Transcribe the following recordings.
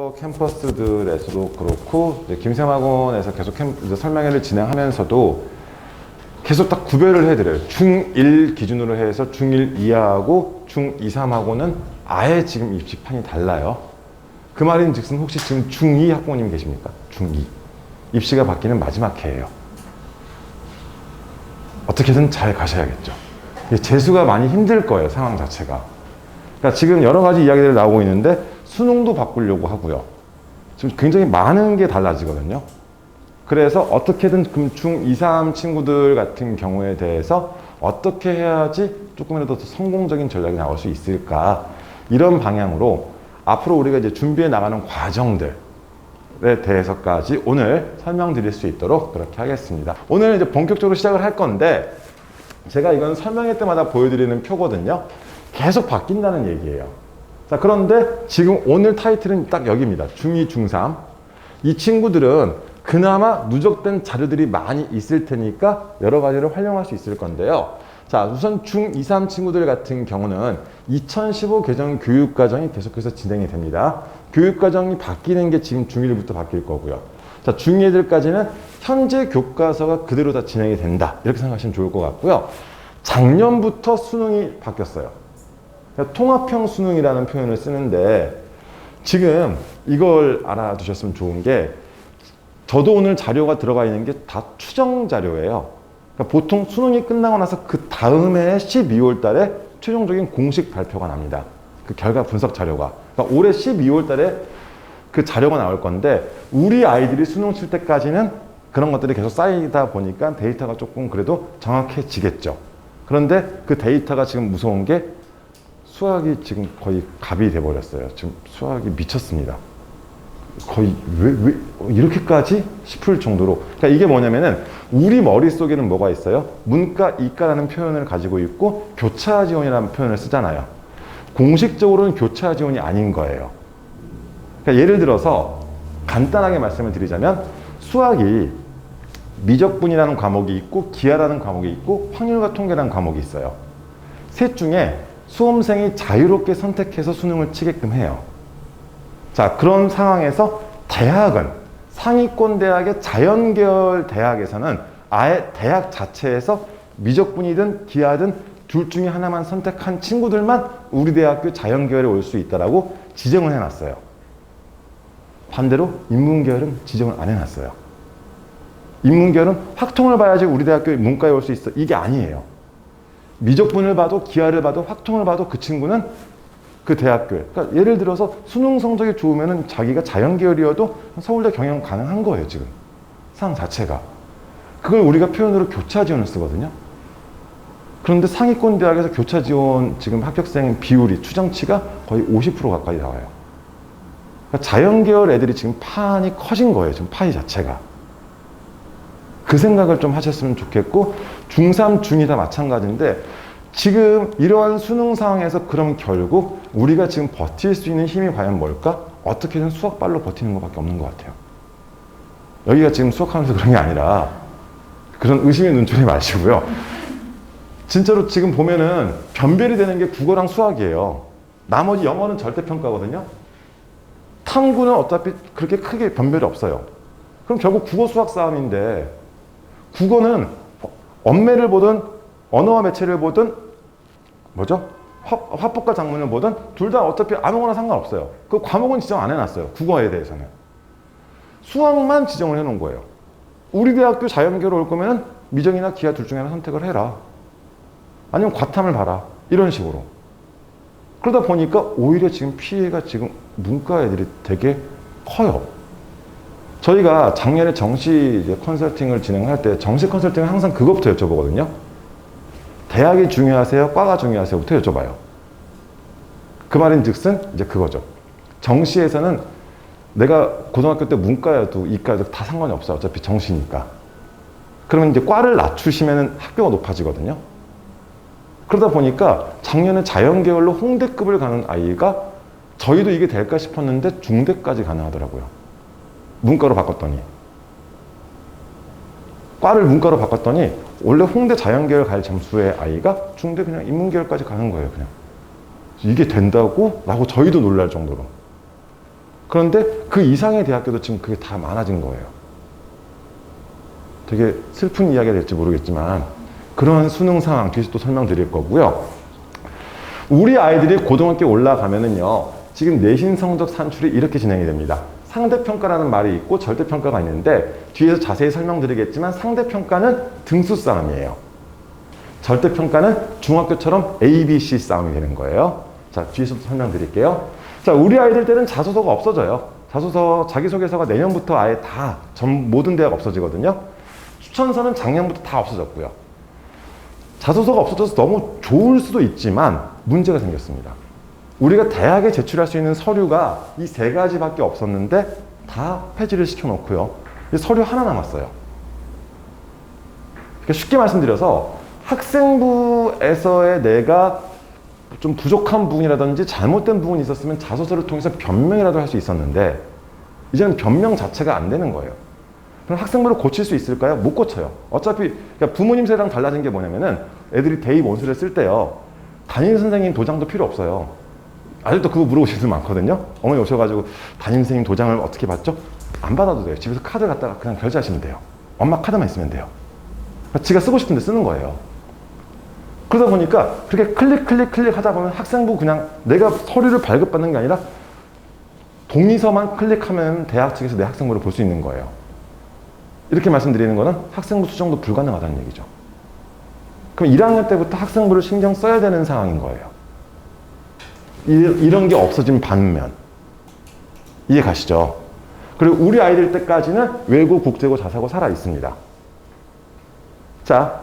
여러 캠퍼스들에서도 그렇고 김샘학원에서 계속 설명회를 진행하면서도 계속 딱 구별을 해드려요. 중1 기준으로 해서 중1 이하하고 중2, 3하고는 아예 지금 입시판이 달라요. 그 말인즉슨 혹시 지금 중2 학부모님 계십니까? 중2 입시가 바뀌는 마지막 해예요. 어떻게든 잘 가셔야겠죠. 재수가 많이 힘들 거예요, 상황 자체가. 그러니까 지금 여러 가지 이야기들이 나오고 있는데 수능도 바꾸려고 하고요. 지금 굉장히 많은 게 달라지거든요. 그래서 어떻게든 중2, 3 친구들 같은 경우에 대해서 어떻게 해야지 조금이라도 더 성공적인 전략이 나올 수 있을까, 이런 방향으로 앞으로 우리가 이제 준비해 나가는 과정들에 대해서까지 오늘 설명드릴 수 있도록 그렇게 하겠습니다. 오늘 이제 본격적으로 시작을 할 건데, 제가 이건 설명회 때마다 보여드리는 표거든요. 계속 바뀐다는 얘기예요. 자, 그런데 지금 오늘 타이틀은 딱 여기입니다. 중2, 중3. 이 친구들은 그나마 누적된 자료들이 많이 있을 테니까 여러 가지를 활용할 수 있을 건데요. 자, 우선 중2, 3 친구들 같은 경우는 2015 개정 교육과정이 계속해서 진행이 됩니다. 교육과정이 바뀌는 게 지금 중1부터 바뀔 거고요. 자, 중2들까지는 현재 교과서가 그대로 다 진행이 된다, 이렇게 생각하시면 좋을 것 같고요. 작년부터 수능이 바뀌었어요. 그러니까 통합형 수능이라는 표현을 쓰는데, 지금 이걸 알아두셨으면 좋은 게, 저도 오늘 자료가 들어가 있는 게 다 추정 자료예요. 그러니까 보통 수능이 끝나고 나서 그 다음에 12월 달에 최종적인 공식 발표가 납니다. 그 결과 분석 자료가. 그러니까 올해 12월 달에 그 자료가 나올 건데, 우리 아이들이 수능 칠 때까지는 그런 것들이 계속 쌓이다 보니까 데이터가 조금 그래도 정확해지겠죠. 그런데 그 데이터가 지금 무서운 게 수학이 지금 거의 갑이 돼버렸어요. 지금 수학이 미쳤습니다. 거의 왜 이렇게까지 싶을 정도로. 그러니까 이게 뭐냐면은 우리 머릿속에는 뭐가 있어요? 문과, 이과라는 표현을 가지고 있고 교차 지원이라는 표현을 쓰잖아요. 공식적으로는 교차 지원이 아닌 거예요. 그러니까 예를 들어서 간단하게 말씀을 드리자면, 수학이 미적분이라는 과목이 있고 기하라는 과목이 있고 확률과 통계라는 과목이 있어요. 셋 중에 수험생이 자유롭게 선택해서 수능을 치게끔 해요. 자, 그런 상황에서 대학은, 상위권 대학의 자연계열 대학에서는 아예 대학 자체에서 미적분이든 기하든 둘 중에 하나만 선택한 친구들만 우리 대학교 자연계열에 올 수 있다라고 지정을 해놨어요. 반대로 인문계열은 지정을 안 해놨어요. 인문계열은 확통을 봐야지 우리 대학교 문과에 올 수 있어, 이게 아니에요. 미적분을 봐도 기하를 봐도 확통을 봐도 그 친구는 그 대학교에, 그러니까 예를 들어서 수능 성적이 좋으면은 자기가 자연계열이어도 서울대 경영 가능한 거예요, 지금 상황 자체가. 그걸 우리가 표현으로 교차 지원을 쓰거든요. 그런데 상위권 대학에서 교차 지원 지금 합격생 비율이, 추정치가 거의 50% 가까이 나와요. 그러니까 자연계열 애들이 지금 판이 커진 거예요, 지금 파이 자체가. 그 생각을 좀 하셨으면 좋겠고, 중3, 중2 다 마찬가지인데, 지금 이러한 수능 상황에서 그럼 결국 우리가 지금 버틸 수 있는 힘이 과연 뭘까? 어떻게든 수학발로 버티는 것밖에 없는 것 같아요. 여기가 지금 수학하면서 그런 게 아니라 그런 의심의 눈초리 마시고요. 진짜로 지금 보면은 변별이 되는 게 국어랑 수학이에요. 나머지 영어는 절대평가거든요. 탐구는 어차피 그렇게 크게 변별이 없어요. 그럼 결국 국어 수학 싸움인데, 국어는 언매를 보든 언어와 매체를 보든 화법과 작문을 보든 둘 다 어차피 아무거나 상관없어요. 그 과목은 지정 안 해놨어요, 국어에 대해서는. 수학만 지정을 해놓은 거예요. 우리 대학교 자연계로 올 거면 미정이나 기하 둘 중에 하나 선택을 해라, 아니면 과탐을 봐라, 이런 식으로. 그러다 보니까 오히려 지금 피해가 지금 문과 애들이 되게 커요. 저희가 작년에 정시 컨설팅을 진행할 때 정시 컨설팅은 항상 그것부터 여쭤보거든요. 대학이 중요하세요? 과가 중요하세요?부터 여쭤봐요. 그 말인즉슨 이제 그거죠. 정시에서는 내가 고등학교 때 문과여도 이과여도 다 상관이 없어요. 어차피 정시니까. 그러면 이제 과를 낮추시면 학교가 높아지거든요. 그러다 보니까 작년에 자연계열로 홍대급을 가는 아이가, 저희도 이게 될까 싶었는데 중대까지 가능하더라고요. 문과로 바꿨더니. 과를 문과로 바꿨더니 원래 홍대 자연계열 갈 점수의 아이가 중대 그냥 인문계열까지 가는 거예요, 그냥. 이게 된다고? 라고 저희도 놀랄 정도로. 그런데 그 이상의 대학교도 지금 그게 다 많아진 거예요. 되게 슬픈 이야기가 될지 모르겠지만 그런 수능 상황 뒤에서 또 설명드릴 거고요. 우리 아이들이 고등학교 올라가면은요, 지금 내신 성적 산출이 이렇게 진행이 됩니다. 상대평가라는 말이 있고 절대평가가 있는데 뒤에서 자세히 설명드리겠지만 상대평가는 등수 싸움이에요. 절대평가는 중학교처럼 A, B, C 싸움이 되는 거예요. 자, 뒤에서도 설명드릴게요. 자, 우리 아이들 때는 자소서가 없어져요. 자소서, 자기소개서가 내년부터 아예 다 모든 대학 없어지거든요. 추천서는 작년부터 다 없어졌고요. 자소서가 없어져서 너무 좋을 수도 있지만 문제가 생겼습니다. 우리가 대학에 제출할 수 있는 서류가 이 세 가지밖에 없었는데 다 폐지를 시켜놓고요. 서류 하나 남았어요. 그러니까 쉽게 말씀드려서 학생부에서의 내가 좀 부족한 부분이라든지 잘못된 부분이 있었으면 자소서를 통해서 변명이라도 할 수 있었는데 이제는 변명 자체가 안 되는 거예요. 그럼 학생부를 고칠 수 있을까요? 못 고쳐요. 어차피 그러니까 부모님 세대랑 달라진 게 뭐냐면은 애들이 대입 원서를 쓸 때요, 담임 선생님 도장도 필요 없어요. 아직도 그거 물어보시는 분 많거든요. 어머니 오셔가지고 담임 선생님 도장을 어떻게 받죠? 안 받아도 돼요. 집에서 카드 갖다가 그냥 결제하시면 돼요. 엄마 카드만 있으면 돼요. 지가 쓰고 싶은데 쓰는 거예요. 그러다 보니까 그렇게 클릭 하다 보면 학생부 그냥 내가 서류를 발급받는 게 아니라 동의서만 클릭하면 대학 측에서 내 학생부를 볼 수 있는 거예요. 이렇게 말씀드리는 거는 학생부 수정도 불가능하다는 얘기죠. 그럼 1학년 때부터 학생부를 신경 써야 되는 상황인 거예요. 이런 게 없어진 반면. 이해 가시죠? 그리고 우리 아이들 때까지는 외고, 국제고, 자사고 살아 있습니다. 자,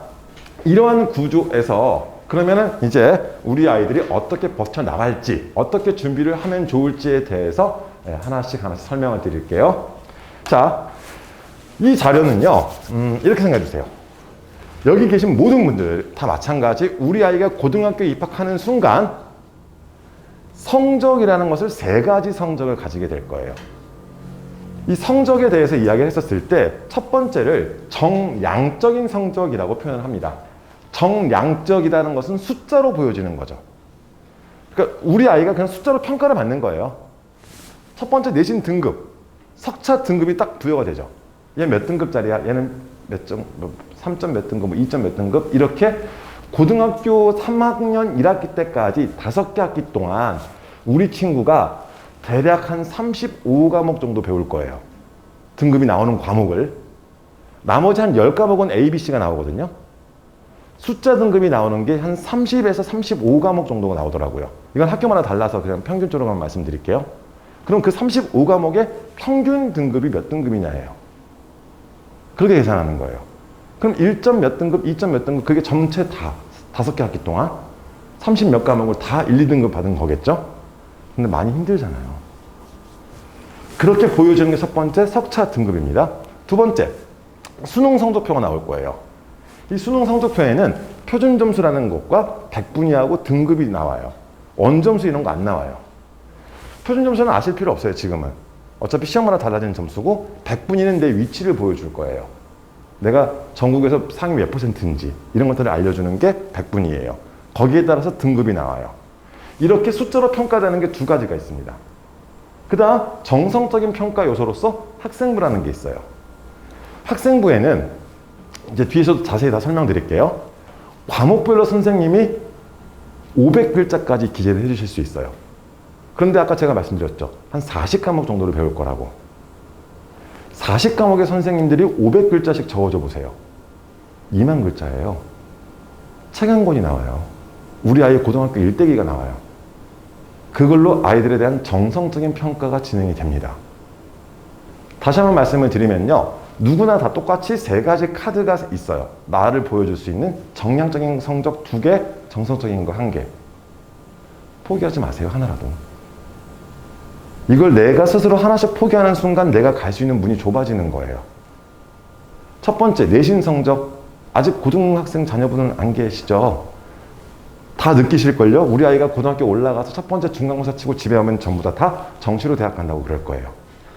이러한 구조에서 그러면은 이제 우리 아이들이 어떻게 버텨나갈지, 어떻게 준비를 하면 좋을지에 대해서 하나씩 설명을 드릴게요. 자, 이 자료는요, 이렇게 생각해 주세요. 여기 계신 모든 분들 다 마찬가지 우리 아이가 고등학교에 입학하는 순간 성적이라는 것을 세 가지 성적을 가지게 될 거예요. 이 성적에 대해서 이야기를 했었을 때 첫 번째를 정량적인 성적이라고 표현을 합니다. 정량적이라는 것은 숫자로 보여지는 거죠. 그러니까 우리 아이가 그냥 숫자로 평가를 받는 거예요. 첫 번째 내신 등급, 석차 등급이 딱 부여가 되죠. 얘 몇 등급짜리야? 얘는 몇 점, 3점 몇 등급, 2점 몇 등급 이렇게 고등학교 3학년 1학기 때까지 5개 학기 동안 우리 친구가 대략 한 35과목 정도 배울 거예요. 등급이 나오는 과목을. 나머지 한 10과목은 A, B, C가 나오거든요. 숫자 등급이 나오는 게 한 30에서 35과목 정도가 나오더라고요. 이건 학교마다 달라서 그냥 평균적으로만 말씀드릴게요. 그럼 그 35과목의 평균 등급이 몇 등급이냐예요. 그렇게 계산하는 거예요. 그럼 1점 몇 등급, 2점 몇 등급, 그게 전체 다 5개 학기 동안 30 몇 과목을 다 1, 2등급 받은 거겠죠? 근데 많이 힘들잖아요. 그렇게 보여지는 게 첫 번째 석차 등급입니다. 두 번째, 수능 성적표가 나올 거예요. 이 수능 성적표에는 표준 점수라는 것과 백분위하고 등급이 나와요. 원점수 이런 거 안 나와요. 표준 점수는 아실 필요 없어요, 지금은. 어차피 시험마다 달라지는 점수고 백분위는 내 위치를 보여줄 거예요. 내가 전국에서 상위 몇 %인지 이런 것들을 알려주는 게 백분위예요. 거기에 따라서 등급이 나와요. 이렇게 숫자로 평가되는 게 두 가지가 있습니다. 그 다음 정성적인 평가 요소로서 학생부라는 게 있어요. 학생부에는 이제 뒤에서도 자세히 다 설명드릴게요. 과목별로 선생님이 500글자까지 기재를 해주실 수 있어요. 그런데 아까 제가 말씀드렸죠. 한 40과목 정도를 배울 거라고. 40과목의 선생님들이 500글자씩 적어줘 보세요. 2만 글자예요. 책 한 권이 나와요. 우리 아이 고등학교 일대기가 나와요. 그걸로 아이들에 대한 정성적인 평가가 진행이 됩니다. 다시 한번 말씀을 드리면요. 누구나 다 똑같이 세 가지 카드가 있어요. 나를 보여줄 수 있는 정량적인 성적 2개, 정성적인 거 1개. 포기하지 마세요. 하나라도. 이걸 내가 스스로 하나씩 포기하는 순간 내가 갈 수 있는 문이 좁아지는 거예요. 첫 번째, 내신 성적. 아직 고등학생 자녀분은 안 계시죠? 다 느끼실걸요? 우리 아이가 고등학교 올라가서 첫 번째 중간고사 치고 집에 오면 전부 다 정시로 대학 간다고 그럴 거예요.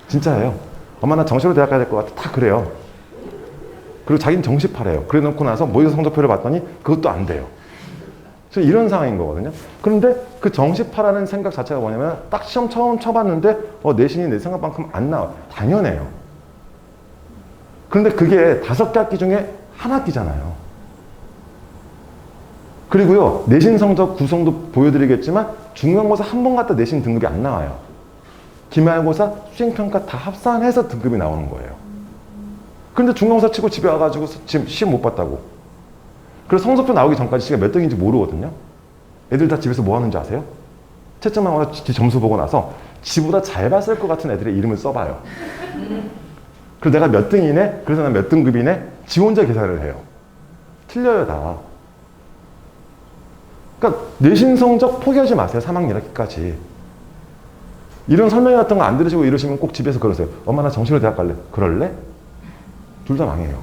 진짜예요. 엄마 나 정시로 대학 가야 될 것 같아. 다 그래요. 그리고 자기는 정시파래요. 그래 놓고 나서 모의고사 성적표를 봤더니 그것도 안 돼요. 그래서 이런 상황인 거거든요. 그런데 그 정시파라는 생각 자체가 뭐냐면 딱 시험 처음 쳐봤는데 내신이 내 생각만큼 안 나와. 당연해요. 그런데 그게 5개 학기 중에 한 학기잖아요. 그리고요, 내신 성적 구성도 보여드리겠지만 중간고사 한 번 갔다 내신 등급이 안 나와요. 기말고사, 수행평가 다 합산해서 등급이 나오는 거예요. 근데 중간고사 치고 집에 와가지고 지금 시험 못 봤다고. 그래서 성적표 나오기 전까지 지가 몇 등인지 모르거든요. 애들 다 집에서 뭐 하는지 아세요? 채점만 와서 점수 보고 나서 지보다 잘 봤을 것 같은 애들의 이름을 써봐요. 그래서 내가 몇 등이네? 그래서 난 몇 등급이네? 지 혼자 계산을 해요. 틀려요, 다. 그러니까 내신 성적 포기하지 마세요. 3학년 1학기까지. 이런 설명 같은 거 안 들으시고 이러시면 꼭 집에서 그러세요. 엄마 나 정시로 대학 갈래. 그럴래? 둘 다 망해요.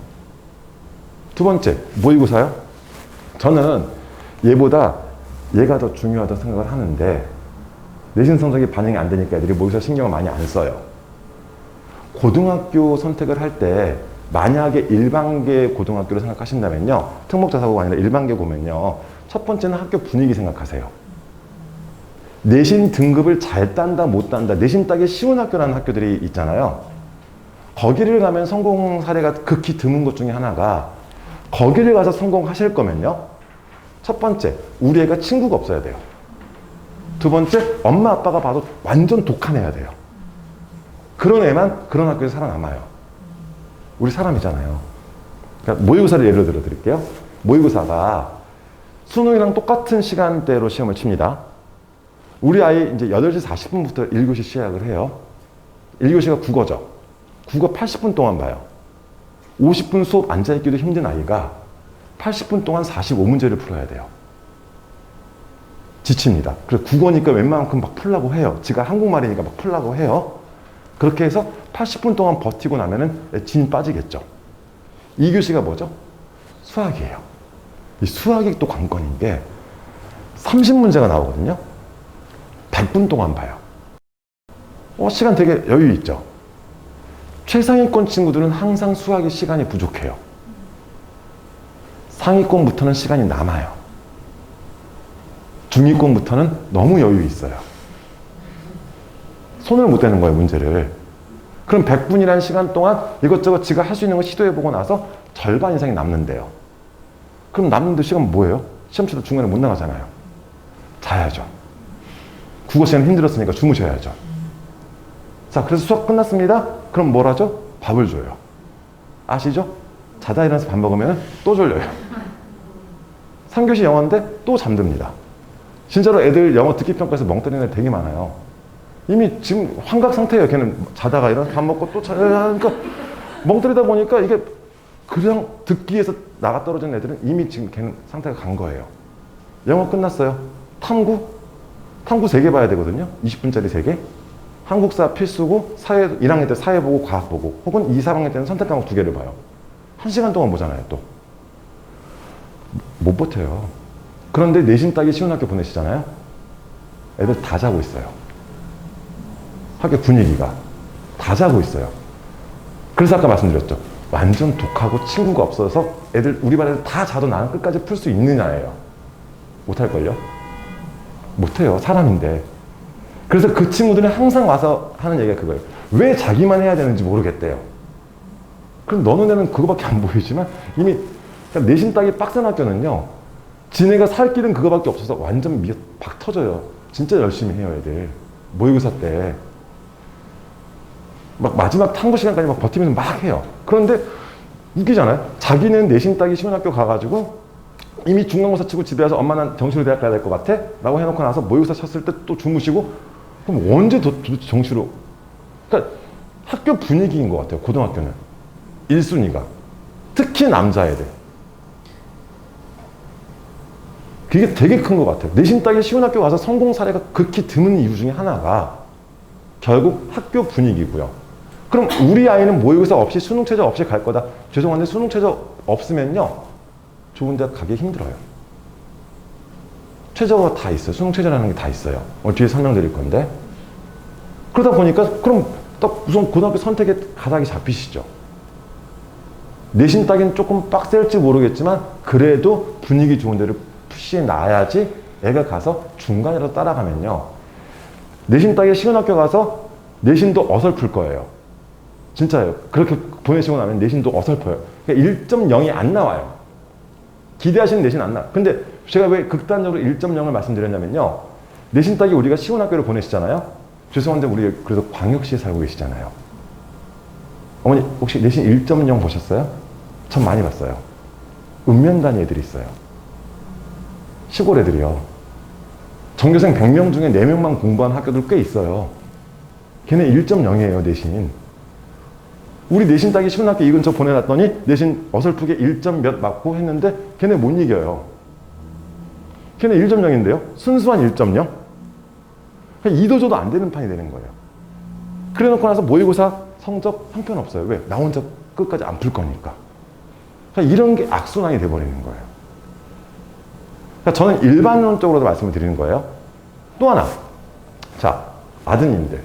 두 번째, 모의고사요. 저는 얘보다 얘가 더 중요하다고 생각을 하는데 내신 성적이 반영이 안 되니까 애들이 모의고사 신경을 많이 안 써요. 고등학교 선택을 할 때 만약에 일반계 고등학교를 생각하신다면요. 특목자사고가 아니라 일반계 보면요. 첫 번째는 학교 분위기 생각하세요. 내신 등급을 잘 딴다 못 딴다 내신 따기 쉬운 학교라는 학교들이 있잖아요. 거기를 가면 성공 사례가 극히 드문 것 중에 하나가 거기를 가서 성공하실 거면요. 첫 번째, 우리 애가 친구가 없어야 돼요. 두 번째, 엄마 아빠가 봐도 완전 독한 애야 돼요. 그런 애만 그런 학교에서 살아남아요. 우리 사람이잖아요. 그러니까 모의고사를 예를 들어 드릴게요. 모의고사가 수능이랑 똑같은 시간대로 시험을 칩니다. 우리 아이 이제 8시 40분부터 1교시 시작을 해요. 1교시가 국어죠. 국어 80분 동안 봐요. 50분 수업 앉아있기도 힘든 아이가 80분 동안 45문제를 풀어야 돼요. 지칩니다. 그래서 국어니까 웬만큼 막 풀라고 해요. 지가 한국말이니까 막 풀라고 해요. 그렇게 해서 80분 동안 버티고 나면은 진 빠지겠죠. 2교시가 뭐죠? 수학이에요. 이 수학이 또 관건인 게 30문제가 나오거든요. 100분 동안 봐요. 시간 되게 여유 있죠. 최상위권 친구들은 항상 수학의 시간이 부족해요. 상위권부터는 시간이 남아요. 중위권부터는 너무 여유 있어요. 손을 못 대는 거예요, 문제를. 그럼 100분이라는 시간 동안 이것저것 지가 할 수 있는 거 시도해보고 나서 절반 이상이 남는데요. 그럼 남는 시간 뭐예요? 시험 치다 중간에 못 나가잖아요. 자야죠. 국어 시간 힘들었으니까 주무셔야죠. 자, 그래서 수업 끝났습니다. 그럼 뭘 하죠? 밥을 줘요. 아시죠? 자다 일어나서 밥 먹으면 또 졸려요. 3교시 영어인데 또 잠듭니다. 진짜로 애들 영어 듣기 평가에서 멍 때리는 애 되게 많아요. 이미 지금 환각 상태예요. 걔는 자다가 일어나서 밥 먹고 또 자니까 멍 때리다 보니까 이게 그냥 듣기에서 나가 떨어진 애들은 이미 지금 걔는 상태가 간 거예요. 영어 끝났어요. 탐구 3개 봐야 되거든요. 20분짜리 3개. 한국사 필수고 1학년 때 사회 보고 과학 보고 혹은 2, 3학년 때는 선택 과목 2개를 봐요. 1시간 동안 보잖아요. 또 못 버텨요. 그런데 내신 따기 쉬운 학교 보내시잖아요. 애들 다 자고 있어요. 학교 분위기가 다 자고 있어요. 그래서 아까 말씀드렸죠. 완전 독하고 친구가 없어서 애들 우리 반 애들 다 자도 나는 끝까지 풀 수 있느냐예요. 못할걸요? 못해요. 사람인데. 그래서 그 친구들은 항상 와서 하는 얘기가 그거예요. 왜 자기만 해야 되는지 모르겠대요. 그럼 너는 애는 그거밖에 안 보이지만 이미 내신 따기 빡센 학교는요. 지네가 살 길은 그거밖에 없어서 완전 박 터져요. 진짜 열심히 해요, 애들. 모의고사 때. 막 마지막 탐구 시간까지 막 버티면서 막 해요. 그런데 웃기잖아요. 자기는 내신 따기 쉬운 학교 가가지고 이미 중간고사 치고 집에 와서 엄마 난 정시로 대학 가야 될 것 같아? 라고 해놓고 나서 모의고사 쳤을 때 또 주무시고 그럼 언제 도대체 정시로. 그러니까 학교 분위기인 것 같아요. 고등학교는. 1순위가. 특히 남자애들. 그게 되게 큰 것 같아요. 내신 따기 쉬운 학교 가서 성공 사례가 극히 드문 이유 중에 하나가 결국 학교 분위기고요. 그럼 우리 아이는 모의고사 없이 수능 최저 없이 갈 거다. 죄송한데 수능 최저 없으면요. 좋은 데 가기 힘들어요. 최저가 다 있어요. 수능 최저라는 게 다 있어요. 뒤에 설명드릴 건데. 그러다 보니까 그럼 딱 우선 고등학교 선택에 가닥이 잡히시죠. 내신 따기는 조금 빡셀지 모르겠지만 그래도 분위기 좋은 데를 푸시에 놔야지 애가 가서 중간이라도 따라가면요. 내신 따기에 쉬운 학교 가서 내신도 어설플 거예요. 진짜요. 그렇게 보내시고 나면 내신도 어설퍼요. 그러니까 1.0이 안 나와요. 기대하시는 내신 안 나와요. 근데 제가 왜 극단적으로 1.0을 말씀드렸냐면요. 내신 따기 우리가 쉬운 학교를 보내시잖아요. 죄송한데 우리 그래도 광역시에 살고 계시잖아요. 어머니 혹시 내신 1.0 보셨어요? 전 많이 봤어요. 읍면단위 애들이 있어요. 시골 애들이요. 전교생 100명 중에 4명만 공부한 학교들 꽤 있어요. 걔네 1.0이에요, 내신. 우리 내신 따기 쉬운 학교 이 근처 보내놨더니 내신 어설프게 1. 몇 맞고 했는데 걔네 못 이겨요. 걔네 1.0인데요. 순수한 1.0? 이도저도 안 되는 판이 되는 거예요. 그래 놓고 나서 모의고사 성적 형편없어요. 왜? 나 혼자 끝까지 안 풀 거니까. 그러니까 이런 게 악순환이 돼버리는 거예요. 그러니까 저는 일반론적으로도 말씀을 드리는 거예요. 또 하나. 자, 아드님들.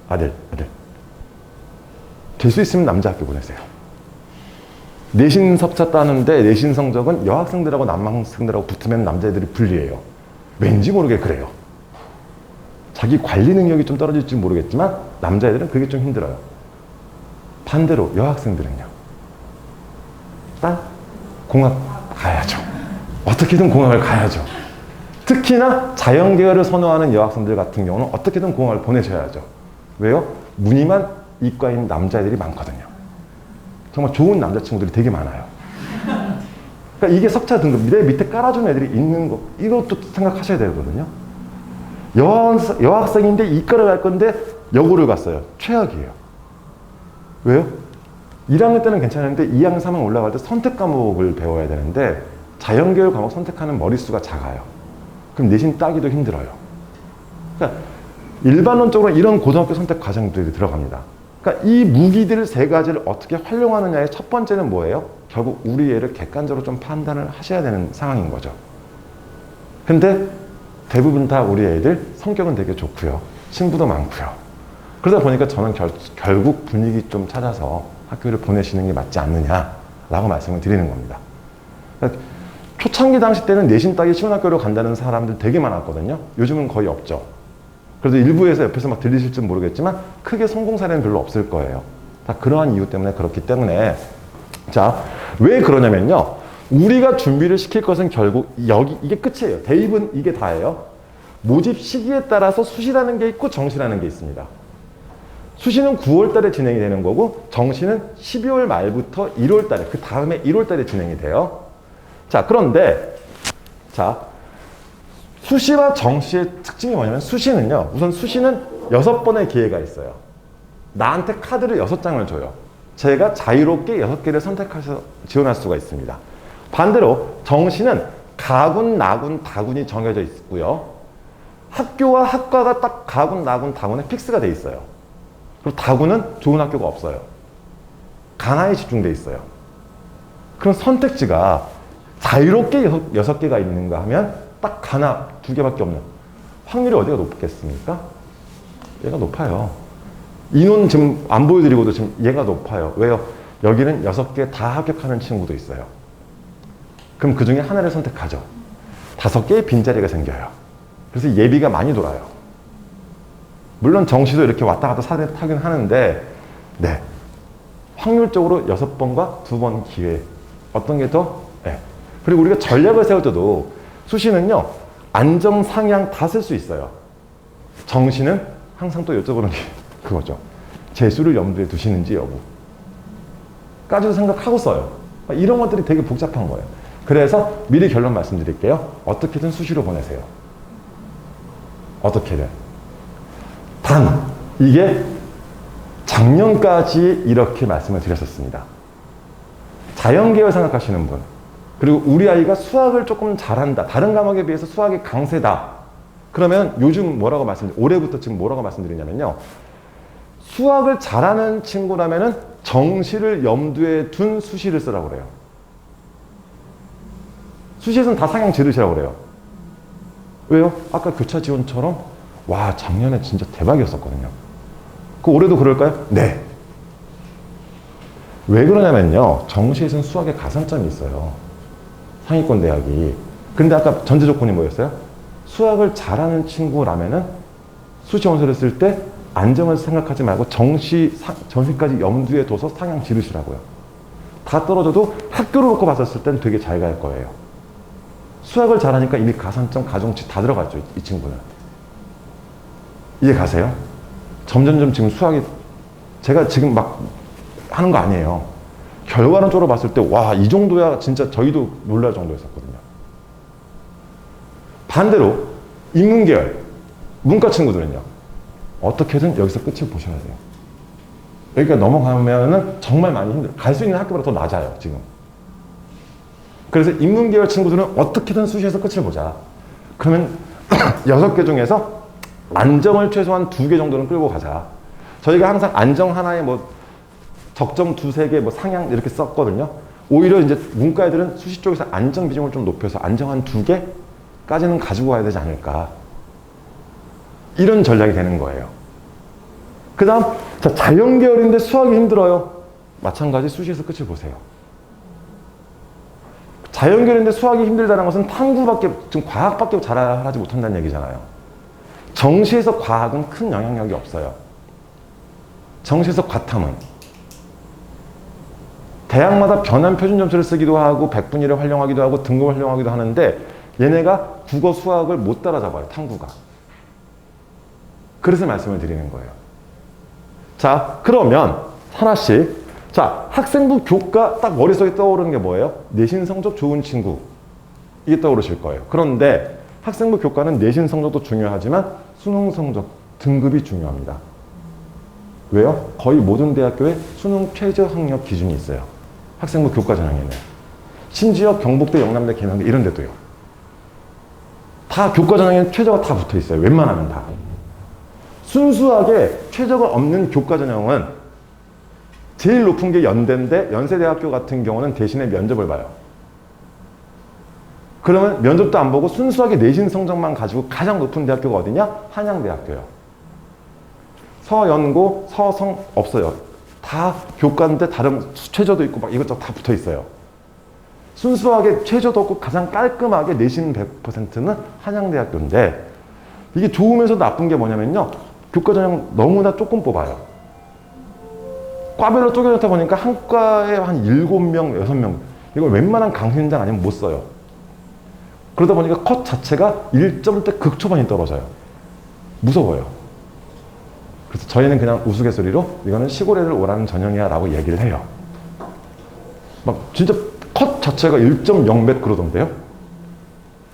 아들. 될 수 있으면 남자 학교 보내세요. 내신 석차 따는데 내신 성적은 여학생들하고 남학생들하고 붙으면 남자애들이 불리해요. 왠지 모르게 그래요. 자기 관리 능력이 좀 떨어질지 모르겠지만 남자애들은 그게 좀 힘들어요. 반대로 여학생들은요. 딸? 공학 가야죠. 어떻게든 공학을 가야죠. 특히나 자연계열을 선호하는 여학생들 같은 경우는 어떻게든 공학을 보내셔야죠. 왜요? 무늬만 이과인 남자애들이 많거든요. 정말 좋은 남자친구들이 되게 많아요. 그러니까 이게 석차 등급, 내 밑에 깔아준 애들이 있는 거, 이것도 생각하셔야 되거든요. 여학생인데 이과를 갈 건데 여고를 갔어요. 최악이에요. 왜요? 1학년 때는 괜찮은데 2학년, 3학년 올라갈 때 선택 과목을 배워야 되는데 자연계열 과목 선택하는 머릿수가 작아요. 그럼 내신 따기도 힘들어요. 그러니까 일반론적으로 이런 고등학교 선택 과정들이 들어갑니다. 그러니까 이 무기들 세 가지를 어떻게 활용하느냐의 첫 번째는 뭐예요? 결국 우리 애를 객관적으로 좀 판단을 하셔야 되는 상황인 거죠. 근데 대부분 다 우리 애들 성격은 되게 좋고요. 친구도 많고요. 그러다 보니까 저는 결국 분위기 좀 찾아서 학교를 보내시는 게 맞지 않느냐라고 말씀을 드리는 겁니다. 그러니까 초창기 당시 때는 내신 따기 쉬운 학교로 간다는 사람들 되게 많았거든요. 요즘은 거의 없죠. 그래도 일부에서 옆에서 막 들리실지 모르겠지만 크게 성공 사례는 별로 없을 거예요. 다 그러한 이유 때문에 그렇기 때문에 자, 왜 그러냐면요. 우리가 준비를 시킬 것은 결국 이게 끝이에요. 대입은 이게 다예요. 모집 시기에 따라서 수시라는 게 있고 정시라는 게 있습니다. 수시는 9월 달에 진행이 되는 거고 정시는 12월 말부터 1월 달에 그 다음에 1월 달에 진행이 돼요. 자, 그런데 자, 수시와 정시의 특징이 뭐냐면 수시는요. 우선 수시는 6번의 기회가 있어요. 나한테 카드를 6장을 줘요. 제가 자유롭게 6개를 선택해서 지원할 수가 있습니다. 반대로 정시는 가군, 나군, 다군이 정해져 있고요. 학교와 학과가 딱 가군, 나군, 다군에 픽스가 돼 있어요. 그리고 다군은 좋은 학교가 없어요. 가나에 집중돼 있어요. 그럼 선택지가 자유롭게 6개가 있는가 하면 딱 가나 2개밖에 없는 확률이 어디가 높겠습니까? 얘가 높아요. 인원 지금 안 보여드리고도 지금 얘가 높아요. 왜요? 여기는 6개 다 합격하는 친구도 있어요. 그럼 그 중에 하나를 선택하죠. 5개의 빈자리가 생겨요. 그래서 예비가 많이 돌아요. 물론 정시도 이렇게 왔다 갔다 타긴 하는데 네, 확률적으로 6번과 2번 기회 어떤 게 더? 네. 그리고 우리가 전략을 세울 때도 수시는요. 안정, 상향 다 쓸 수 있어요. 정시는 항상 또 여쭤보는 게 그거죠. 재수를 염두에 두시는지 여부까지도 생각하고 써요. 이런 것들이 되게 복잡한 거예요. 그래서 미리 결론 말씀드릴게요. 어떻게든 수시로 보내세요. 어떻게든. 단 이게 작년까지 이렇게 말씀을 드렸었습니다. 자연계열 생각하시는 분 그리고 우리 아이가 수학을 조금 잘한다. 다른 과목에 비해서 수학이 강세다. 그러면 요즘 뭐라고 올해부터 지금 뭐라고 말씀드리냐면요. 수학을 잘하는 친구라면은 정시를 염두에 둔 수시를 쓰라고 그래요. 수시에서는 다 상향 지르시라고 그래요. 왜요? 아까 교차 지원처럼 와 작년에 진짜 대박이었었거든요. 그 올해도 그럴까요? 네. 왜 그러냐면요. 정시에서는 수학에 가산점이 있어요. 상위권 대학이. 근데 아까 전제 조건이 뭐였어요? 수학을 잘하는 친구라면은 수시 원서를 쓸 때 안정을 생각하지 말고 정시까지 염두에 둬서 상향 지르시라고요. 다 떨어져도 학교를 놓고 봤었을 땐 되게 잘 갈 거예요. 수학을 잘하니까 이미 가산점, 가중치 다 들어갔죠, 이 친구는. 이해 가세요? 점점점 지금 수학이 제가 지금 막 하는 거 아니에요. 결과론적으로 봤을 때 와, 이 정도야 진짜 저희도 놀랄 정도였었거든요. 반대로 인문계열, 문과 친구들은요. 어떻게든 여기서 끝을 보셔야 돼요. 여기가 넘어가면은 정말 많이 힘들어요. 갈 수 있는 학교보다 더 낮아요, 지금. 그래서 인문계열 친구들은 어떻게든 수시에서 끝을 보자. 그러면 6개 중에서 안정을 최소한 2개 정도는 끌고 가자. 저희가 항상 안정 하나에 뭐 적정 2-3개 뭐 상향 이렇게 썼거든요. 오히려 이제 문과 애들은 수시 쪽에서 안정 비중을 좀 높여서 안정 한 2개까지는 가지고 가야 되지 않을까. 이런 전략이 되는 거예요. 그 다음, 자, 자연계열인데 수학이 힘들어요. 마찬가지 수시에서 끝을 보세요. 자연계열인데 수학이 힘들다는 것은 탐구밖에, 지금 과학밖에 잘하지 못한다는 얘기잖아요. 정시에서 과학은 큰 영향력이 없어요. 정시에서 과탐은. 대학마다 변환 표준 점수를 쓰기도 하고, 백분위를 활용하기도 하고, 등급을 활용하기도 하는데, 얘네가 국어, 수학을 못 따라잡아요, 탐구가. 그래서 말씀을 드리는 거예요. 자, 그러면 하나씩. 자, 학생부 교과 딱 머릿속에 떠오르는 게 뭐예요? 내신 성적 좋은 친구. 이게 떠오르실 거예요. 그런데 학생부 교과는 내신 성적도 중요하지만 수능 성적, 등급이 중요합니다. 왜요? 거의 모든 대학교에 수능 최저 학력 기준이 있어요. 학생부 교과 전형에는. 심지어 경북대, 영남대, 계명대 이런 데도요. 다 교과 전형에는 최저가 다 붙어 있어요. 웬만하면 다. 순수하게 최저가 없는 교과 전형은 제일 높은 게 연대인데 연세대학교 같은 경우는 대신에 면접을 봐요. 그러면 면접도 안 보고 순수하게 내신 성적만 가지고 가장 높은 대학교가 어디냐? 한양대학교요. 서연고, 서성 없어요. 다 교과인데 다른 최저도 있고 막 이것저것 다 붙어 있어요. 순수하게 최저도 없고 가장 깔끔하게 내신 100%는 한양대학교인데 이게 좋으면서 나쁜 게 뭐냐면요. 교과 전형 너무나 조금 뽑아요. 과별로 쪼개졌다 보니까 한 과에 한 7명, 6명. 이걸 웬만한 강신장 아니면 못 써요. 그러다 보니까 컷 자체가 1점대 극초반이 떨어져요. 무서워요. 그래서 저희는 그냥 우스갯소리로 이거는 시골애를 오라는 전형이야 라고 얘기를 해요. 막 진짜 컷 자체가 1.0 몇 그러던데요.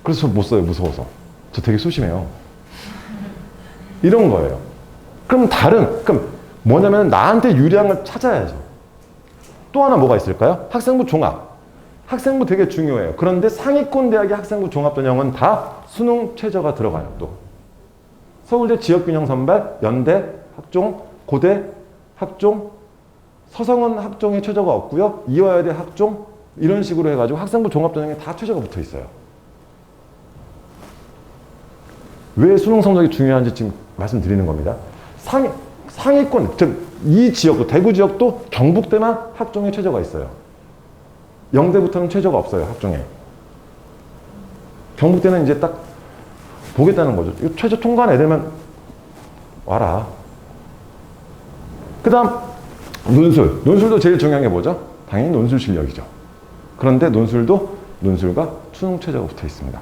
그래서 저 못 써요. 무서워서. 저 되게 소심해요. 이런 거예요. 그럼 뭐냐면 나한테 유리한 걸 찾아야죠. 또 하나 뭐가 있을까요? 학생부 종합. 학생부 되게 중요해요. 그런데 상위권 대학의 학생부 종합 전형은 다 수능 최저가 들어가요. 또 서울대 지역균형 선발, 연대, 학종, 고대, 학종, 서성은 학종에 최저가 없고요. 이화여대 학종 이런 식으로 해가지고 학생부 종합 전형에 다 최저가 붙어 있어요. 왜 수능 성적이 중요한지 지금 말씀드리는 겁니다. 상위권, 즉 이 지역도 대구 지역도 경북대만 학종에 최저가 있어요. 영대부터는 최저가 없어요. 학종에. 경북대는 이제 딱 보겠다는 거죠. 이거 최저 통과한 애들만 와라. 그 다음 논술. 논술도 제일 중요한 게 뭐죠? 당연히 논술 실력이죠. 그런데 논술과 수능 최저가 붙어 있습니다.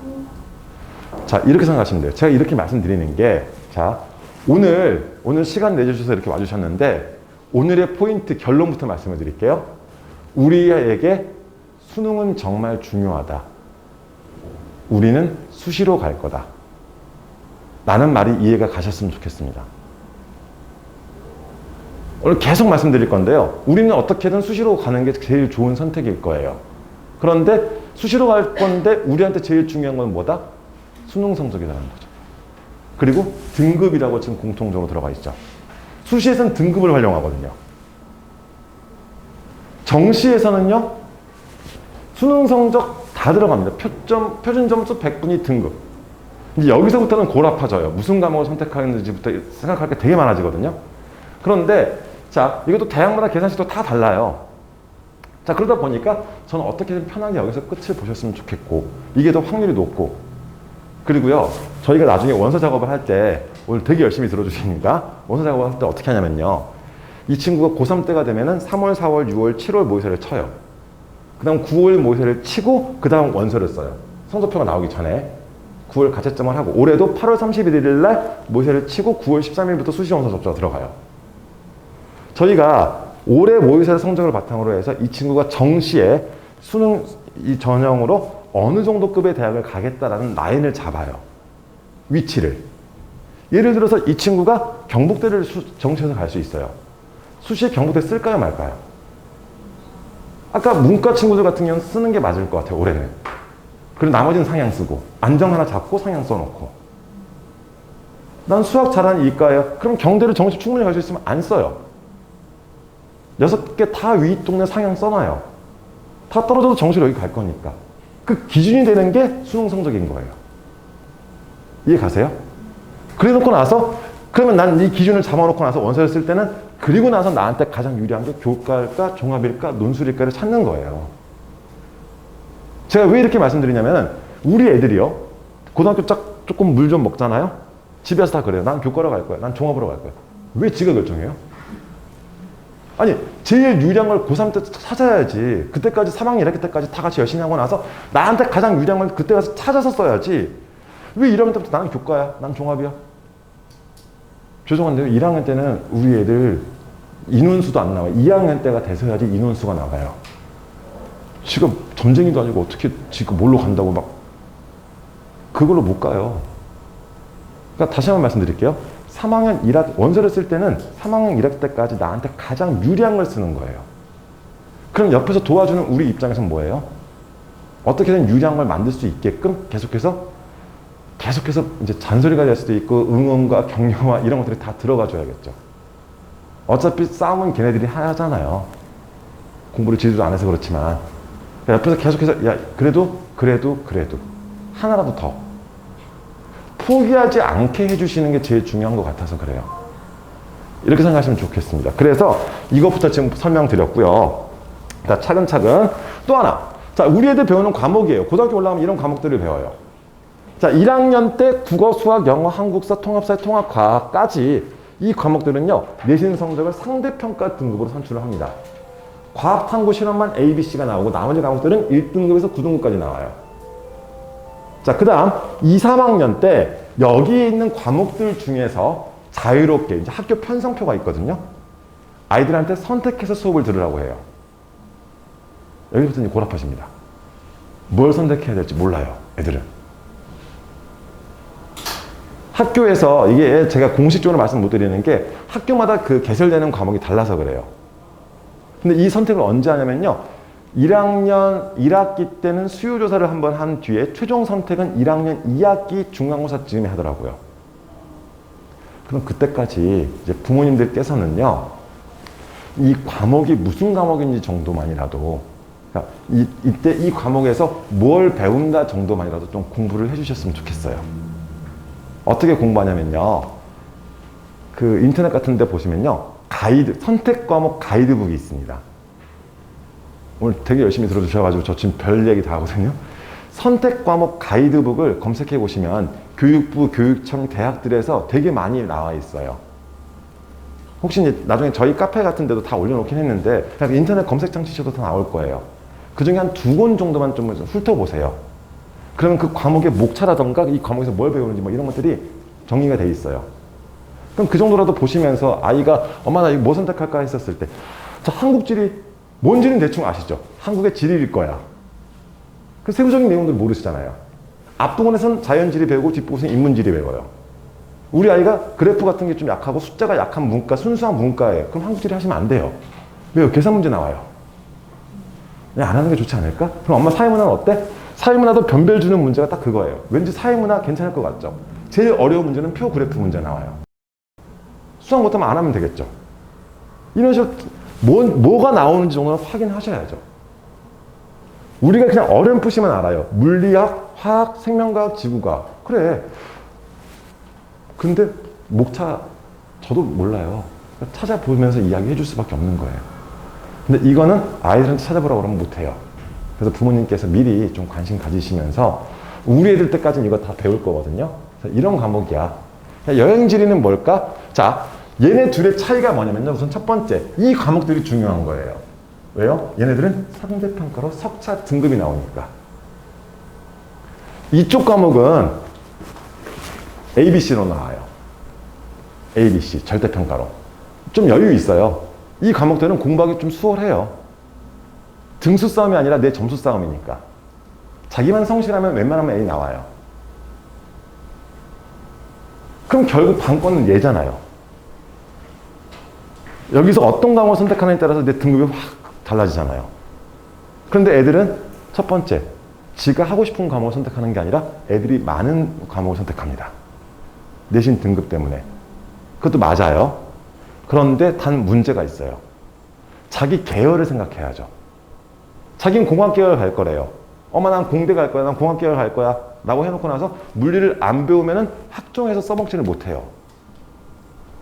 자, 이렇게 생각하시면 돼요. 제가 이렇게 말씀드리는 게, 자, 오늘 시간 내주셔서 이렇게 와주셨는데, 오늘의 포인트 결론부터 말씀을 드릴게요. 우리에게 수능은 정말 중요하다. 우리는 수시로 갈 거다. 라는 말이 이해가 가셨으면 좋겠습니다. 오늘 계속 말씀드릴 건데요. 우리는 어떻게든 수시로 가는 게 제일 좋은 선택일 거예요. 그런데 수시로 갈 건데 우리한테 제일 중요한 건 뭐다? 수능 성적이라는 거죠. 그리고 등급이라고 지금 공통적으로 들어가 있죠. 수시에서는 등급을 활용하거든요. 정시에서는요, 수능 성적 다 들어갑니다. 표준 점수 100분위 등급. 이제 여기서부터는 골아파져요. 무슨 과목을 선택하는지부터 생각할 게 되게 많아지거든요. 그런데, 자, 이것도 대학마다 계산식도 다 달라요. 자, 그러다 보니까 저는 어떻게든 편하게 여기서 끝을 보셨으면 좋겠고, 이게 더 확률이 높고, 그리고요, 저희가 나중에 원서 작업을 할 때, 오늘 되게 열심히 들어주시니까, 원서 작업을 할 때 어떻게 하냐면요, 이 친구가 고3 때가 되면은 3월, 4월, 6월, 7월 모의고사를 쳐요. 그 다음 9월 모의고사를 치고, 그 다음 원서를 써요. 성적표가 나오기 전에. 9월 가채점을 하고, 올해도 8월 31일 날 모의고사를 치고, 9월 13일부터 수시 원서 접수가 들어가요. 저희가 올해 모의고사 성적을 바탕으로 해서 이 친구가 정시에 수능 이 전형으로 어느 정도 급의 대학을 가겠다라는 라인을 잡아요. 위치를. 예를 들어서 이 친구가 경북대를 정시에서 갈 수 있어요. 수시에 경북대 쓸까요 말까요? 아까 문과 친구들 같은 경우는 쓰는 게 맞을 것 같아요. 올해는. 그리고 나머지는 상향 쓰고 안정 하나 잡고 상향 써놓고. 난 수학 잘하는 이과예요. 그럼 경대를 정시 충분히 갈 수 있으면 안 써요. 6개 다 위 동네 상향 써놔요. 다 떨어져도 정시로 여기 갈 거니까. 그 기준이 되는 게 수능 성적인 거예요. 이해 가세요? 그래 놓고 나서 그러면 난 이 기준을 잡아놓고 나서 원서를 쓸 때는 그리고 나서 나한테 가장 유리한 게 교과일까 종합일까 논술일까를 찾는 거예요. 제가 왜 이렇게 말씀드리냐면 우리 애들이요. 고등학교 조금 물 좀 먹잖아요. 집에서 다 그래요. 난 교과로 갈 거야. 난 종합으로 갈 거야. 왜 지가 결정해요? 아니 제일 유리한 걸 고3 때 찾아야지. 그때까지 3학년 1학기 때까지 다 같이 열심히 하고 나서 나한테 가장 유리한 걸 그때 가서 찾아서 써야지. 왜 1학년 때부터 나는 교과야, 난 종합이야. 죄송한데요, 1학년 때는 우리 애들 인원수도 안 나와요. 2학년 때가 돼서야지 인원수가 나가요. 지금 전쟁이도 아니고 어떻게 지금 뭘로 간다고 막 그걸로 못 가요. 그러니까 다시 한번 말씀드릴게요. 3학년 1학기, 원서를 쓸 때는 3학년 1학기 때까지 나한테 가장 유리한 걸 쓰는 거예요. 그럼 옆에서 도와주는 우리 입장에서는 뭐예요? 어떻게든 유리한 걸 만들 수 있게끔 계속해서 이제 잔소리가 될 수도 있고 응원과 격려와 이런 것들이 다 들어가 줘야겠죠. 어차피 싸움은 걔네들이 하잖아요. 공부를 제대로 안 해서 그렇지만. 옆에서 계속해서 야, 그래도 하나라도 더. 포기하지 않게 해주시는 게 제일 중요한 것 같아서 그래요. 이렇게 생각하시면 좋겠습니다. 그래서 이것부터 지금 설명드렸고요. 자, 차근차근 또 하나. 자, 우리 애들 배우는 과목이에요. 고등학교 올라가면 이런 과목들을 배워요. 자, 1학년 때 국어, 수학, 영어, 한국사, 통합사회, 통합과학까지 이 과목들은요. 내신 성적을 상대평가 등급으로 산출을 합니다. 과학, 탐구, 실험만 A, B, C가 나오고 나머지 과목들은 1등급에서 9등급까지 나와요. 자, 그 다음 2, 3학년 때 여기에 있는 과목들 중에서 자유롭게 이제 학교 편성표가 있거든요. 아이들한테 선택해서 수업을 들으라고 해요. 여기부터 이제 고랍하십니다. 뭘 선택해야 될지 몰라요, 애들은. 학교에서 이게 제가 공식적으로 말씀 못 드리는 게 학교마다 그 개설되는 과목이 달라서 그래요. 근데 이 선택을 언제 하냐면요. 1학년 1학기 때는 수요조사를 한번 한 뒤에 최종 선택은 1학년 2학기 중간고사쯤에 하더라고요. 그럼 그때까지 이제 부모님들께서는요. 이 과목이 무슨 과목인지 정도만이라도 그러니까 이때 이 과목에서 뭘 배운다 정도만이라도 좀 공부를 해주셨으면 좋겠어요. 어떻게 공부하냐면요. 그 인터넷 같은 데 보시면요. 가이드, 선택 과목 가이드북이 있습니다. 오늘 되게 열심히 들어주셔가지고 저 지금 별 얘기 다 하거든요. 선택 과목 가이드북을 검색해 보시면 교육부, 교육청, 대학들에서 되게 많이 나와 있어요. 혹시 이제 나중에 저희 카페 같은 데도 다 올려놓긴 했는데 그냥 인터넷 검색창 치셔도 다 나올 거예요. 그 중에 한 2권 정도만 좀 훑어보세요. 그러면 그 과목의 목차라던가 이 과목에서 뭘 배우는지 뭐 이런 것들이 정리가 돼 있어요. 그럼 그 정도라도 보시면서 아이가 엄마 나 이거 뭐 선택할까 했었을 때 저 한국지리 뭔지는 대충 아시죠? 한국의 지리일 거야. 그 세부적인 내용들 모르시잖아요. 앞부분에서는 자연지리 배우고 뒷부분에서는 인문지리 배워요. 우리 아이가 그래프 같은 게 좀 약하고 숫자가 약한 문과, 순수한 문과예요. 그럼 한국지리 하시면 안 돼요. 왜요? 계산 문제 나와요. 그냥 안 하는 게 좋지 않을까? 그럼 엄마 사회문화는 어때? 사회문화도 변별 주는 문제가 딱 그거예요. 왠지 사회문화 괜찮을 것 같죠? 제일 어려운 문제는 표 그래프 문제 나와요. 수학 못하면 안 하면 되겠죠. 이런 식으로 뭐가 나오는지 정도는 확인하셔야죠. 우리가 그냥 어렴풋이만 알아요. 물리학, 화학, 생명과학, 지구과학. 그래. 근데 목차 저도 몰라요. 찾아보면서 이야기해 줄 수밖에 없는 거예요. 근데 이거는 아이들한테 찾아보라고 그러면 못해요. 그래서 부모님께서 미리 좀 관심 가지시면서 우리 애들 때까지는 이거 다 배울 거거든요. 그래서 이런 과목이야. 여행지리는 뭘까? 자, 얘네 둘의 차이가 뭐냐면요. 우선 첫 번째, 이 과목들이 중요한 거예요. 왜요? 얘네들은 상대평가로 석차 등급이 나오니까. 이쪽 과목은 ABC로 나와요. ABC, 절대평가로. 좀 여유 있어요. 이 과목들은 공부하기 좀 수월해요. 등수 싸움이 아니라 내 점수 싸움이니까. 자기만 성실하면 웬만하면 A 나와요. 그럼 결국 관건은 얘잖아요. 여기서 어떤 과목을 선택하느냐에 따라서 내 등급이 확 달라지잖아요. 그런데 애들은 첫 번째, 지가 하고 싶은 과목을 선택하는 게 아니라 애들이 많은 과목을 선택합니다. 내신 등급 때문에. 그것도 맞아요. 그런데 단 문제가 있어요. 자기 계열을 생각해야죠. 자기는 공학계열 갈 거래요. 엄마 난 공대 갈 거야. 난 공학계열 갈 거야. 라고 해놓고 나서 물리를 안 배우면은 학종에서 써먹지를 못해요.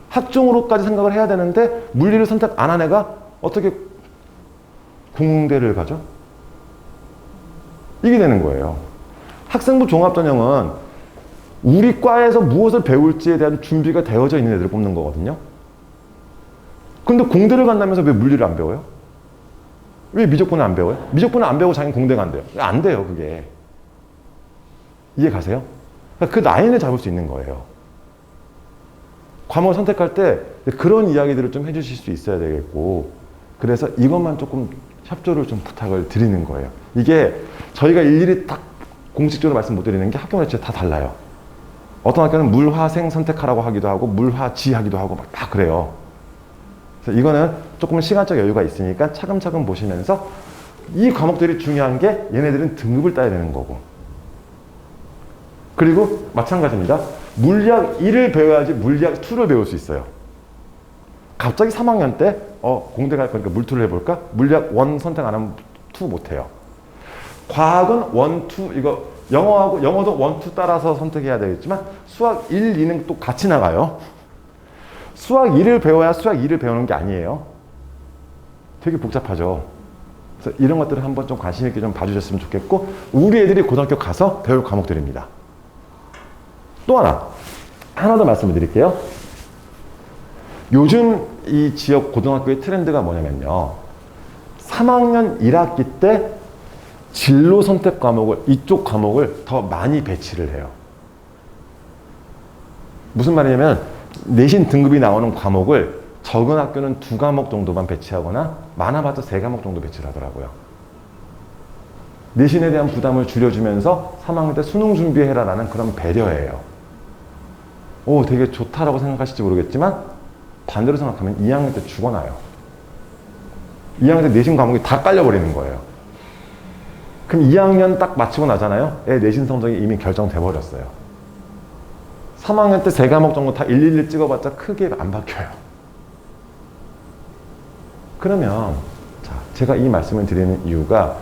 학종으로까지 생각을 해야 되는데 물리를 선택 안 한 애가 어떻게 공대를 가죠? 이게 되는 거예요. 학생부 종합전형은 우리 과에서 무엇을 배울지에 대한 준비가 되어져 있는 애들을 뽑는 거거든요. 근데 공대를 간다면서 왜 물리를 안 배워요? 왜 미적분을 안 배워요? 미적분을 안 배우고 자기는 공대 간대요. 안 돼요, 그게. 이해 가세요? 그러니까 그 라인을 잡을 수 있는 거예요. 과목을 선택할 때 그런 이야기들을 좀 해주실 수 있어야 되겠고, 그래서 이것만 조금 협조를 좀 부탁을 드리는 거예요. 이게 저희가 일일이 딱 공식적으로 말씀 못 드리는 게 학교마다 진짜 다 달라요. 어떤 학교는 물화생 선택하라고 하기도 하고 물화지 하기도 하고 막 다 그래요. 그래서 이거는 조금 시간적 여유가 있으니까 차근차근 보시면서 이 과목들이 중요한 게 얘네들은 등급을 따야 되는 거고, 그리고 마찬가지입니다. 물리학 1을 배워야지 물리학 2를 배울 수 있어요. 갑자기 3학년 때 공대 갈 거니까 물2를 해볼까? 물리학 1 선택 안 하면 2 못해요. 과학은 1, 2 이거 영어도 1, 2 따라서 선택해야 되겠지만 수학 1, 2는 또 같이 나가요. 수학 1을 배워야 수학 2를 배우는 게 아니에요. 되게 복잡하죠. 그래서 이런 것들을 한번 좀 관심 있게 좀 봐주셨으면 좋겠고, 우리 애들이 고등학교 가서 배울 과목들입니다. 또 하나 더 말씀을 드릴게요. 요즘 이 지역 고등학교의 트렌드가 뭐냐면요. 3학년 1학기 때 진로 선택 과목을, 이쪽 과목을 더 많이 배치를 해요. 무슨 말이냐면 내신 등급이 나오는 과목을 적은 학교는 2과목 정도만 배치하거나 많아봤자 3과목 정도 배치를 하더라고요. 내신에 대한 부담을 줄여주면서 3학년 때 수능 준비해라 라는 그런 배려예요. 오, 되게 좋다라고 생각하실지 모르겠지만 반대로 생각하면 2학년 때 죽어나요. 2학년 때 내신 과목이 다 깔려버리는 거예요. 그럼 2학년 딱 마치고 나잖아요. 애 내신 성적이 이미 결정돼 버렸어요. 3학년 때 3과목 정도 다 111 찍어봤자 크게 안 바뀌어요. 그러면 자, 제가 이 말씀을 드리는 이유가,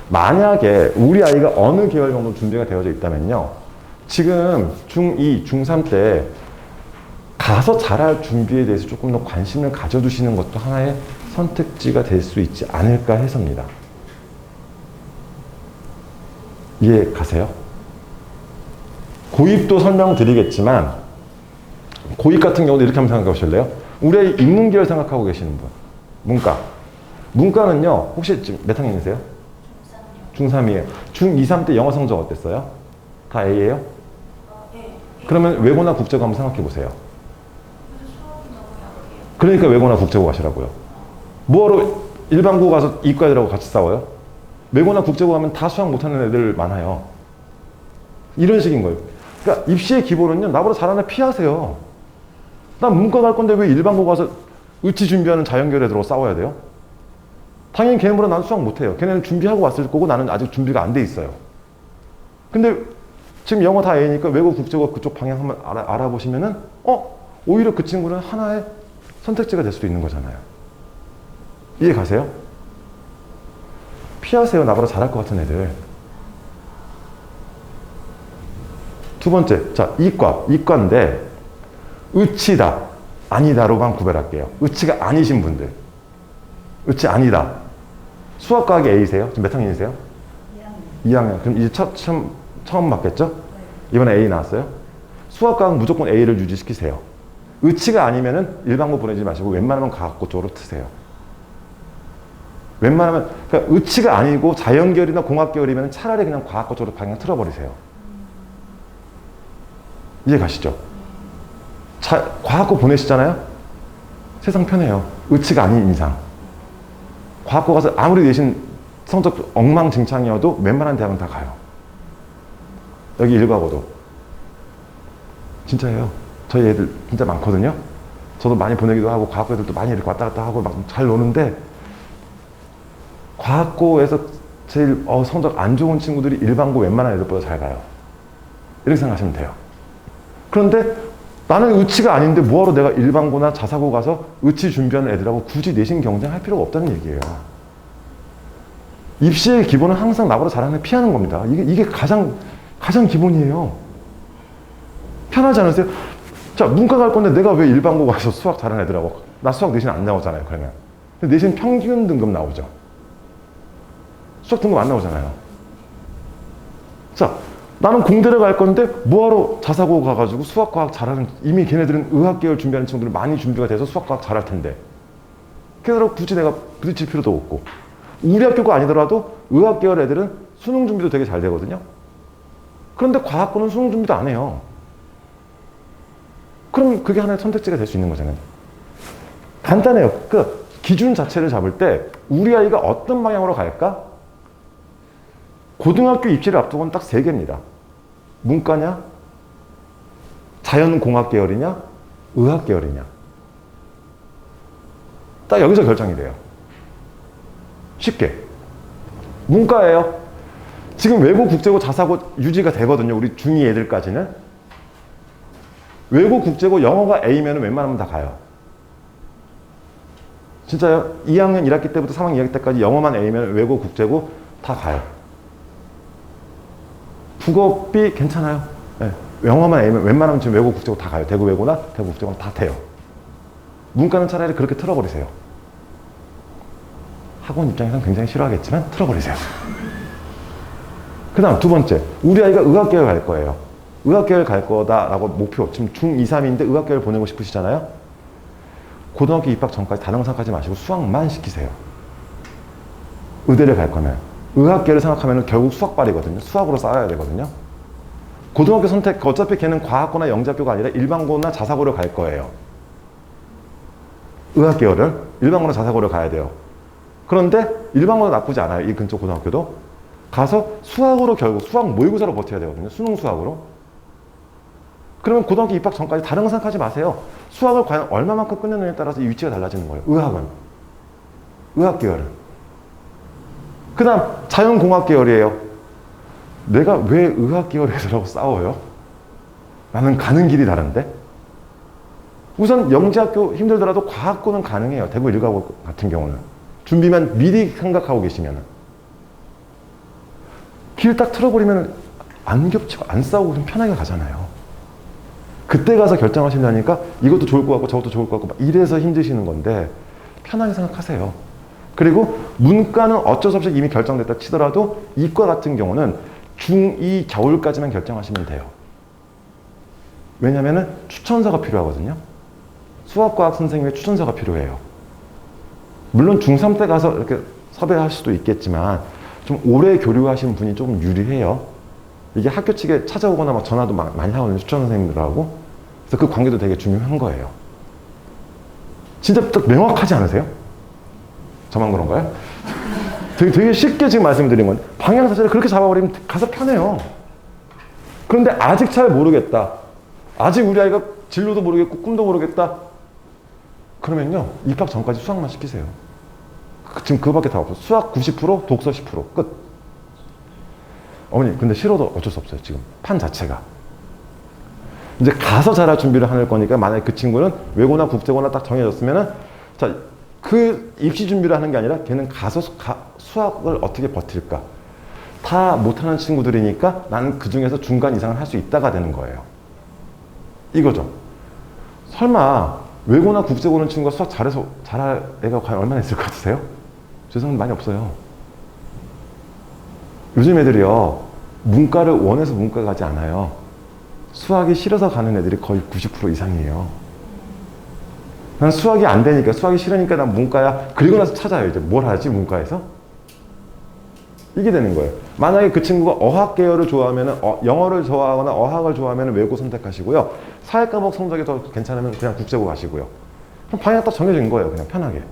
만약에 우리 아이가 어느 계열 정도 준비가 되어져 있다면요, 지금 중2, 중3 때 가서 잘할 준비에 대해서 조금 더 관심을 가져두시는 것도 하나의 선택지가 될 수 있지 않을까 해서입니다. 이해 가세요? 고입도 설명드리겠지만, 고입 같은 경우도 이렇게 한번 생각해 보실래요? 우리 아이 인문계열 생각하고 계시는 분, 문과. 문과는요, 혹시 지금 몇 학년이세요? 중3이에요. 중2, 3 때 영어 성적 어땠어요? 다 A예요? 네. 그러면 외고나 국제고 한번 생각해 보세요. 그러니까 외고나 국제고 가시라고요. 뭐하러 일반고 가서 이과애들하고 같이 싸워요? 외고나 국제고 가면 다 수학 못하는 애들 많아요. 이런 식인 거예요. 그러니까 입시의 기본은요, 나보다 잘하는 애 피하세요. 난 문과 갈 건데 왜 일반고 가서 의치 준비하는 자연계열 애들하고 싸워야 돼요? 당연히 걔네보다 난 수학 못해요. 걔네는 준비하고 왔을 거고 나는 아직 준비가 안 돼 있어요. 근데 지금 영어 다 A니까 외고 국제고 그쪽 방향 한번 알아보시면은 오히려 그 친구는 하나의 선택지가 될 수도 있는 거잖아요. 이해 가세요? 피하세요. 나보다 잘할 것 같은 애들. 두 번째, 자, 이과인데 의치다, 아니다로만 구별할게요. 의치가 아니신 분들. 의치 아니다. 수학과학이 A세요? 지금 몇 학년이세요? 2학년. 그럼 이제 처음 맞겠죠? 이번에 A 나왔어요? 수학과학 무조건 A를 유지시키세요. 의치가 아니면은 일반고 보내지 마시고 웬만하면 과학고 쪽으로 트세요. 웬만하면, 그러니까 의치가 아니고 자연계열이나 공학계열이면 차라리 그냥 과학고 쪽으로 방향 틀어버리세요. 이해 가시죠? 과학고 보내시잖아요? 세상 편해요. 의치가 아닌 이상. 과학고 가서 아무리 내신 성적 엉망진창이어도 웬만한 대학은 다 가요. 여기 일과고도. 진짜예요. 저희 애들 진짜 많거든요. 저도 많이 보내기도 하고 과학고 애들도 많이 이렇게 왔다 갔다 하고 막 잘 노는데 과학고에서 제일 성적 안 좋은 친구들이 일반고 웬만한 애들보다 잘 가요. 이렇게 생각하시면 돼요. 그런데 나는 의치가 아닌데 뭐하러 내가 일반고나 자사고 가서 의치 준비하는 애들하고 굳이 내신 경쟁할 필요가 없다는 얘기예요. 입시의 기본은 항상 나보다 잘하는 애 피하는 겁니다. 이게 가장 기본이에요. 편하지 않으세요? 자, 문과 갈 건데 내가 왜 일반고 가서 수학 잘하는 애들하고, 나 수학 내신 안 나오잖아요, 그러면. 내신 평균 등급 나오죠. 수학 등급 안 나오잖아요. 자, 나는 공대를 갈 건데 뭐하러 자사고 가가지고 수학과학 잘하는, 이미 걔네들은 의학계열 준비하는 친구들은 많이 준비가 돼서 수학과학 잘할 텐데 걔네들하고 굳이 내가 부딪힐 필요도 없고, 우리 학교가 아니더라도 의학계열 애들은 수능 준비도 되게 잘 되거든요. 그런데 과학고는 수능 준비도 안 해요. 그럼 그게 하나의 선택지가 될 수 있는 거잖아요. 간단해요. 그 기준 자체를 잡을 때 우리 아이가 어떤 방향으로 갈까? 고등학교 입시를 앞두고는 딱 3개입니다. 문과냐? 자연공학 계열이냐? 의학 계열이냐? 딱 여기서 결정이 돼요. 쉽게. 문과예요. 지금 외고, 국제고, 자사고 유지가 되거든요. 우리 중2 애들까지는. 외고, 국제고, 영어가 A면 웬만하면 다 가요. 진짜요? 2학년 1학기 때부터 3학년 2학기 때까지 영어만 A면 외고, 국제고 다 가요. 국어비 괜찮아요. 네. 영어만 A면 웬만하면 지금 외고, 국제고 다 가요. 대구 외고나 대구 국제고는 다 돼요. 문과는 차라리 그렇게 틀어버리세요. 학원 입장에서는 굉장히 싫어하겠지만 틀어버리세요. 그 다음 2번째, 우리 아이가 의학계열 갈 거예요. 의학계열 갈 거다라고 목표, 지금 중2, 3인데 의학계열 보내고 싶으시잖아요. 고등학교 입학 전까지 다른 거 생각하지 마시고 수학만 시키세요. 의대를 갈 거면. 의학계를 생각하면 결국 수학발이거든요. 수학으로 쌓아야 되거든요. 고등학교 선택, 어차피 걔는 과학고나 영재학교가 아니라 일반고나 자사고를 갈 거예요. 의학계열을 일반고나 자사고를 가야 돼요. 그런데 일반고도 나쁘지 않아요. 이 근처 고등학교도. 가서 수학으로 결국 수학 모의고사로 버텨야 되거든요. 수능 수학으로. 그러면 고등학교 입학 전까지 다른 거 생각하지 마세요. 수학을 과연 얼마만큼 끝내느냐에 따라서 이 위치가 달라지는 거예요. 의학은. 의학 계열은. 그 다음 자연공학 계열이에요. 내가 왜 의학 계열 애들하고 싸워요? 나는 가는 길이 다른데? 우선 영재학교 힘들더라도 과학고는 가능해요. 대구 일과고 같은 경우는. 준비만 미리 생각하고 계시면은. 길 딱 틀어버리면 안 겹치고 안 싸우고 좀 편하게 가잖아요. 그때 가서 결정하신다니까 이것도 좋을 것 같고 저것도 좋을 것 같고 막 이래서 힘드시는 건데 편하게 생각하세요. 그리고 문과는 어쩔 수 없이 이미 결정됐다 치더라도 이과 같은 경우는 중2 겨울까지만 결정하시면 돼요. 왜냐면은 추천서가 필요하거든요. 수학과학 선생님의 추천서가 필요해요. 물론 중3 때 가서 이렇게 섭외할 수도 있겠지만 좀 오래 교류하신 분이 조금 유리해요. 이게 학교 측에 찾아오거나 막 전화도 많이 하거든요. 추천 선생님들하고. 그래서 그 관계도 되게 중요한 거예요. 진짜 딱 명확하지 않으세요? 저만 그런가요? 되게 쉽게 지금 말씀드린 건데 방향 자체를 그렇게 잡아버리면 가서 편해요. 그런데 아직 잘 모르겠다. 아직 우리 아이가 진로도 모르겠고 꿈도 모르겠다. 그러면요. 입학 전까지 수학만 시키세요. 지금 그거밖에 다 없어요. 수학 90%, 독서 10% 끝. 어머니 근데 싫어도 어쩔 수 없어요. 지금 판 자체가. 이제 가서 잘할 준비를 하는 거니까 만약에 그 친구는 외고나 국제고나 딱 정해졌으면은 자, 그 입시 준비를 하는 게 아니라 걔는 가서 수학을 어떻게 버틸까. 다 못하는 친구들이니까 나는 그 중에서 중간 이상을 할 수 있다가 되는 거예요. 이거죠. 설마 외고나 국제고는 친구가 수학 잘해서 잘할 애가 과연 얼마나 있을 것 같으세요? 죄송한데 많이 없어요. 요즘 애들이요, 문과를 원해서 문과 가지 않아요. 수학이 싫어서 가는 애들이 거의 90% 이상이에요. 난 수학이 안 되니까, 수학이 싫으니까 난 문과야. 그리고 나서 찾아요. 이제 뭘 하지, 문과에서? 이게 되는 거예요. 만약에 그 친구가 어학 계열을 좋아하면 영어를 좋아하거나 어학을 좋아하면 외고 선택하시고요. 사회 과목 성적이 더 괜찮으면 그냥 국제고 가시고요. 그럼 방향 딱 정해진 거예요. 그냥 편하게.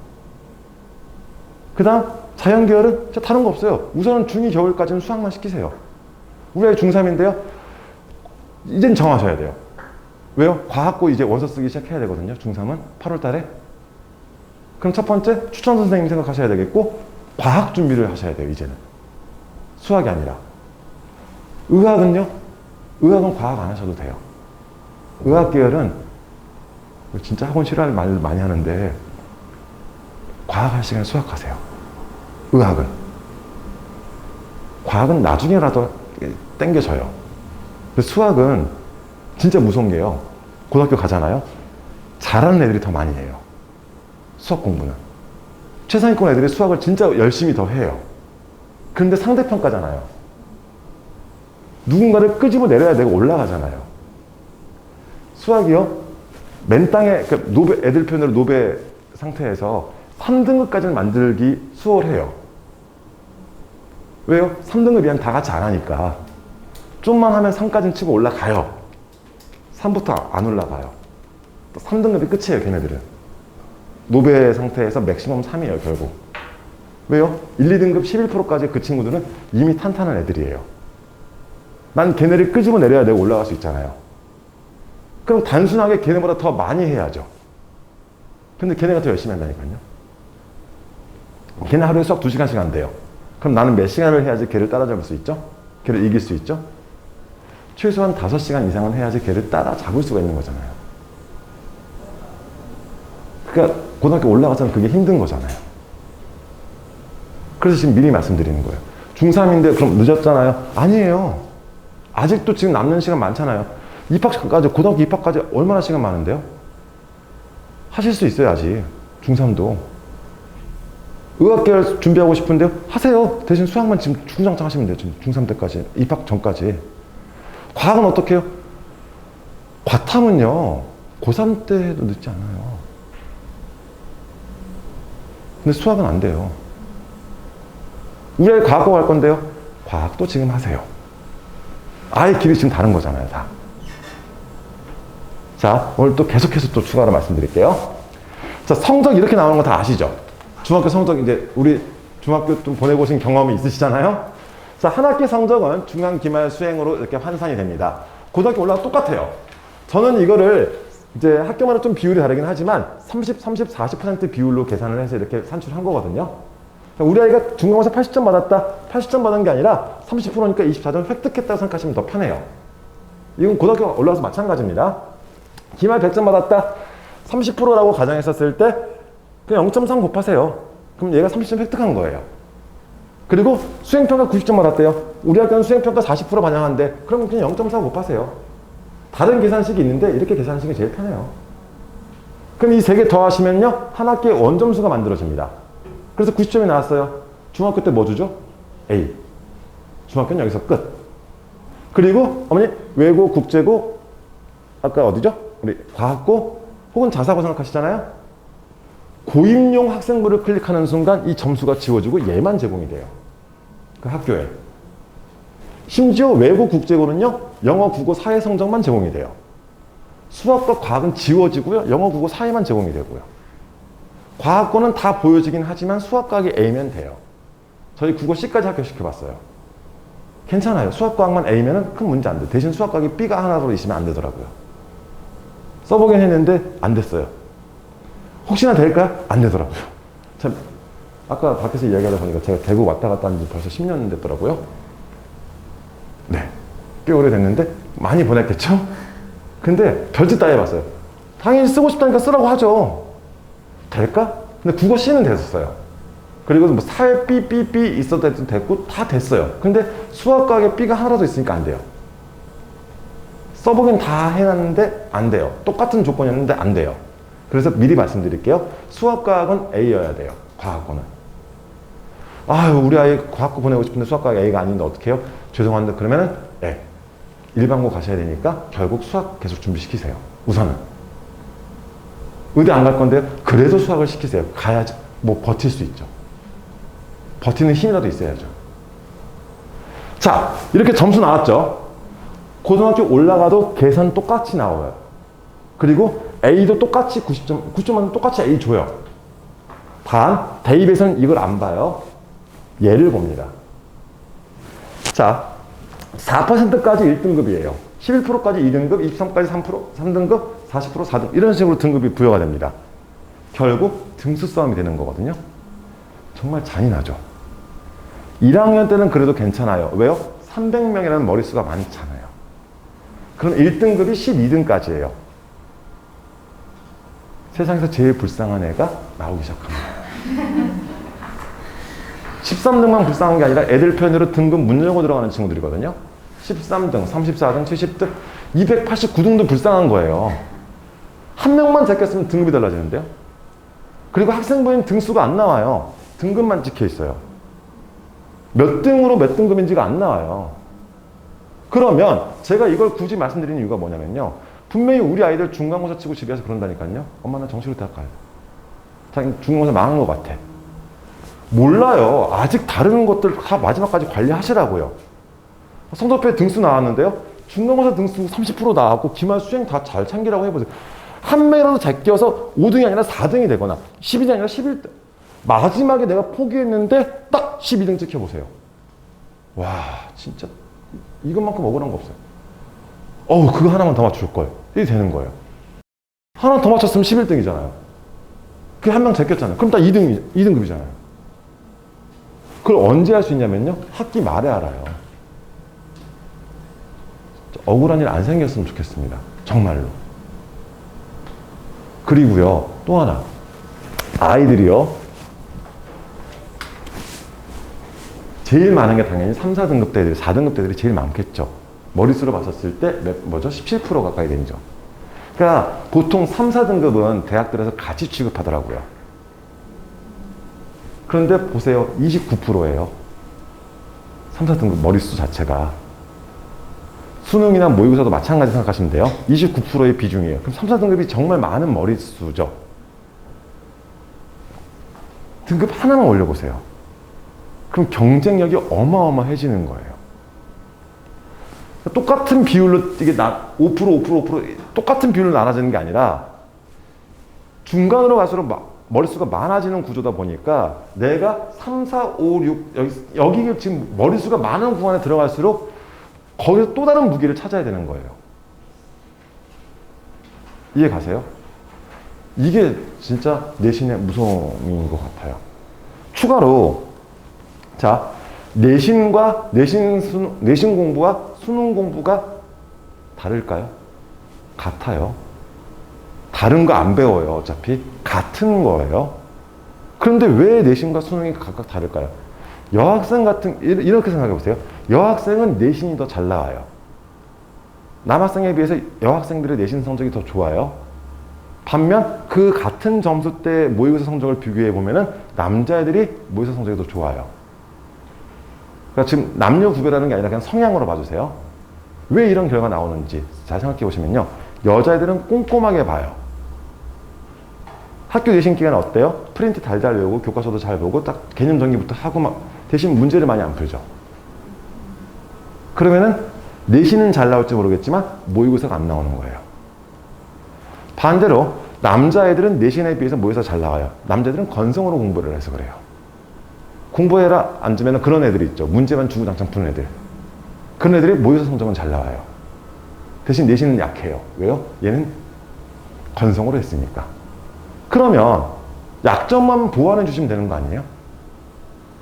그 다음 자연 계열은 진짜 다른 거 없어요. 우선은 중2 겨울까지는 수학만 시키세요. 우리 아이 중3인데요. 이젠 정하셔야 돼요. 왜요? 과학고 이제 원서 쓰기 시작해야 되거든요. 중3은 8월 달에. 그럼 첫 번째 추천 선생님 생각하셔야 되겠고, 과학 준비를 하셔야 돼요. 이제는 수학이 아니라. 의학은요, 의학은 과학 안 하셔도 돼요. 의학 계열은 진짜 학원 싫어하는 말을 많이 하는데, 과학 할 시간에 수학하세요. 의학은. 과학은 나중에라도 땡겨져요. 수학은 진짜 무서운 게요. 고등학교 가잖아요. 잘하는 애들이 더 많이 해요. 수학 공부는. 최상위권 애들이 수학을 진짜 열심히 더 해요. 그런데 상대평가잖아요. 누군가를 끄집어 내려야 되고 올라가잖아요. 수학이요, 맨 땅에, 노베, 애들 표현으로 노베 상태에서 3등급까지는 만들기 수월해요. 왜요? 3등급이면 다 같이 안 하니까. 좀만 하면 3까지는 치고 올라가요. 3부터 안 올라가요. 또 3등급이 끝이에요, 걔네들은. 노베 상태에서 맥시멈 3이에요, 결국. 왜요? 1, 2등급 11%까지 그 친구들은 이미 탄탄한 애들이에요. 난 걔네를 끄집어 내려야 되고 올라갈 수 있잖아요. 그럼 단순하게 걔네보다 더 많이 해야죠. 근데 걔네가 더 열심히 한다니까요. 걔네 하루에 수학 2시간씩 한대요. 그럼 나는 몇 시간을 해야지 걔를 따라잡을 수 있죠? 걔를 이길 수 있죠? 최소한 5시간 이상은 해야지 걔를 따라잡을 수가 있는 거잖아요. 그러니까 고등학교 올라가서는 그게 힘든 거잖아요. 그래서 지금 미리 말씀드리는 거예요. 중3인데 그럼 늦었잖아요. 아니에요. 아직도 지금 남는 시간 많잖아요. 입학까지, 고등학교 입학까지 얼마나 시간 많은데요? 하실 수 있어요, 아직. 중3도. 의학계열 준비하고 싶은데요? 하세요. 대신 수학만 지금 중장창 하시면 돼요. 지금 중3 때까지. 입학 전까지. 과학은 어떻게 해요? 과탐은요, 고3 때 해도 늦지 않아요. 근데 수학은 안 돼요. 우리 아이 과학고 갈 건데요? 과학도 지금 하세요. 아예 길이 지금 다른 거잖아요, 다. 자, 오늘 또 계속해서 또 추가로 말씀드릴게요. 자, 성적 이렇게 나오는 거 다 아시죠? 중학교 성적, 이제 우리 중학교 좀 보내보신 경험이 있으시잖아요? 자, 한 학기 성적은 중간, 기말, 수행으로 이렇게 환산이 됩니다. 고등학교 올라가 똑같아요. 저는 이거를 이제 학교마다 좀 비율이 다르긴 하지만 30, 40% 비율로 계산을 해서 이렇게 산출한 거거든요. 우리 아이가 중간고사 80점 받았다. 80점 받은 게 아니라 30%니까 24점 획득했다고 생각하시면 더 편해요. 이건 고등학교 올라와서 마찬가지입니다. 기말 100점 받았다. 30%라고 가정했었을 때 그냥 0.3 곱하세요. 그럼 얘가 30점 획득한 거예요. 그리고 수행평가 90점 받았대요. 우리 학교는 수행평가 40% 반영한대. 그러면 그냥 0.4 곱하세요. 다른 계산식이 있는데 이렇게 계산식이 제일 편해요. 그럼 이 3개 더하시면요, 한 학기에 원점수가 만들어집니다. 그래서 90점이 나왔어요. 중학교 때 뭐 주죠? A. 중학교는 여기서 끝. 그리고 어머니, 외고, 국제고, 아까 어디죠? 우리 과학고 혹은 자사고 생각하시잖아요. 고임용 학생부를 클릭하는 순간 이 점수가 지워지고 얘만 제공이 돼요. 그 학교에. 심지어 외고, 국제고는요, 영어, 국어, 사회 성적만 제공이 돼요. 수학과 과학은 지워지고요, 영어, 국어, 사회만 제공이 되고요. 과학고는 다 보여지긴 하지만 수학, 과학이 A면 돼요. 저희 국어 C까지 합격시켜봤어요. 괜찮아요. 수학, 과학만 A면 큰 문제 안 돼. 대신 수학, 과학이 B가 하나로 있으면 안 되더라고요. 써보긴 했는데 안 됐어요. 혹시나 될까요? 안 되더라고요. 참, 아까 밖에서 이야기하다 보니까 제가 대구 왔다 갔다 한 지 벌써 10년 됐더라고요. 네. 꽤 오래됐는데 많이 보냈겠죠? 근데 별짓 다 해봤어요. 당연히 쓰고 싶다니까 쓰라고 하죠. 될까? 근데 국어 C는 됐었어요. 그리고 뭐 사회 B 있어도 됐고 다 됐어요. 근데 수학과학에 B가 하나라도 있으니까 안 돼요. 써보긴 다 해놨는데 안 돼요. 똑같은 조건이었는데 안 돼요. 그래서 미리 말씀드릴게요. 수학과학은 A여야 돼요. 과학고는. 아유, 우리 아이 과학고 보내고 싶은데 수학과가 A가 아닌데 어떻게 해요? 죄송한데 그러면은 일반고 가셔야 되니까 결국 수학 계속 준비시키세요. 우선은. 의대 안 갈 건데 그래도 수학을 시키세요. 가야지 뭐 버틸 수 있죠. 버티는 힘이라도 있어야죠. 자, 이렇게 점수 나왔죠. 고등학교 올라가도 계산 똑같이 나와요. 그리고 A도 똑같이 90점 만점 똑같이 A 줘요. 단 대입에서는 이걸 안 봐요. 얘를 봅니다. 자, 4%까지 1등급이에요. 11%까지 2등급, 23%까지 3등급, 40% 4등급 이런 식으로 등급이 부여가 됩니다. 결국 등수 싸움이 되는 거거든요. 정말 잔인하죠. 1학년 때는 그래도 괜찮아요. 왜요? 300명이라는 머릿수가 많잖아요. 그럼 1등급이 12등까지예요. 세상에서 제일 불쌍한 애가 나오기 시작합니다. 13등만 불쌍한 게 아니라 애들 편으로 등급 문 열고 들어가는 친구들이거든요. 13등, 34등, 70등, 289등도 불쌍한 거예요. 한 명만 제꼈으면 등급이 달라지는데요. 그리고 학생부에는 등수가 안 나와요. 등급만 찍혀 있어요. 몇 등으로 몇 등급인지가 안 나와요. 그러면 제가 이걸 굳이 말씀드리는 이유가 뭐냐면요. 분명히 우리 아이들 중간고사 치고 집에 와서 그런다니까요. 엄마 나 정시로 대학 가야 돼. 자기 중간고사 망한 것 같아. 몰라요. 아직 다른 것들 다 마지막까지 관리하시라고요. 성적표에 등수 나왔는데요. 중간고사 등수 30% 나왔고 기말 수행 다 잘 챙기라고 해보세요. 한 명이라도 제껴서 5등이 아니라 4등이 되거나 10등이 아니라 11등. 마지막에 내가 포기했는데 딱 12등 찍혀보세요. 와 진짜 이것만큼 억울한 거 없어요. 그거 하나만 더 맞출 걸. 이게 되는 거예요. 하나 더 맞췄으면 11등이잖아요. 그게 한 명 제꼈잖아요. 그럼 다 2등급이잖아요. 그걸 언제 할 수 있냐면요. 학기 말에 알아요. 억울한 일 안 생겼으면 좋겠습니다. 정말로. 그리고요. 또 하나. 아이들이요. 제일 많은 게 당연히 3, 4등급 대 애들, 4등급 대 애들이 제일 많겠죠. 머릿수로 봤었을 때 17% 가까이 되죠. 그러니까 보통 3, 4등급은 대학들에서 같이 취급하더라고요. 그런데 보세요. 29%예요. 3, 4등급 머릿수 자체가. 수능이나 모의고사도 마찬가지 생각하시면 돼요. 29%의 비중이에요. 그럼 3, 4등급이 정말 많은 머릿수죠. 등급 하나만 올려보세요. 그럼 경쟁력이 어마어마해지는 거예요. 똑같은 비율로 이게 5% 똑같은 비율로 나눠지는 게 아니라 중간으로 갈수록 머릿수가 많아지는 구조다 보니까 내가 3, 4, 5, 6 여기 지금 머릿수가 많은 구간에 들어갈수록 거기서 또 다른 무기를 찾아야 되는 거예요. 이해 가세요? 이게 진짜 내신의 무서움인 것 같아요. 추가로 자, 내신 공부와 수능 공부가 다를까요? 같아요. 다른 거 안 배워요. 어차피 같은 거예요. 그런데 왜 내신과 수능이 각각 다를까요? 여학생 이렇게 생각해 보세요. 여학생은 내신이 더 잘 나와요. 남학생에 비해서 여학생들의 내신 성적이 더 좋아요. 반면 그 같은 점수 때 모의고사 성적을 비교해 보면은 남자애들이 모의고사 성적이 더 좋아요. 그러니까 지금 남녀 구별하는 게 아니라 그냥 성향으로 봐주세요. 왜 이런 결과가 나오는지 잘 생각해 보시면요. 여자애들은 꼼꼼하게 봐요. 학교 내신 기간은 어때요? 프린트 달달 외우고 교과서도 잘 보고 딱 개념 정리부터 하고 막 대신 문제를 많이 안 풀죠. 그러면은 내신은 잘 나올지 모르겠지만 모의고사가 안 나오는 거예요. 반대로 남자애들은 내신에 비해서 모의고사 잘 나와요. 남자애들은 건성으로 공부를 해서 그래요. 공부해라 앉으면 그런 애들이 있죠. 문제만 주구장창 푸는 애들. 그런 애들이 모의고사 성적은 잘 나와요. 대신 내신은 약해요. 왜요? 얘는 건성으로 했으니까. 그러면 약점만 보완해 주시면 되는 거 아니에요?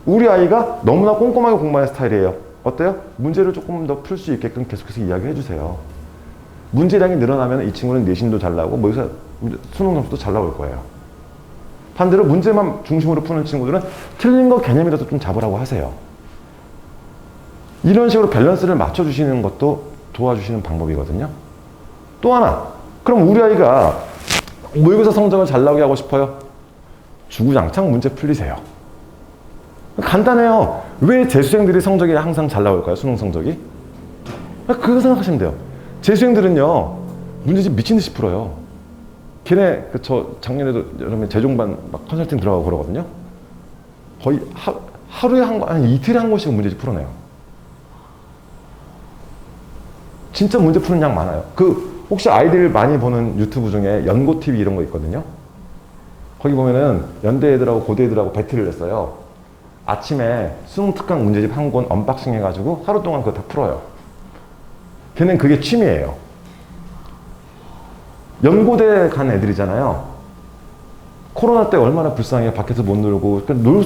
우리 아이가 너무나 꼼꼼하게 공부하는 스타일이에요. 어때요? 문제를 조금 더 풀 수 있게끔 계속해서 이야기해 주세요. 문제량이 늘어나면 이 친구는 내신도 잘 나오고 모의고사 수능 점수도 잘 나올 거예요. 반대로 문제만 중심으로 푸는 친구들은 틀린 거 개념이라도 좀 잡으라고 하세요. 이런 식으로 밸런스를 맞춰주시는 것도 도와주시는 방법이거든요. 또 하나, 그럼 우리 아이가 모의고사 성적을 잘 나오게 하고 싶어요? 주구장창 문제 풀리세요. 간단해요. 왜 재수생들이 성적이 항상 잘 나올까요? 수능 성적이? 그거 생각하시면 돼요. 재수생들은요, 문제집 미친 듯이 풀어요. 걔네, 저 작년에도 여러분 재종반 막 컨설팅 들어가고 그러거든요. 거의 하루에 아니 이틀에 한 권씩 문제집 풀어내요. 진짜 문제 푸는 양 많아요. 혹시 아이들 많이 보는 유튜브 중에 연고TV 이런 거 있거든요. 거기 보면은 연대 애들하고 고대 애들하고 배틀을 했어요. 아침에 수능 특강 문제집 한 권 언박싱 해가지고 하루 동안 그거 다 풀어요. 걔는 그게 취미예요. 연고대 간 애들이잖아요. 코로나 때 얼마나 불쌍해요. 밖에서 못 놀고 놀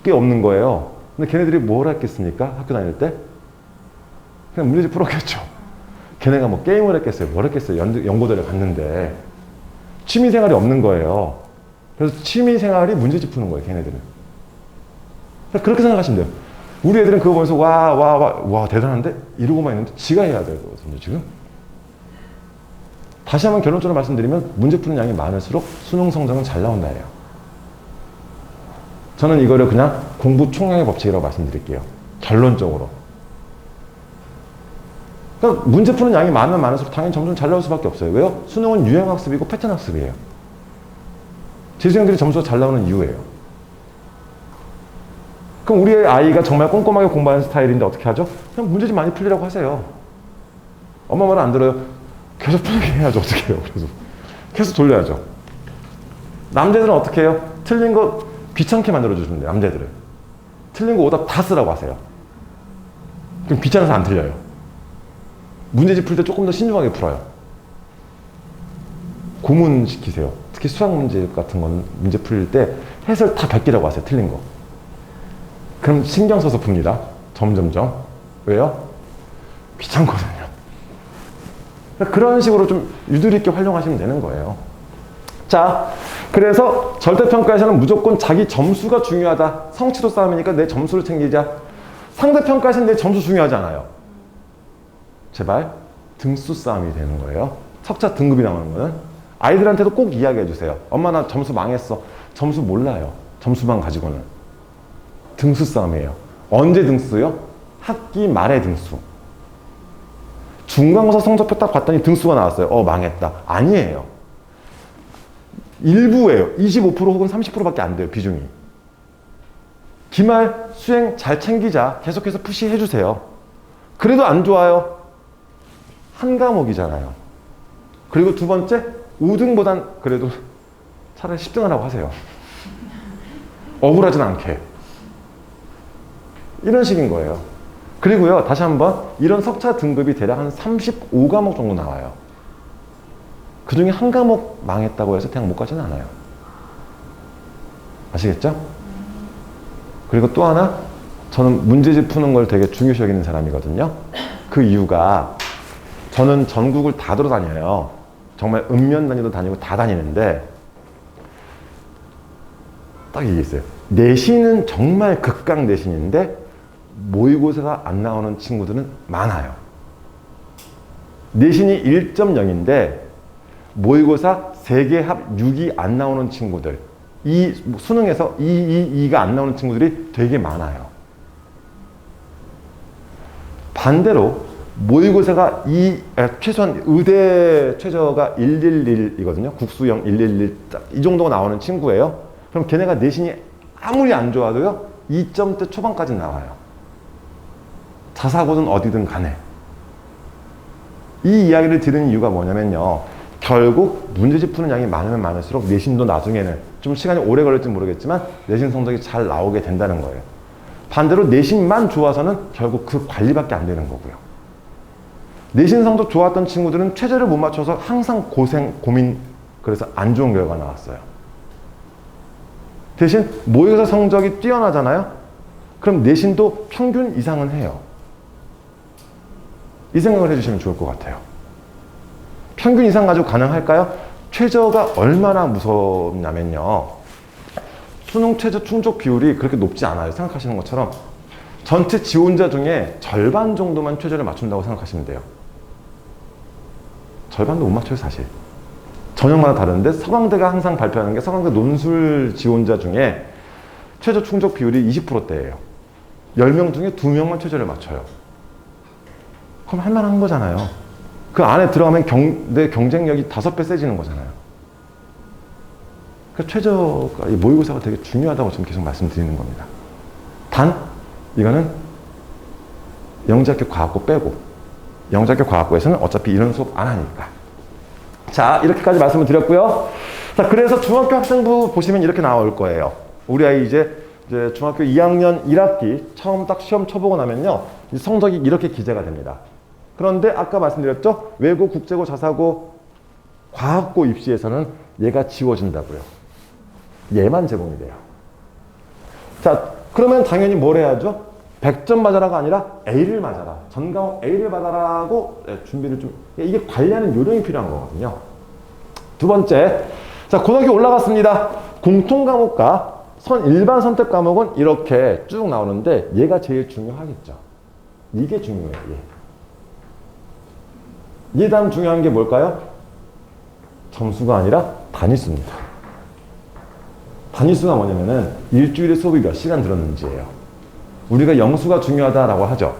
게 없는 거예요. 근데 걔네들이 뭘 했겠습니까? 학교 다닐 때? 그냥 문제집 풀었겠죠. 걔네가 뭐 게임을 했겠어요? 뭘 했겠어요? 연고대를 갔는데 취미생활이 없는 거예요. 그래서 취미생활이 문제집 푸는 거예요. 걔네들은. 그렇게 생각하시면 돼요. 우리 애들은 그거 보면서 와 대단한데? 이러고만 있는데 지가 해야 되거든요. 지금. 다시 한번 결론적으로 말씀드리면 문제 푸는 양이 많을수록 수능 성적은 잘 나온다예요. 저는 이거를 그냥 공부 총량의 법칙이라고 말씀드릴게요. 결론적으로. 그러니까 문제 푸는 양이 많으면 많을수록 당연히 점수는 잘 나올 수밖에 없어요. 왜요? 수능은 유형학습이고 패턴학습이에요. 재수생들이 점수가 잘 나오는 이유예요. 그럼 우리 아이가 정말 꼼꼼하게 공부하는 스타일인데 어떻게 하죠? 그냥 문제 좀 많이 풀리라고 하세요. 엄마 말 안 들어요? 계속 풀게 해야죠. 어떻게 해요? 그래서 계속 돌려야죠. 남자들은 어떻게 해요? 틀린 거 귀찮게 만들어주시면 돼요. 남자들은. 틀린 거 오답 다 쓰라고 하세요. 그럼 귀찮아서 안 틀려요. 문제집 풀 때 조금 더 신중하게 풀어요. 고문시키세요. 특히 수학 문제 같은 건 문제 풀릴 때 해설 다 베끼라고 하세요. 틀린 거. 그럼 신경 써서 풉니다. 점점점. 왜요? 귀찮거든요. 그런 식으로 좀 유도리 있게 활용하시면 되는 거예요. 자, 그래서 절대평가에서는 무조건 자기 점수가 중요하다. 성취도 싸움이니까 내 점수를 챙기자. 상대평가에서는 내 점수 중요하지 않아요. 제발 등수 싸움이 되는 거예요. 석자 등급이 나오는 거는. 아이들한테도 꼭 이야기해 주세요. 엄마 나 점수 망했어. 점수 몰라요. 점수만 가지고는. 등수 싸움이에요. 언제 등수요? 학기 말에 등수. 중간고사 성적표 딱 봤더니 등수가 나왔어요. 망했다. 아니에요. 일부예요. 25% 혹은 30%밖에 안 돼요. 비중이. 기말 수행 잘 챙기자. 계속해서 푸시해 주세요. 그래도 안 좋아요. 한 과목이잖아요. 그리고 두 번째 5등보단 그래도 차라리 10등 하라고 하세요. 억울하진 않게. 이런 식인 거예요. 그리고요, 다시 한번 이런 석차 등급이 대략 한 35과목 정도 나와요. 그 중에 한 과목 망했다고 해서 대학 못 가지는 않아요. 아시겠죠? 그리고 또 하나, 저는 문제집 푸는 걸 되게 중요시 여기는 사람이거든요. 그 이유가 저는 전국을 다 돌아다녀요. 정말 읍면 단위도 다니고 다 다니는데 딱 이게 있어요. 내신은 정말 극강 내신인데 모의고사가 안 나오는 친구들은 많아요. 내신이 1.0인데 모의고사 3개 합 6이 안 나오는 친구들, 이 수능에서 2가 안 나오는 친구들이 되게 많아요. 반대로 모의고사가 최소한 의대 최저가 111이거든요. 국수형 111, 이 정도가 나오는 친구예요. 그럼 걔네가 내신이 아무리 안 좋아도요 2점대 초반까지 나와요. 자사고든 어디든 간에. 이 이야기를 드리는 이유가 뭐냐면요, 결국 문제집 푸는 양이 많으면 많을수록 내신도 나중에는 좀 시간이 오래 걸릴지 모르겠지만 내신 성적이 잘 나오게 된다는 거예요. 반대로 내신만 좋아서는 결국 그 관리밖에 안 되는 거고요. 내신 성적 좋았던 친구들은 최저를 못 맞춰서 항상 고민, 그래서 안 좋은 결과가 나왔어요. 대신 모의고사 성적이 뛰어나잖아요? 그럼 내신도 평균 이상은 해요. 이 생각을 해주시면 좋을 것 같아요. 평균 이상 가지고 가능할까요? 최저가 얼마나 무섭냐면요, 수능 최저 충족 비율이 그렇게 높지 않아요. 생각하시는 것처럼 전체 지원자 중에 절반 정도만 최저를 맞춘다고 생각하시면 돼요. 절반도 못 맞춰요, 사실. 전형마다 다른데 서강대가 항상 발표하는 게, 서강대 논술 지원자 중에 최저 충족 비율이 20%대예요. 10명 중에 2명만 최저를 맞춰요. 그럼 할만한 거잖아요. 그 안에 들어가면 내 경쟁력이 5배 세지는 거잖아요. 그 최저가, 이 모의고사가 되게 중요하다고 지금 계속 말씀드리는 겁니다. 단, 이거는 영재학교 과학고 빼고, 영재학교 과학고에서는 어차피 이런 수업 안 하니까. 자, 이렇게까지 말씀을 드렸고요. 자, 그래서 중학교 학생부 보시면 이렇게 나올 거예요. 우리 아이 이제 중학교 2학년 1학기 처음 딱 시험 쳐보고 나면요, 이 성적이 이렇게 기재가 됩니다. 그런데 아까 말씀드렸죠? 외고, 국제고, 자사고, 과학고 입시에서는 얘가 지워진다고요. 얘만 제공이 돼요. 자, 그러면 당연히 뭘 해야죠? 100점 맞아라가 아니라 A를 맞아라. 전 과목 A를 받아라고 준비를 좀, 이게 관리하는 요령이 필요한 거거든요. 두 번째, 자, 고등학교 올라갔습니다. 공통 과목과 일반 선택 과목은 이렇게 쭉 나오는데 얘가 제일 중요하겠죠. 이게 중요해요. 얘 다음 중요한 게 뭘까요? 점수가 아니라 단위수입니다. 단위수가 뭐냐면은 일주일에 수업이 몇 시간 들었는지예요. 우리가 영수가 중요하다라고 하죠.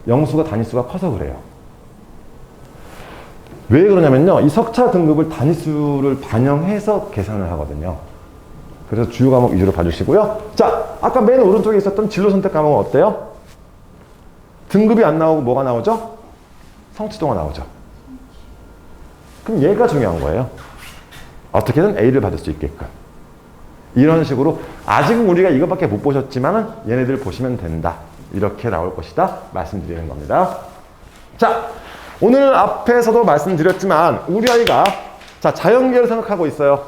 영수가 단위수가 커서 그래요. 왜 그러냐면요, 이 석차 등급을 단위수를 반영해서 계산을 하거든요. 그래서 주요 과목 위주로 봐주시고요. 자, 아까 맨 오른쪽에 있었던 진로 선택 과목은 어때요? 등급이 안 나오고 뭐가 나오죠? 성취도가 나오죠. 그럼 얘가 중요한 거예요. 어떻게든 A를 받을 수 있게끔. 이런 식으로 아직은 우리가 이것밖에 못 보셨지만 얘네들 보시면 된다. 이렇게 나올 것이다. 말씀드리는 겁니다. 자, 오늘 앞에서도 말씀드렸지만 우리 아이가 자, 자연계를 생각하고 있어요.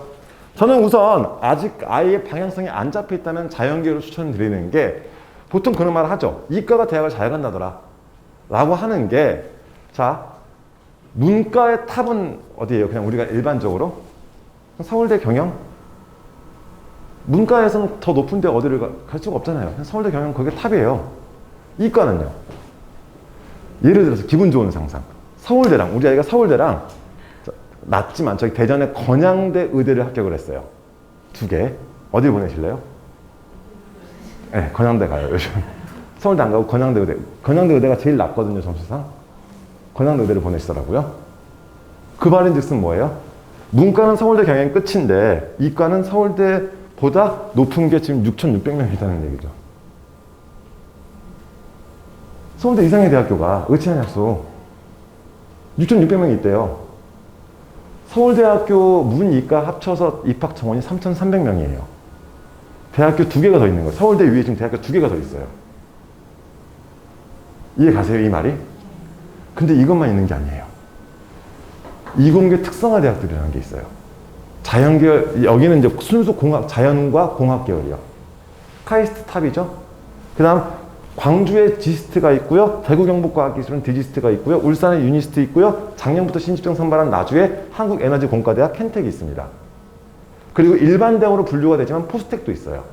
저는 우선 아직 아이의 방향성이 안 잡혀 있다면 자연계를 추천드리는 게, 보통 그런 말을 하죠. 이과가 대학을 잘 간다더라 라고 하는 게, 자, 문과의 탑은 어디예요? 그냥 우리가 일반적으로 서울대 경영? 문과에서는 더 높은데 어디를 갈 수가 없잖아요. 그냥 서울대 경영 그게 탑이에요. 이과는요, 예를 들어서 기분 좋은 상상, 서울대랑 우리 아이가 서울대랑 낮지만 저기 대전에 건양대 의대를 합격을 했어요. 2개. 어디 보내실래요? 네, 건양대 가요 요즘. 서울대 안 가고 건양대 의대. 건양대 의대가 제일 낮거든요, 점수상. 건양대 의대를 보내시더라고요. 그 말인즉슨 뭐예요? 문과는 서울대 경영이 끝인데 이과는 서울대보다 높은 게 지금 6,600명이 있다는 얘기죠. 서울대 이상의 대학교가 의치안약수 6,600명이 있대요. 서울대학교 문이과 합쳐서 입학 정원이 3,300명이에요. 대학교 2개가 더 있는 거예요. 서울대 위에 지금 대학교 2개가 더 있어요. 이해 가세요, 이 말이? 근데 이것만 있는 게 아니에요. 이공계 특성화 대학들이라는 게 있어요. 자연계열, 여기는 이제 순수 공학, 자연과 공학 계열이요. 카이스트 탑이죠. 그 다음 광주에 지스트가 있고요. 대구 경북과학기술은 디지스트가 있고요. 울산에 유니스트 있고요. 작년부터 신입생 선발한 나주에 한국에너지공과대학 켄텍이 있습니다. 그리고 일반 대학으로 분류가 되지만 포스텍도 있어요.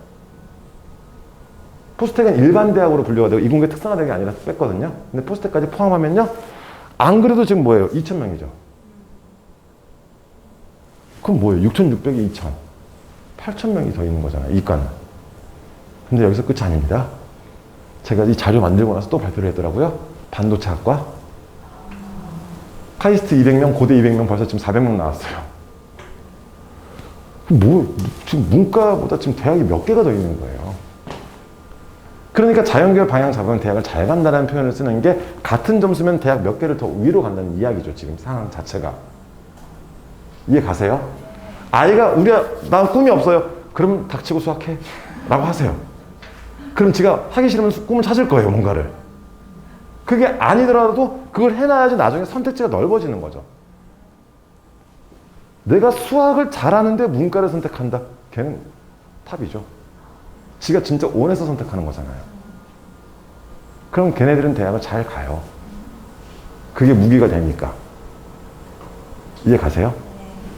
포스텍은 일반 대학으로 분류가 되고 이공계 특성화 대학이 아니라 뺐거든요. 근데 포스텍까지 포함하면요, 안 그래도 지금 뭐예요? 2,000명이죠. 그럼 뭐예요? 6,600에 2,000. 8,000명이 더 있는 거잖아요, 이과는. 근데 여기서 끝이 아닙니다. 제가 이 자료 만들고 나서 또 발표를 했더라고요. 반도체학과. 카이스트 200명, 고대 200명, 벌써 지금 400명 나왔어요. 지금 문과보다 지금 대학이 몇 개가 더 있는 거예요. 그러니까 자연계열 방향 잡으면 대학을 잘 간다는 표현을 쓰는 게, 같은 점수면 대학 몇 개를 더 위로 간다는 이야기죠, 지금 상황 자체가. 이해 가세요? 아이가 나 꿈이 없어요. 그럼 닥치고 수학해 라고 하세요. 그럼 지가 하기 싫으면 꿈을 찾을 거예요, 뭔가를. 그게 아니더라도 그걸 해놔야지 나중에 선택지가 넓어지는 거죠. 내가 수학을 잘하는데 문과를 선택한다? 걔는 탑이죠. 지가 진짜 원해서 선택하는 거잖아요. 그럼 걔네들은 대학을 잘 가요. 그게 무기가 되니까. 이해 가세요?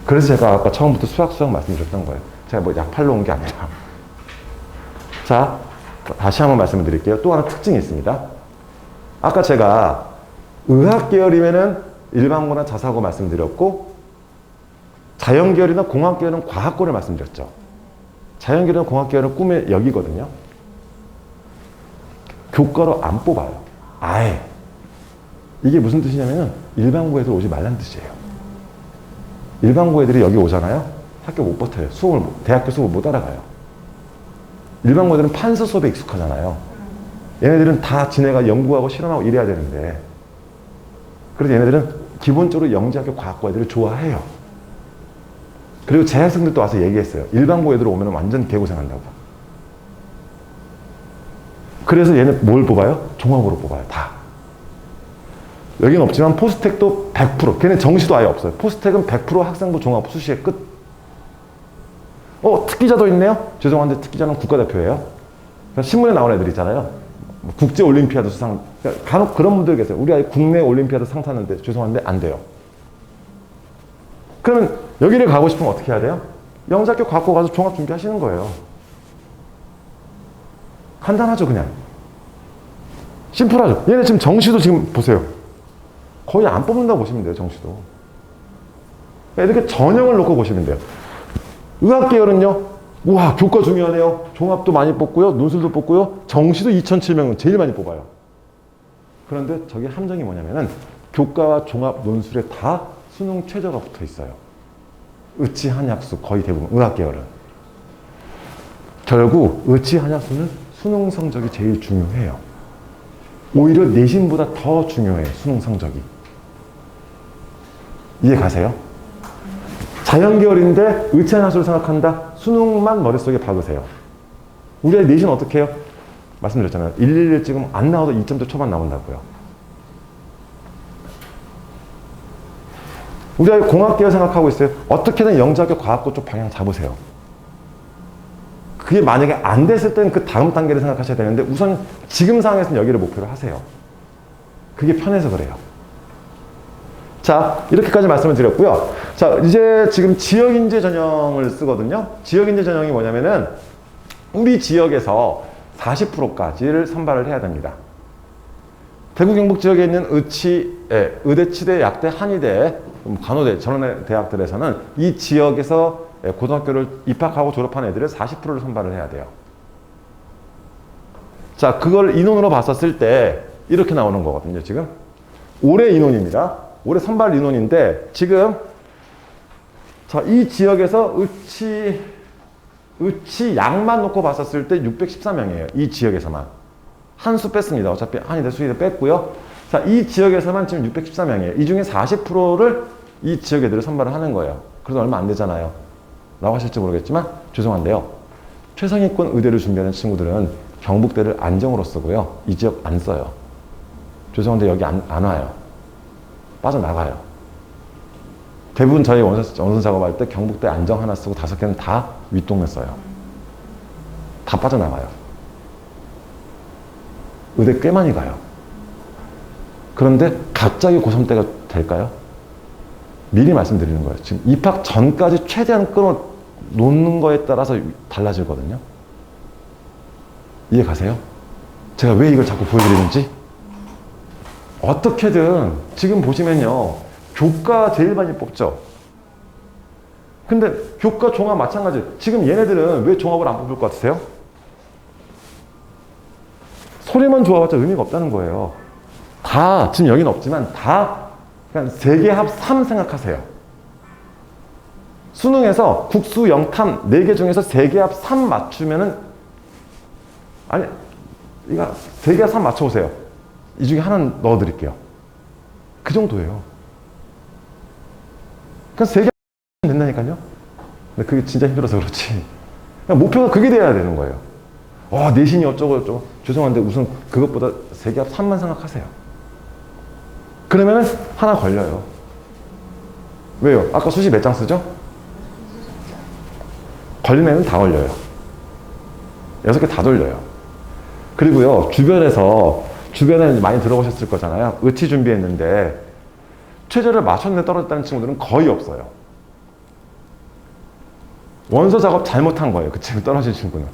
그래서 제가 아까 처음부터 수학 말씀드렸던 거예요. 제가 뭐 약팔로 온 게 아니라. 자, 다시 한번 말씀을 드릴게요. 또 하나 특징이 있습니다. 아까 제가 의학 계열이면은 일반고나 자사고 말씀드렸고, 자연 계열이나 공학 계열은 과학고를 말씀드렸죠. 자연계열이나 공학계열은 꿈의 여기거든요. 교과로 안 뽑아요. 아예. 이게 무슨 뜻이냐면은 일반고 애들 오지 말란 뜻이에요. 일반고 애들이 여기 오잖아요. 학교 못 버텨요. 대학교 수업을 못 알아가요. 일반고 애들은 판서 수업에 익숙하잖아요. 얘네들은 다 지네가 연구하고 실험하고 이래야 되는데, 그래서 얘네들은 기본적으로 영재학교 과학고 애들을 좋아해요. 그리고 재학생들도 와서 얘기했어요. 일반고 애들 오면 완전 개고생한다고. 그래서 얘는 뭘 뽑아요? 종합으로 뽑아요. 다. 여기는 없지만 포스텍도 100%. 걔는 정시도 아예 없어요. 포스텍은 100% 학생부 종합 수시에 끝. 특기자도 있네요? 죄송한데 특기자는 국가대표예요. 그러니까 신문에 나온 애들 있잖아요. 국제올림피아드 수상. 그러니까 간혹 그런 분들 계세요. 우리 아이 국내 올림피아드 상 타는데 죄송한데 안 돼요. 그러면 여기를 가고 싶으면 어떻게 해야 돼요? 영재학교 과학고 가서 종합 준비하시는 거예요. 간단하죠, 그냥. 심플하죠. 얘네 지금 정시도 지금 보세요. 거의 안 뽑는다고 보시면 돼요, 정시도. 이렇게 전형을 놓고 보시면 돼요. 의학계열은요, 우와, 교과 중요하네요. 종합도 많이 뽑고요, 논술도 뽑고요, 정시도 2,700명 제일 많이 뽑아요. 그런데 저기 함정이 뭐냐면은 교과와 종합, 논술에 다 수능 최저가 붙어 있어요. 의치, 한약수 거의 대부분 의학계열은. 결국 의치, 한약수는 수능 성적이 제일 중요해요. 오히려 내신보다 더 중요해요, 수능 성적이. 이해 가세요? 자연계열인데 의치, 한약수를 생각한다? 수능만 머릿속에 박으세요. 우리 아이 내신 어떻게 해요? 말씀드렸잖아요. 111 지금 안 나와도 2점대 초반 나온다고요. 우리 아이 공학계열 생각하고 있어요. 어떻게든 영재학교 과학고 쪽 방향 잡으세요. 그게 만약에 안 됐을 때는 그 다음 단계를 생각하셔야 되는데 우선 지금 상황에서는 여기를 목표로 하세요. 그게 편해서 그래요. 자, 이렇게까지 말씀을 드렸고요. 자, 이제 지금 지역인재 전형을 쓰거든요. 지역인재 전형이 뭐냐면은 우리 지역에서 40%까지를 선발을 해야 됩니다. 대구 경북 지역에 있는 의대, 치대, 약대, 한의대, 간호대, 전원의 대학들에서는 이 지역에서 고등학교를 입학하고 졸업한 애들을 40%를 선발을 해야 돼요. 자, 그걸 인원으로 봤었을 때 이렇게 나오는 거거든요, 지금. 올해 인원입니다. 올해 선발 인원인데, 지금, 자, 이 지역에서 의치 양만 놓고 봤었을 때 614명이에요. 이 지역에서만. 한 수 뺐습니다. 어차피 한의대, 수의대 뺐고요. 자, 이 지역에서만 지금 614명이에요. 이 중에 40%를 이 지역 애들을 선발을 하는 거예요. 그래도 얼마 안 되잖아요. 라고 하실지 모르겠지만 죄송한데요. 최상위권 의대를 준비하는 친구들은 경북대를 안정으로 쓰고요. 이 지역 안 써요. 죄송한데 여기 안 와요. 빠져나가요. 대부분 저희 원서 작업할 때 경북대 안정 하나 쓰고 5개는 다 윗동네 써요. 다 빠져나가요. 의대 꽤 많이 가요. 그런데 갑자기 고3때가 될까요? 미리 말씀드리는 거예요. 지금 입학 전까지 최대한 끊어 놓는 거에 따라서 달라지거든요. 이해 가세요? 제가 왜 이걸 자꾸 보여드리는지? 어떻게든 지금 보시면요. 교과 제일 많이 뽑죠. 근데 교과 종합 마찬가지. 지금 얘네들은 왜 종합을 안 뽑을 것 같으세요? 소리만 좋아봤자 의미가 없다는 거예요. 다, 지금 여기는 없지만 다 그냥 세계합 3 생각하세요. 수능에서 국수, 영탐 4개 중에서 세계합 3 맞추면은, 아니, 이거 세계합 3 맞춰보세요. 이 중에 하나는 넣어드릴게요. 그 정도예요. 그냥 세계합 된다니까요. 근데 그게 진짜 힘들어서 그렇지. 그냥 목표가 그게 돼야 되는 거예요. 내신이 어쩌고. 죄송한데 우선 그것보다 세계합 3만 생각하세요. 그러면은 하나 걸려요. 왜요? 아까 수시 몇 장 쓰죠? 걸리는 애는 다 걸려요. 6개 다 돌려요. 그리고요, 주변에 많이 들어보셨을 거잖아요. 의치 준비했는데 최저를 맞췄는데 떨어졌다는 친구들은 거의 없어요. 원서 작업 잘못한 거예요. 그 친구 떨어진 친구는.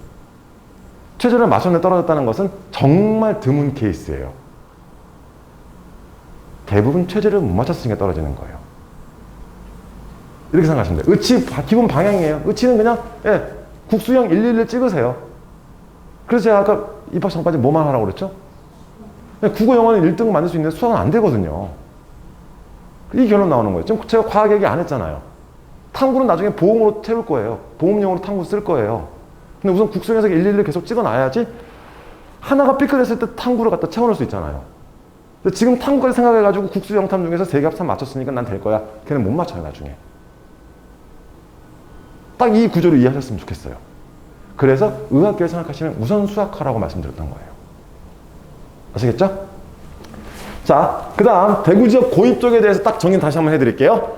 최저를 맞췄는데 떨어졌다는 것은 정말 드문 케이스예요. 대부분 최저를 못 맞췄으니까 떨어지는 거예요. 이렇게 생각하시면 돼요. 의치 기본 방향이에요. 의치는 그냥 국수형 111 찍으세요. 그래서 제가 아까 입학 전까지 뭐만 하라고 그랬죠? 국어 영어는 1등 만들 수 있는데 수학은 안 되거든요. 이 결론 나오는 거예요. 지금 제가 과학 얘기 안 했잖아요. 탐구는 나중에 보험으로 채울 거예요. 보험용으로 탐구 쓸 거예요. 근데 우선 국수형에서 111을 계속 찍어놔야지 하나가 삐끗했을 때 탐구를 갖다 채워넣을 수 있잖아요. 근데 지금 탐구까지 생각해가지고 국수 영탐 중에서 3개 합산 맞췄으니까 난 될 거야. 걔는 못 맞춰요, 나중에. 딱 이 구조를 이해하셨으면 좋겠어요. 그래서 의학계를 생각하시면 우선 수학하라고 말씀드렸던 거예요. 아시겠죠? 자, 그 다음 대구 지역 고입 쪽에 대해서 딱 정리 다시 한번 해드릴게요.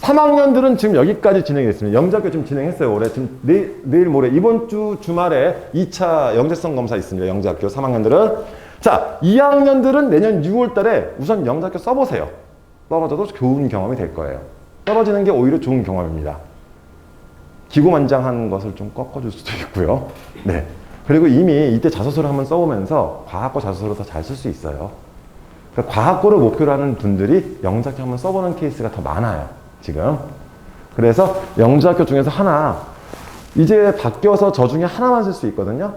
3학년들은 지금 여기까지 진행이 됐습니다. 영재학교 지금 진행했어요. 올해 지금 내일 모레 이번 주 주말에 2차 영재성 검사 있습니다. 영재학교 3학년들은. 자, 2학년들은 내년 6월 달에 우선 영재학교 써보세요. 떨어져도 좋은 경험이 될 거예요. 떨어지는 게 오히려 좋은 경험입니다. 기고만장한 것을 좀 꺾어줄 수도 있고요. 네. 그리고 이미 이때 자소서를 한번 써보면서 과학고 자소서를 더 잘 쓸 수 있어요. 그러니까 과학고를 목표로 하는 분들이 영재학교 한번 써보는 케이스가 더 많아요. 지금. 그래서 영재학교 중에서 하나, 이제 바뀌어서 저 중에 하나만 쓸 수 있거든요.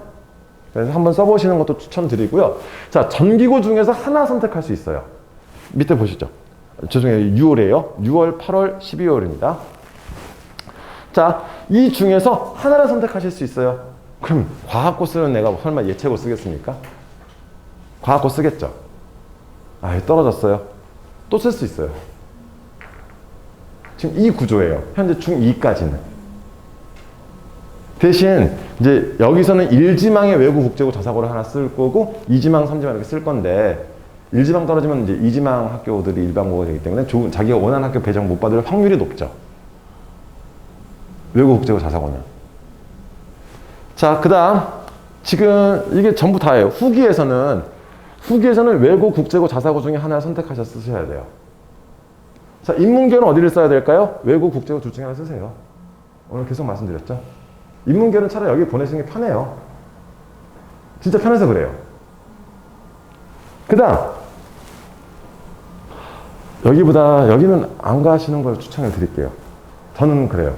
그래서 한번 써보시는 것도 추천드리고요. 자, 전기고 중에서 하나 선택할 수 있어요. 밑에 보시죠. 죄송해요. 6월이에요. 6월, 8월, 12월입니다. 자, 이 중에서 하나를 선택하실 수 있어요. 그럼 과학고 쓰는 애가 설마 예체고 쓰겠습니까? 과학고 쓰겠죠. 아, 떨어졌어요. 또 쓸 수 있어요. 지금 이 구조예요. 현재 중2까지는. 대신 이제 여기서는 1지망의 외고 국제고 자사고를 하나 쓸 거고 2지망, 3지망 이렇게 쓸 건데 1지망 떨어지면 이제 2지망 학교들이 일반고가 되기 때문에 자기가 원하는 학교 배정 못 받을 확률이 높죠. 외고 국제고 자사고는. 자, 그 다음 지금 이게 전부 다예요. 후기에서는 외고 국제고 자사고 중에 하나를 선택하셔서 쓰셔야 돼요. 자, 인문계는 어디를 써야 될까요? 외고 국제고 둘 중에 하나 쓰세요. 오늘 계속 말씀드렸죠. 인문계는 차라리 여기 보내시는 게 편해요. 진짜 편해서 그래요. 그 다음 여기는 안 가시는 걸 추천해 드릴게요. 저는 그래요.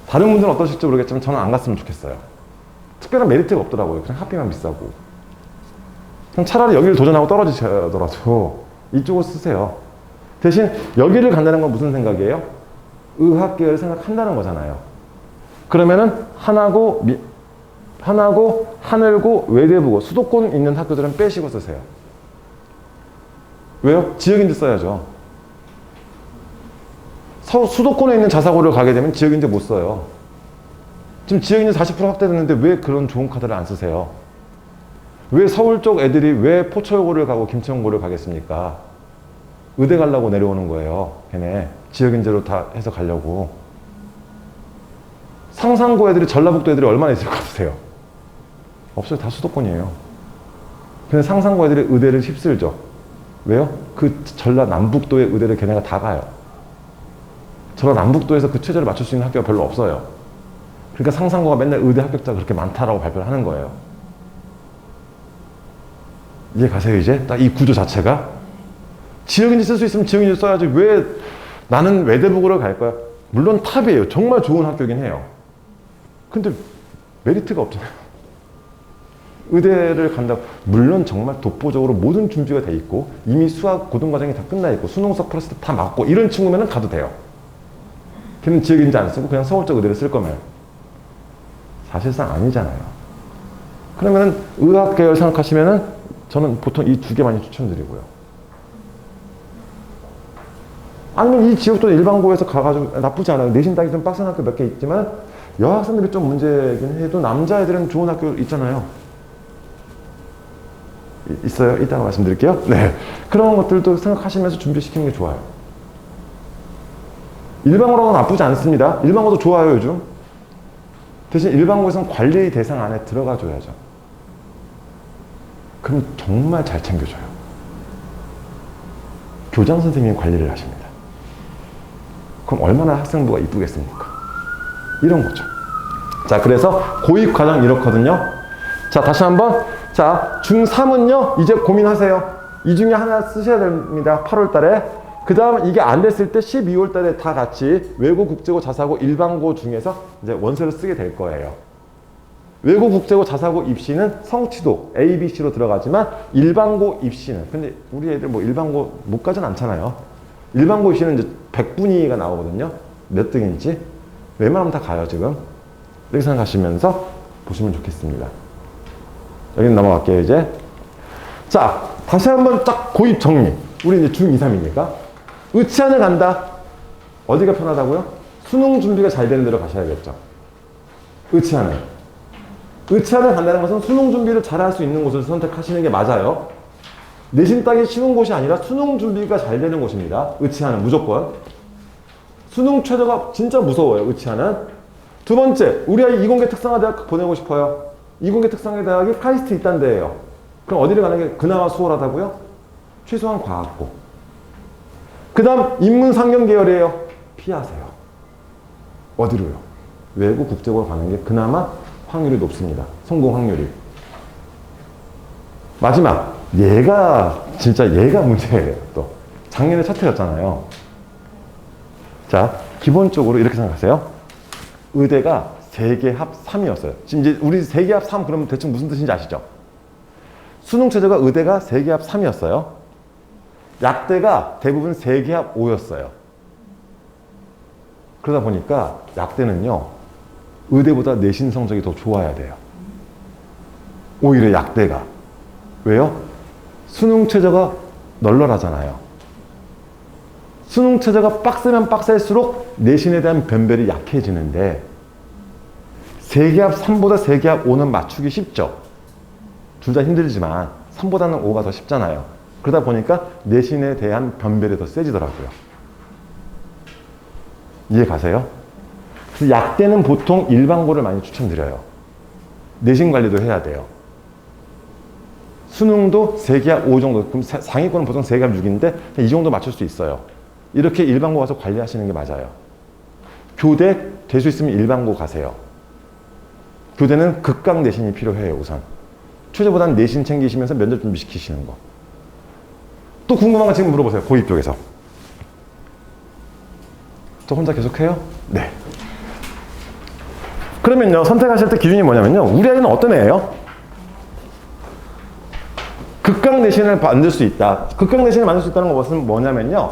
다른 분들은 어떠실지 모르겠지만 저는 안 갔으면 좋겠어요. 특별한 메리트가 없더라고요. 그냥 학비만 비싸고. 그럼 차라리 여기를 도전하고 떨어지더라도 이쪽을 쓰세요. 대신 여기를 간다는 건 무슨 생각이에요? 의학계를 생각한다는 거잖아요. 그러면은 하나고, 하늘고, 외대부고, 수도권 있는 학교들은 빼시고 쓰세요. 왜요? 지역인지 써야죠. 수도권에 있는 자사고를 가게 되면 지역인지 못 써요. 지금 지역인지 40% 확대됐는데 왜 그런 좋은 카드를 안 쓰세요? 왜 서울 쪽 애들이 왜 포철고를 가고 김천고를 가겠습니까? 의대 가려고 내려오는 거예요. 걔네 지역인재로 다 해서 가려고. 상산고 애들이 전라북도 애들이 얼마나 있을 것 같으세요? 없어요. 다 수도권이에요. 근데 상산고 애들이 의대를 휩쓸죠. 왜요? 그 전라남북도의 의대를 걔네가 다 가요. 전라남북도에서 그 최저를 맞출 수 있는 학교가 별로 없어요. 그러니까 상산고가 맨날 의대 합격자가 그렇게 많다라고 발표를 하는 거예요. 이해 가세요, 이제? 딱 이 구조 자체가? 지역인지 쓸 수 있으면 지역인지 써야지. 왜 나는 외대부고를 갈 거야? 물론 탑이에요. 정말 좋은 학교긴 해요. 근데 메리트가 없잖아요. 의대를 간다고. 물론 정말 독보적으로 모든 준비가 돼 있고 이미 수학 고등과정이 다 끝나 있고 수능 수학 플러스 다 맞고 이런 친구면 가도 돼요. 걔는 지역인지 안 쓰고 그냥 서울 쪽 의대를 쓸 거면. 사실상 아니잖아요. 그러면은 의학계열 생각하시면은 저는 보통 이 두 개 많이 추천드리고요. 아니면 이 지역도 일반고에서 가가지고 나쁘지 않아요. 내신 따기 좀 빡센 학교 몇 개 있지만 여학생들이 좀 문제긴 해도 남자애들은 좋은 학교 있잖아요. 있어요? 이따가 말씀드릴게요. 네. 그런 것들도 생각하시면서 준비시키는 게 좋아요. 일반고라고 나쁘지 않습니다. 일반고도 좋아요, 요즘. 대신 일반고에서는 관리 대상 안에 들어가줘야죠. 그럼 정말 잘 챙겨줘요. 교장 선생님이 관리를 하십니다. 그럼 얼마나 학생부가 이쁘겠습니까? 이런 거죠. 자, 그래서 고입 과정 이렇거든요. 자, 다시 한번. 자, 중3은요, 이제 고민하세요. 이 중에 하나 쓰셔야 됩니다. 8월 달에. 그 다음 이게 안 됐을 때 12월 달에 다 같이 외고, 국제고, 자사고, 일반고 중에서 이제 원서를 쓰게 될 거예요. 외고, 국제고, 자사고 입시는 성취도 A, B, C로 들어가지만 일반고 입시는, 근데 우리 애들 뭐 일반고 못 가진 않잖아요. 일반고 입시는 이제 100분위가 나오거든요. 몇 등인지. 웬만하면 다 가요, 지금. 이렇게 생각하시면서 보시면 좋겠습니다. 여기는 넘어갈게요, 이제. 자, 다시 한번 딱 고입 정리. 우리 이제 중2, 3이니까. 의치안을 간다. 어디가 편하다고요? 수능 준비가 잘 되는 데로 가셔야겠죠. 의치안을. 의치안을 간다는 것은 수능 준비를 잘 할 수 있는 곳을 선택하시는 게 맞아요. 내신 따기 쉬운 곳이 아니라 수능 준비가 잘 되는 곳입니다. 의치안은 무조건. 수능 최저가 진짜 무서워요, 의치안은. 두 번째, 우리 아이 이공계 특성화대학 보내고 싶어요. 이공계 특성화대학이 카이스트 있단 데예요. 그럼 어디를 가는 게 그나마 수월하다고요? 최소한 과학고. 그 다음 인문 상경 계열이에요. 피하세요. 어디로요? 외국 국제고로 가는 게 그나마 확률이 높습니다. 성공 확률이. 마지막, 진짜 얘가 문제예요. 또 작년에 차트였잖아요. 자, 기본적으로 이렇게 생각하세요. 의대가 세계합 3이었어요. 지금 이제 우리 세계합 3 그러면 대충 무슨 뜻인지 아시죠? 수능 최저가 의대가 세계합 3이었어요. 약대가 대부분 세계합 5였어요. 그러다 보니까 약대는요, 의대보다 내신 성적이 더 좋아야 돼요. 오히려 약대가. 왜요? 수능 최저가 널널하잖아요. 수능 최저가 빡세면 빡셀수록 내신에 대한 변별이 약해지는데 세계합 3보다 세계합 5는 맞추기 쉽죠. 둘 다 힘들지만 3보다는 5가 더 쉽잖아요. 그러다 보니까 내신에 대한 변별이 더 세지더라고요. 이해 가세요? 그래서 약대는 보통 일반고를 많이 추천드려요. 내신 관리도 해야 돼요. 수능도 세계합 5 정도, 그럼 상위권은 보통 세계합 6인데 이 정도 맞출 수 있어요. 이렇게 일반고 가서 관리하시는 게 맞아요. 교대 될 수 있으면 일반고 가세요. 교대는 극강 내신이 필요해요, 우선. 최저보다는 내신 챙기시면서 면접 준비 시키시는 거. 또 궁금한 거 지금 물어보세요, 고입 쪽에서. 저 혼자 계속해요? 네. 그러면요, 선택하실 때 기준이 뭐냐면요, 우리 아이는 어떤 애예요? 극강 내신을 만들 수 있다. 극강 내신을 만들 수 있다는 것은 뭐냐면요,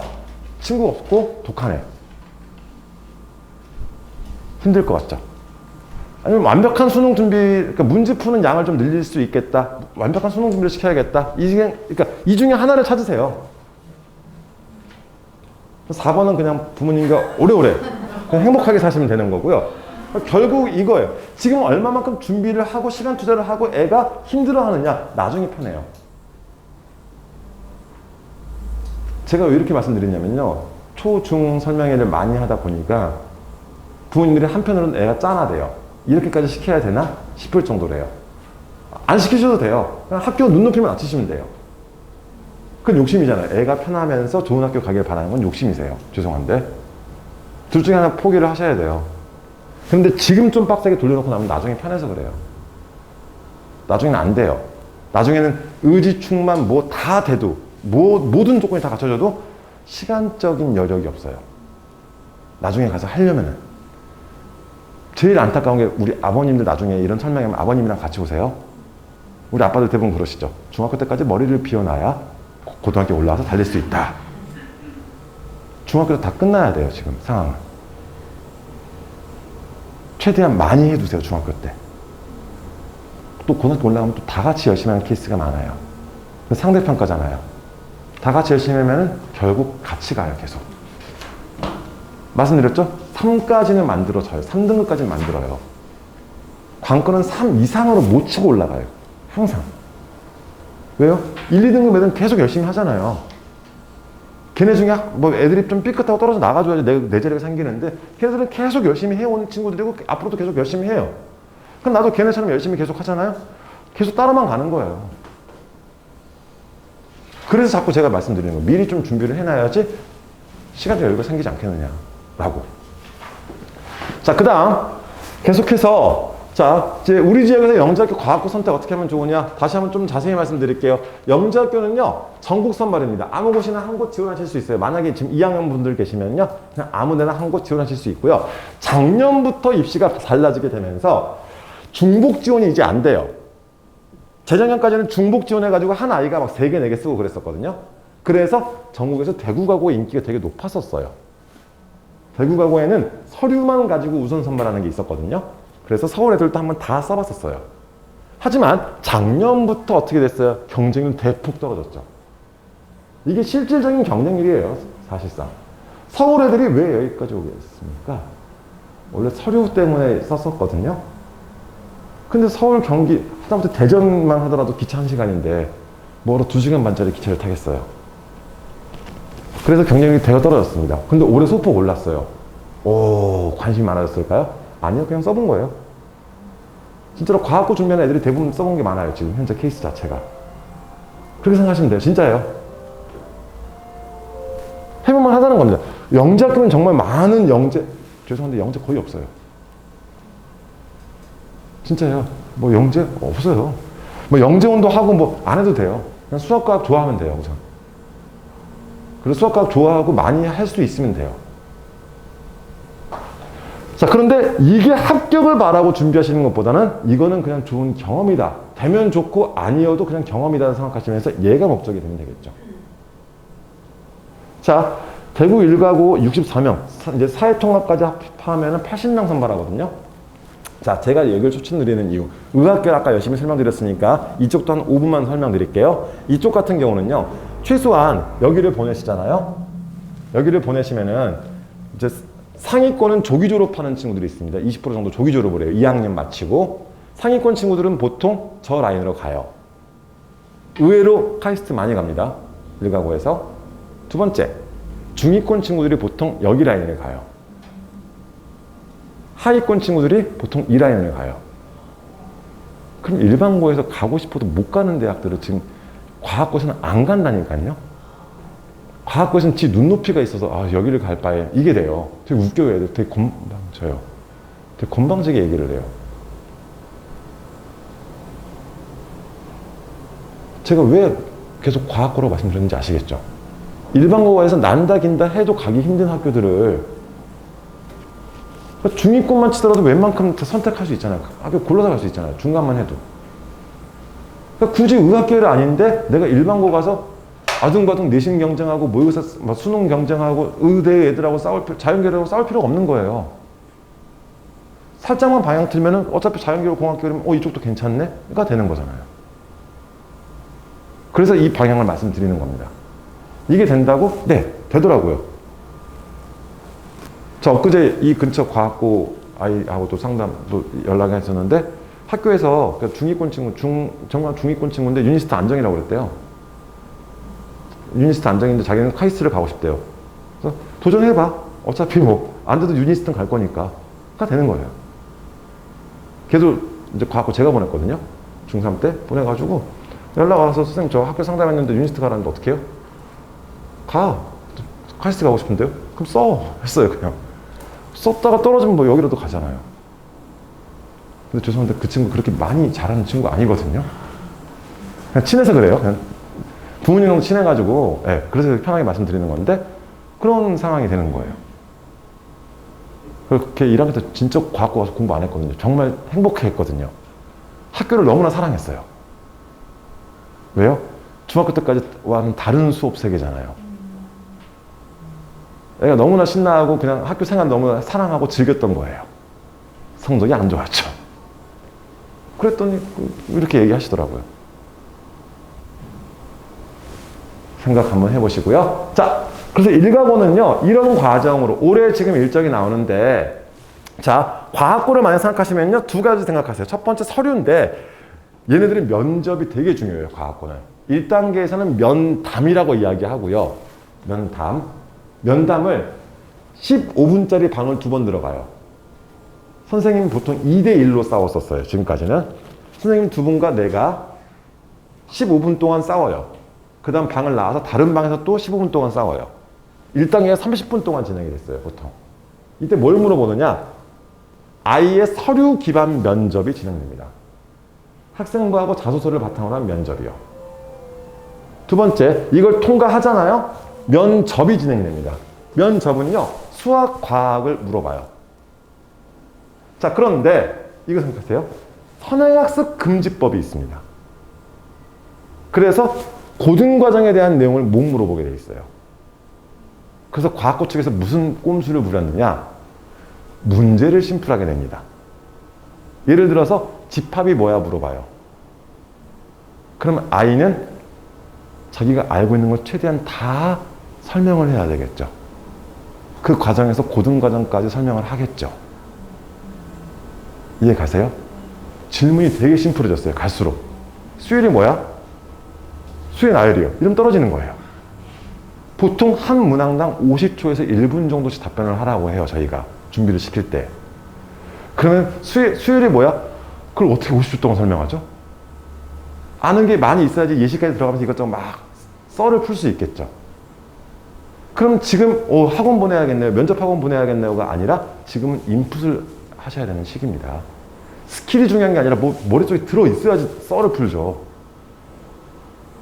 친구 없고 독한 애. 힘들 것 같죠? 아니면 완벽한 수능 준비, 그러니까 문제 푸는 양을 좀 늘릴 수 있겠다. 완벽한 수능 준비를 시켜야겠다. 그러니까 이 중에 하나를 찾으세요. 4번은 그냥 부모님과 오래오래 그냥 행복하게 사시면 되는 거고요. 결국 이거예요. 지금 얼마만큼 준비를 하고 시간 투자를 하고 애가 힘들어하느냐, 나중에 편해요. 제가 왜 이렇게 말씀드리냐면요, 초, 중 설명회를 많이 하다 보니까 부모님들이 한편으로는 애가 짠하대요. 이렇게까지 시켜야 되나 싶을 정도래요. 안 시키셔도 돼요. 그냥 학교 눈높이만 낮추시면 돼요. 그건 욕심이잖아요. 애가 편하면서 좋은 학교 가길 바라는 건 욕심이세요. 죄송한데. 둘 중에 하나 포기를 하셔야 돼요. 그런데 지금 좀 빡세게 돌려놓고 나면 나중에 편해서 그래요. 나중에는 안 돼요. 나중에는 의지충만 뭐 다 돼도, 모든 조건이 다 갖춰져도 시간적인 여력이 없어요. 나중에 가서 하려면은. 제일 안타까운 게 우리 아버님들 나중에 이런 설명하면 아버님이랑 같이 오세요. 우리 아빠들 대부분 그러시죠. 중학교 때까지 머리를 비워놔야 고등학교 올라와서 달릴 수 있다. 중학교 때 다 끝나야 돼요, 지금 상황은. 최대한 많이 해두세요, 중학교 때. 또 고등학교 올라가면 또 다 같이 열심히 하는 케이스가 많아요. 상대평가잖아요. 다 같이 열심히 하면 결국 같이 가요, 계속. 말씀드렸죠? 3까지는 만들어져요. 3등급까지는 만들어요. 관건은 3 이상으로 못 치고 올라가요. 항상. 왜요? 1, 2등급 애들은 계속 열심히 하잖아요. 걔네 중에 뭐 애들이 좀 삐끗하고 떨어져 나가줘야지 내 자리가 생기는데 걔네들은 계속 열심히 해온 친구들이고 앞으로도 계속 열심히 해요. 그럼 나도 걔네처럼 열심히 계속 하잖아요. 계속 따라만 가는 거예요. 그래서 자꾸 제가 말씀드리는 거예요. 미리 좀 준비를 해놔야지 시간적 여유가 생기지 않겠느냐라고. 자, 그 다음 계속해서 자, 이제 우리 지역에서 영재학교 과학고 선택 어떻게 하면 좋으냐? 다시 한번 좀 자세히 말씀드릴게요. 영재학교는요, 전국 선발입니다. 아무 곳이나 한 곳 지원하실 수 있어요. 만약에 지금 2학년 분들 계시면요, 그냥 아무 데나 한 곳 지원하실 수 있고요. 작년부터 입시가 달라지게 되면서 중복 지원이 이제 안 돼요. 재작년까지는 중복 지원해가지고 한 아이가 막 3개, 4개 쓰고 그랬었거든요. 그래서 전국에서 대구가고의 인기가 되게 높았었어요. 대구가고에는 서류만 가지고 우선 선발하는 게 있었거든요. 그래서 서울 애들도 한번 다 써봤었어요. 하지만 작년부터 어떻게 됐어요? 경쟁률 대폭 떨어졌죠. 이게 실질적인 경쟁률이에요, 사실상. 서울 애들이 왜 여기까지 오겠습니까? 원래 서류 때문에 썼었거든요. 근데 서울, 경기, 하다못해 대전만 하더라도 기차 1시간인데 뭐로 2시간 반짜리 기차를 타겠어요. 그래서 경쟁률이 되게 떨어졌습니다. 근데 올해 소폭 올랐어요. 오, 관심이 많아졌을까요? 아니요, 그냥 써본 거예요. 진짜로 과학고 준비하는 애들이 대부분 써본 게 많아요, 지금 현재 케이스 자체가. 그렇게 생각하시면 돼요. 진짜예요. 해볼만 하다는 겁니다. 영재학교는 정말 많은 죄송한데 영재 거의 없어요. 진짜요. 뭐 영재 없어요. 뭐 영재원도 하고 뭐 안 해도 돼요. 그냥 수학과학 좋아하면 돼요, 우선. 그리고 수학과학 좋아하고 많이 할 수 있으면 돼요. 자, 그런데 이게 합격을 바라고 준비하시는 것보다는 이거는 그냥 좋은 경험이다. 되면 좋고 아니어도 그냥 경험이다 생각하시면서 얘가 목적이 되면 되겠죠. 자, 대구 일가고 64명, 이제 사회통합까지 합하면 80명 선발하거든요. 자, 제가 여기를 추천드리는 이유. 의학교 아까 열심히 설명드렸으니까 이쪽도 한 5분만 설명드릴게요. 이쪽 같은 경우는요, 최소한 여기를 보내시잖아요. 여기를 보내시면은 이제 상위권은 조기 졸업하는 친구들이 있습니다. 20% 정도 조기 졸업을 해요. 2학년 마치고. 상위권 친구들은 보통 저 라인으로 가요. 의외로 카이스트 많이 갑니다. 일가고에서. 두 번째, 중위권 친구들이 보통 여기 라인을 가요. 하위권 친구들이 보통 이 라인을 가요. 그럼 일반고에서 가고 싶어도 못 가는 대학들은 지금 과학고에서는 안 간다니까요. 과학고에서는 지 눈높이가 있어서 아, 여기를 갈 바에 이게 돼요. 되게 웃겨요. 애들 되게 건방져요. 되게 건방지게 얘기를 해요. 제가 왜 계속 과학고라고 말씀드렸는지 아시겠죠? 일반고에서 난다 긴다 해도 가기 힘든 학교들을 중위권만 치더라도 웬만큼 선택할 수 있잖아요. 학교 골라서 갈 수 있잖아요. 중간만 해도. 그러니까 굳이 의학계를 아닌데 내가 일반고 가서 아둥바둥 내신 경쟁하고 모의고사 수능 경쟁하고 의대 애들하고 자연계열하고 싸울 필요가 없는 거예요. 살짝만 방향 틀면은 어차피 자연계열 공학계열이면 이쪽도 괜찮네?가 되는 거잖아요. 그래서 이 방향을 말씀드리는 겁니다. 이게 된다고? 네, 되더라고요. 저 엊그제 이 근처 과학고 아이하고도 상담도 연락이 했었는데 학교에서 중위권 친구, 정말 중위권 친구인데 유니스트 안정이라고 그랬대요. 유니스트 안정인데 자기는 카이스트를 가고 싶대요. 그래서 도전해봐. 어차피 뭐 안 돼도 유니스트는 갈 거니까.가 되는 거예요. 걔도 이제 과학고 제가 보냈거든요. 중3 때 보내가지고 연락 와서 선생님 저 학교 상담했는데 유니스트 가라는데 어떻게 해요? 가. 카이스트 가고 싶은데요? 그럼 써. 했어요, 그냥. 썼다가 떨어지면 뭐 여기라도 가잖아요. 근데 죄송한데 그 친구 그렇게 많이 잘하는 친구가 아니거든요. 그냥 친해서 그래요. 그냥 부모님하고 친해가지고, 네, 그래서 편하게 말씀드리는 건데 그런 상황이 되는 거예요. 그렇게 1학년 때 진짜 과학고 가서 공부 안 했거든요. 정말 행복해 했거든요. 학교를 너무나 사랑했어요. 왜요? 중학교 때까지와는 다른 수업 세계잖아요. 애가 너무나 신나하고 그냥 학교 생활 너무 사랑하고 즐겼던 거예요. 성적이 안 좋았죠. 그랬더니 이렇게 얘기하시더라고요. 생각 한번 해보시고요. 자, 그래서 일가고는요, 이런 과정으로 올해 지금 일정이 나오는데, 자, 과학고를 많이 생각하시면요, 두 가지 생각하세요. 첫 번째 서류인데, 얘네들이 면접이 되게 중요해요, 과학고는. 1단계에서는 면담이라고 이야기하고요. 면담을 15분짜리 방을 2번 들어가요. 선생님 보통 2대1로 싸웠었어요, 지금까지는. 선생님 2분과 내가 15분 동안 싸워요. 그 다음 방을 나와서 다른 방에서 또 15분 동안 싸워요. 1단계가 30분 동안 진행이 됐어요, 보통. 이때 뭘 물어보느냐? 아이의 서류 기반 면접이 진행됩니다. 학생부하고 자소서를 바탕으로 한 면접이요. 두 번째, 이걸 통과하잖아요. 면접이 진행됩니다. 면접은요, 수학, 과학을 물어봐요. 자, 그런데 이거 생각하세요. 선행학습 금지법이 있습니다. 그래서 고등과정에 대한 내용을 못 물어보게 돼 있어요. 그래서 과학고 측에서 무슨 꼼수를 부렸느냐? 문제를 심플하게 냅니다. 예를 들어서 집합이 뭐야 물어봐요. 그러면 아이는 자기가 알고 있는 걸 최대한 다 설명을 해야 되겠죠. 그 과정에서 고등과정까지 설명을 하겠죠. 이해 가세요? 질문이 되게 심플해졌어요. 갈수록. 수열이 뭐야? 수의 나열이요. 이러면 떨어지는 거예요. 보통 한 문항당 50초에서 1분 정도씩 답변을 하라고 해요. 저희가 준비를 시킬 때. 그러면 수열이 뭐야? 그걸 어떻게 50초 동안 설명하죠? 아는 게 많이 있어야지 예시까지 들어가면서 이것저것 막 썰을 풀 수 있겠죠. 그럼 지금 학원 보내야겠네요. 면접 학원 보내야겠네요가 아니라 지금은 인풋을 하셔야 되는 시기입니다. 스킬이 중요한 게 아니라 머릿속에 들어있어야지 썰을 풀죠.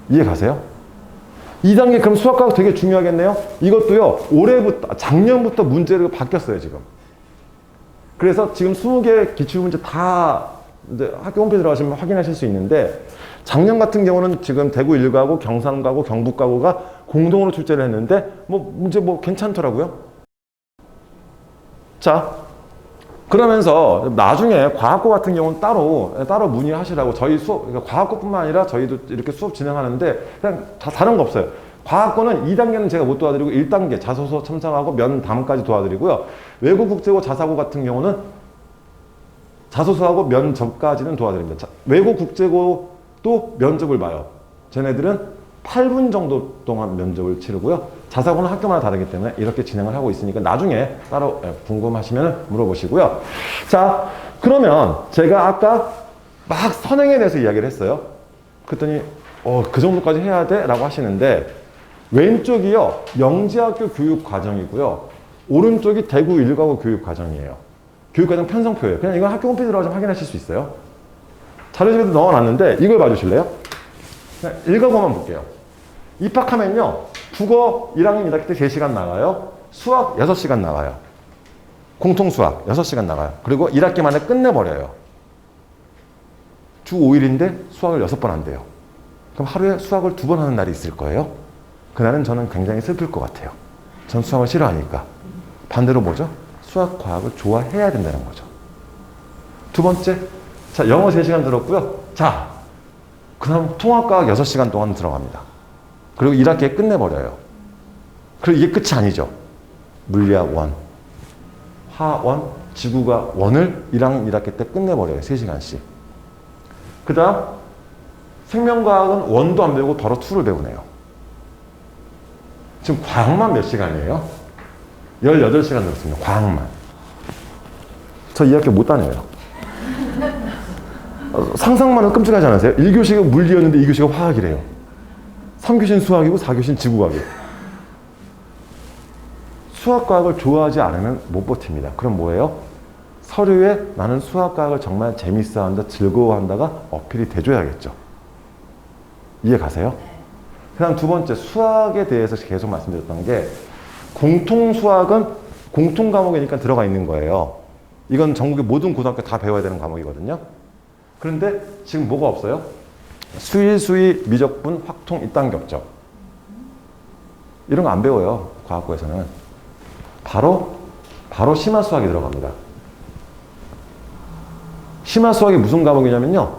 이해 가세요? 2단계 그럼 수학과학 되게 중요하겠네요. 이것도요, 작년부터 문제가 바뀌었어요, 지금. 그래서 지금 20개 기출문제 다 이제 학교 홈페이지 들어가시면 확인하실 수 있는데, 작년 같은 경우는 지금 대구 1가고 경산가고 경북가고가 공동으로 출제를 했는데 문제 괜찮더라고요. 자, 그러면서 나중에 과학고 같은 경우는 따로 문의하시라고. 저희 그러니까 과학고뿐만 아니라 저희도 이렇게 수업 진행하는데 그냥 다 다른 거 없어요. 과학고는 2단계는 제가 못 도와드리고 1단계 자소서 첨삭하고 면담까지 도와드리고요. 외국 국제고 자사고 같은 경우는 자소서하고 면접까지는 도와드립니다. 외국 국제고도 면접을 봐요. 쟤네들은 8분 정도 동안 면접을 치르고요. 자사고는 학교마다 다르기 때문에 이렇게 진행을 하고 있으니까 나중에 따로 궁금하시면 물어보시고요. 자, 그러면 제가 아까 막 선행에 대해서 이야기를 했어요. 그랬더니 그 정도까지 해야 돼? 라고 하시는데, 왼쪽이요, 영지학교 교육과정이고요. 오른쪽이 대구 1가고 교육과정이에요. 교육과정 편성표예요. 그냥 이건 학교 홈페이지 들어가서 확인하실 수 있어요. 자료집에도 넣어놨는데 이걸 봐주실래요? 그냥 1가고만 볼게요. 입학하면요, 국어 1학년 1학기 때 3시간 나가요. 수학 6시간 나가요. 공통수학 6시간 나가요. 그리고 1학기 만에 끝내버려요. 주 5일인데 수학을 6번 한대요. 그럼 하루에 수학을 2번 하는 날이 있을 거예요. 그날은 저는 굉장히 슬플 것 같아요. 전 수학을 싫어하니까. 반대로 뭐죠? 수학, 과학을 좋아해야 된다는 거죠. 두 번째, 자, 영어 3시간 들었고요. 자, 그 다음 통합과학 6시간 동안 들어갑니다. 그리고 1학기에 끝내버려요. 그리고 이게 끝이 아니죠. 물리학 1, 화학 1, 지구가 1을 1학년 1학기 때 끝내버려요. 3시간씩. 그 다음 생명과학은 1도 안 배우고 바로 2를 배우네요. 지금 과학만 몇 시간이에요? 18시간 들었습니다. 과학만. 저 이 학교 못 다녀요. 상상만 해도 끔찍하지 않으세요? 1교시가 물리였는데 2교시가 화학이래요. 3교시는 수학이고 4교시는 지구과학이에요. 수학과학을 좋아하지 않으면 못 버팁니다. 그럼 뭐예요? 서류에 나는 수학과학을 정말 재밌어한다, 즐거워한다가 어필이 돼줘야겠죠. 이해 가세요? 그 다음 두 번째, 수학에 대해서 계속 말씀드렸던 게, 공통수학은 공통 과목이니까 들어가 있는 거예요. 이건 전국의 모든 고등학교 다 배워야 되는 과목이거든요. 그런데 지금 뭐가 없어요? 수일, 수위, 미적분, 확통 이딴 게 없죠. 이런 거 안 배워요. 과학고에서는. 바로 심화수학이 들어갑니다. 심화수학이 무슨 과목이냐면요,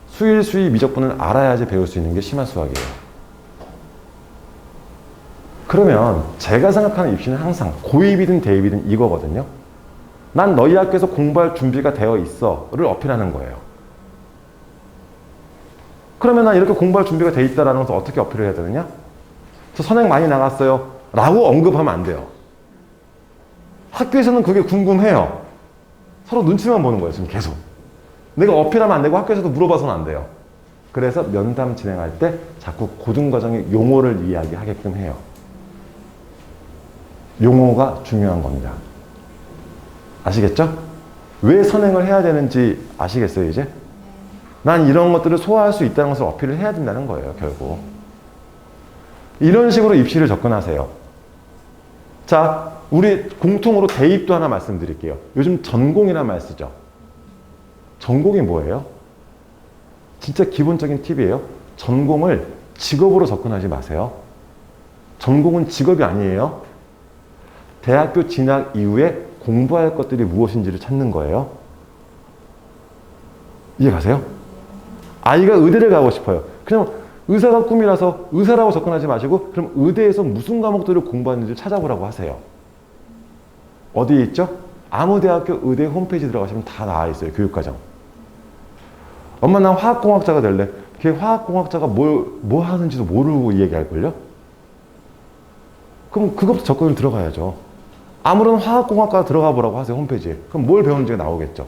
수일, 수위, 미적분을 알아야지 배울 수 있는 게 심화수학이에요. 그러면 제가 생각하는 입시는 항상 고입이든 대입이든 이거거든요. 난 너희 학교에서 공부할 준비가 되어 있어를 어필하는 거예요. 그러면 난 이렇게 공부할 준비가 돼 있다라는 것을 어떻게 어필을 해야 되느냐? 저 선행 많이 나갔어요 라고 언급하면 안 돼요. 학교에서는 그게 궁금해요. 서로 눈치만 보는 거예요, 지금 계속. 내가 어필하면 안 되고 학교에서도 물어봐서는 안 돼요. 그래서 면담 진행할 때 자꾸 고등과정의 용어를 이야기하게끔 해요. 용어가 중요한 겁니다. 아시겠죠? 왜 선행을 해야 되는지 아시겠어요, 이제? 난 이런 것들을 소화할 수 있다는 것을 어필을 해야 된다는 거예요, 결국. 이런 식으로 입시를 접근하세요. 자, 우리 공통으로 대입도 하나 말씀드릴게요. 요즘 전공이라는 말 쓰죠. 전공이 뭐예요? 진짜 기본적인 팁이에요. 전공을 직업으로 접근하지 마세요. 전공은 직업이 아니에요. 대학교 진학 이후에 공부할 것들이 무엇인지를 찾는 거예요. 이해 가세요? 아이가 의대를 가고 싶어요. 그냥 의사가 꿈이라서 의사라고 접근하지 마시고 그럼 의대에서 무슨 과목들을 공부하는지 찾아보라고 하세요. 어디에 있죠? 아무 대학교 의대 홈페이지 들어가시면 다 나와 있어요. 교육과정. 엄마 난 화학공학자가 될래. 걔 화학공학자가 뭐 하는지도 모르고 얘기할걸요? 그럼 그것부터 접근을 들어가야죠. 아무런 화학공학과 들어가 보라고 하세요. 홈페이지에. 그럼 뭘 배우는지가 나오겠죠.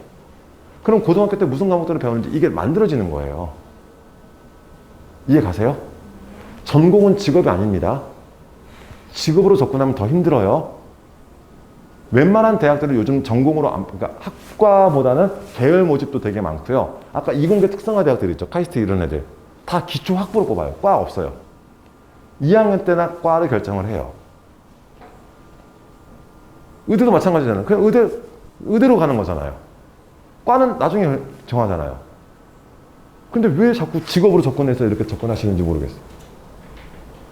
그럼 고등학교 때 무슨 과목들을 배우는지 이게 만들어지는 거예요. 이해 가세요? 전공은 직업이 아닙니다. 직업으로 접근하면 더 힘들어요. 웬만한 대학들은 요즘 전공으로, 그러니까 학과보다는 계열 모집도 되게 많고요. 아까 이공계 특성화 대학들 있죠. 카이스트 이런 애들. 다 기초 학부로 뽑아요. 과 없어요. 2학년 때나 과를 결정을 해요. 의대도 마찬가지잖아요. 그냥 의대로 가는 거잖아요. 과는 나중에 정하잖아요. 근데 왜 자꾸 직업으로 접근해서 이렇게 접근하시는지 모르겠어요.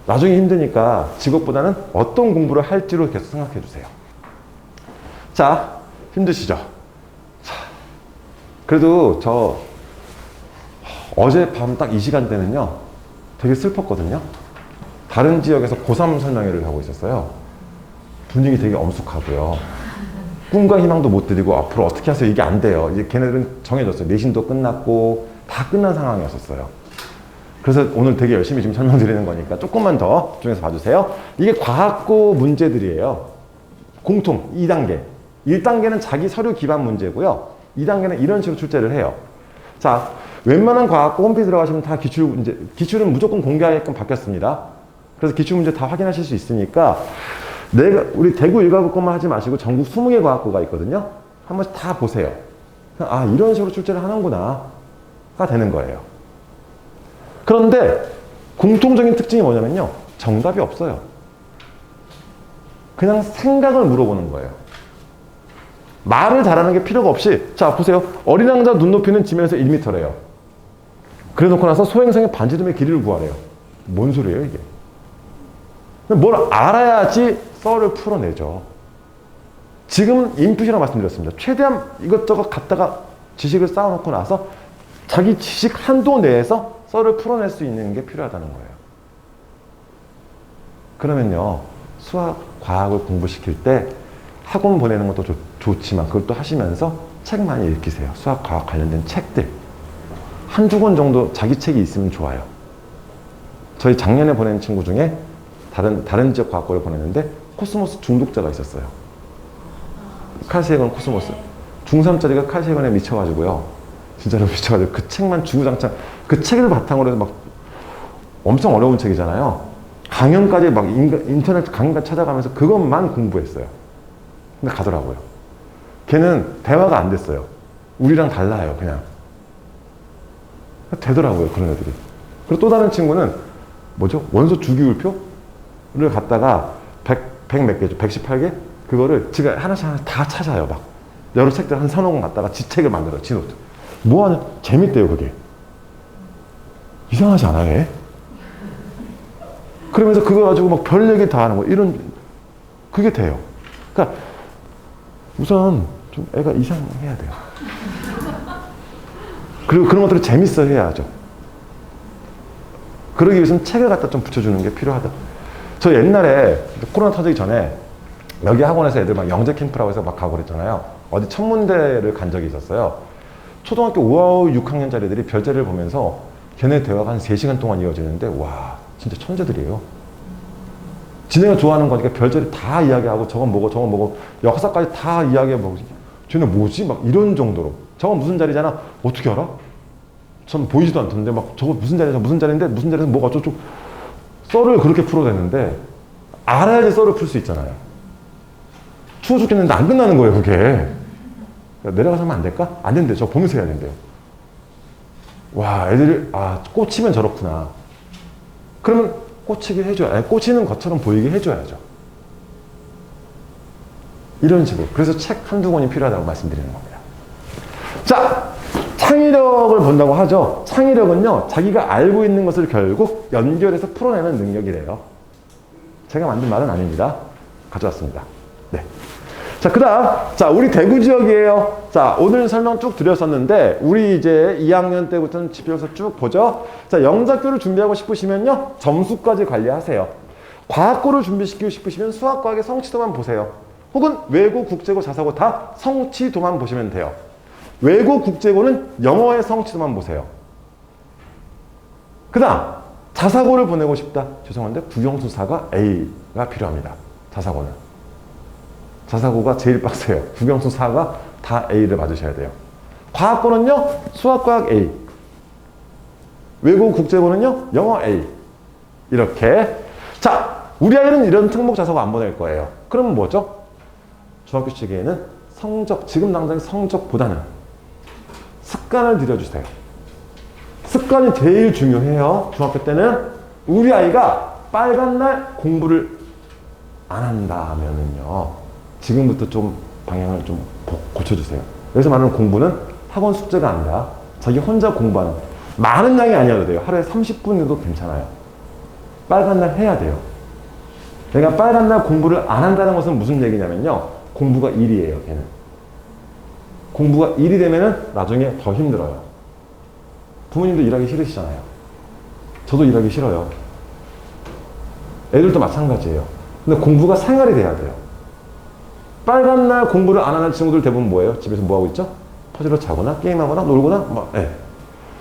나중에 힘드니까 직업보다는 어떤 공부를 할지로 계속 생각해 주세요. 자, 힘드시죠? 자, 그래도 저 어젯밤 딱 이 시간대는요 되게 슬펐거든요. 다른 지역에서 고3 설명회를 하고 있었어요. 분위기 되게 엄숙하고요. 꿈과 희망도 못 드리고 앞으로 어떻게 하세요? 이게 안 돼요. 이제 걔네들은 정해졌어요. 내신도 끝났고 다 끝난 상황이었었어요. 그래서 오늘 되게 열심히 지금 설명드리는 거니까 조금만 더 집중해서 봐주세요. 이게 과학고 문제들이에요. 공통 2단계. 1단계는 자기 서류 기반 문제고요. 2단계는 이런 식으로 출제를 해요. 자, 웬만한 과학고 홈페이지 들어가시면 다 기출 문제, 기출은 무조건 공개하게끔 바뀌었습니다. 그래서 기출 문제 다 확인하실 수 있으니까 우리 대구 일가고 것만 하지 마시고 전국 20개 과학고가 있거든요. 한 번씩 다 보세요. 아, 이런 식으로 출제를 하는구나 가 되는 거예요. 그런데 공통적인 특징이 뭐냐면요. 정답이 없어요. 그냥 생각을 물어보는 거예요. 말을 잘하는 게 필요가 없이, 자 보세요. 어린 왕자 눈높이는 지면에서 1m래요. 그래 놓고 나서 소행성의 반지름의 길이를 구하래요. 뭔 소리예요 이게? 뭘 알아야지 썰을 풀어내죠. 지금은 인풋이라고 말씀드렸습니다. 최대한 이것저것 갖다가 지식을 쌓아놓고 나서 자기 지식 한도 내에서 썰을 풀어낼 수 있는 게 필요하다는 거예요. 그러면요, 수학, 과학을 공부시킬 때 학원 보내는 것도 좋지만 그걸 또 하시면서 책 많이 읽히세요. 수학, 과학 관련된 책들. 한두 권 정도 자기 책이 있으면 좋아요. 저희 작년에 보낸 친구 중에 다른 지역 과학고를 보냈는데 코스모스 중독자가 있었어요. 칼세이건 코스모스. 중3짜리가 칼세이건에 미쳐가지고요. 진짜로 미쳐가지고 그 책만 주구장창, 그 책을 바탕으로 해서 막 엄청 어려운 책이잖아요. 강연까지 막 인터넷 강연까지 찾아가면서 그것만 공부했어요. 근데 가더라고요. 걔는 대화가 안 됐어요. 우리랑 달라요, 그냥. 되더라고요, 그런 애들이. 그리고 또 다른 친구는 뭐죠? 원소 주기율표를 갖다가 100 몇 개죠? 118개? 그거를 지가 하나씩 다 찾아요, 막. 여러 책들 한 서너 권 갖다가 지 책을 만들어요, 지 노트. 뭐 하는, 재밌대요, 그게. 이상하지 않아요, 얘? 그러면서 그거 가지고 막 별 얘기 다 하는 거, 이런, 그게 돼요. 그러니까, 우선 좀 애가 이상해야 돼요. 그리고 그런 것들을 재밌어 해야죠. 그러기 위해서는 책을 갖다 좀 붙여주는 게 필요하다. 저 옛날에 코로나 터지기 전에 여기 학원에서 애들 막 영재 캠프라고 해서 막 가고 그랬잖아요. 어디 천문대를 간 적이 있었어요. 초등학교 5, 6학년짜리들이 별자리를 보면서 걔네 대화가 한 3시간 동안 이어지는데 와, 진짜 천재들이에요. 지네가 좋아하는 거니까 별자리 다 이야기하고 저건 뭐고 역사까지 다 이야기해보고 쟤네 뭐지? 막 이런 정도로. 저건 무슨 자리잖아. 어떻게 알아? 전 보이지도 않던데 막 저거 무슨 자리에서 무슨 자리인데 무슨 자리에서 뭐가 어쩌고 썰을 그렇게 풀어대는데 알아야지 썰을 풀 수 있잖아요. 추워 죽겠는데 안 끝나는 거예요, 그게. 내려가서 하면 안 될까? 안 된대요. 저 보면서 해야 된대요. 와, 애들이, 꽂히면 저렇구나. 그러면 꽂히게 해줘야, 아니, 꽂히는 것처럼 보이게 해줘야죠. 이런 식으로. 그래서 책 한두 권이 필요하다고 말씀드리는 겁니다. 자, 창의력을 본다고 하죠. 창의력은요, 자기가 알고 있는 것을 결국 연결해서 풀어내는 능력이래요. 제가 만든 말은 아닙니다. 가져왔습니다. 네. 자, 그 다음. 자, 우리 대구 지역이에요. 자, 오늘 설명 쭉 드렸었는데, 우리 이제 2학년 때부터는 집에서 쭉 보죠. 자, 영작교를 준비하고 싶으시면요, 점수까지 관리하세요. 과학고를 준비시키고 싶으시면 수학과학의 성취도만 보세요. 혹은 외고, 국제고, 자사고 다 성취도만 보시면 돼요. 외고, 국제고는 영어의 성취도만 보세요. 그 다음, 자사고를 보내고 싶다. 죄송한데, 국영수사가 A가 필요합니다. 자사고는. 자사고가 제일 빡세요. 국영수사가 다 A를 받으셔야 돼요. 과학고는요, 수학과학 A. 외고, 국제고는요, 영어 A. 이렇게. 자, 우리 아이는 이런 특목 자사고 안 보낼 거예요. 그러면 뭐죠? 중학교 시기에는 성적, 지금 당장 성적보다는 습관을 들여주세요. 습관이 제일 중요해요. 중학교 때는 우리 아이가 빨간 날 공부를 안 한다면은요, 지금부터 좀 방향을 좀 고쳐주세요. 여기서 말하는 공부는 학원 숙제가 아니라 자기 혼자 공부하는, 많은 양이 아니어도 돼요. 하루에 30분에도 괜찮아요. 빨간 날 해야 돼요. 내가 빨간 날 공부를 안 한다는 것은 무슨 얘기냐면요, 공부가 일이에요. 걔는 공부가 일이 되면은 나중에 더 힘들어요. 부모님도 일하기 싫으시잖아요. 저도 일하기 싫어요. 애들도 마찬가지예요. 근데 공부가 생활이 돼야 돼요. 빨간 날 공부를 안 하는 친구들 대부분 뭐예요? 집에서 뭐 하고 있죠? 퍼즐을 자거나 게임하거나 놀거나 뭐, 예.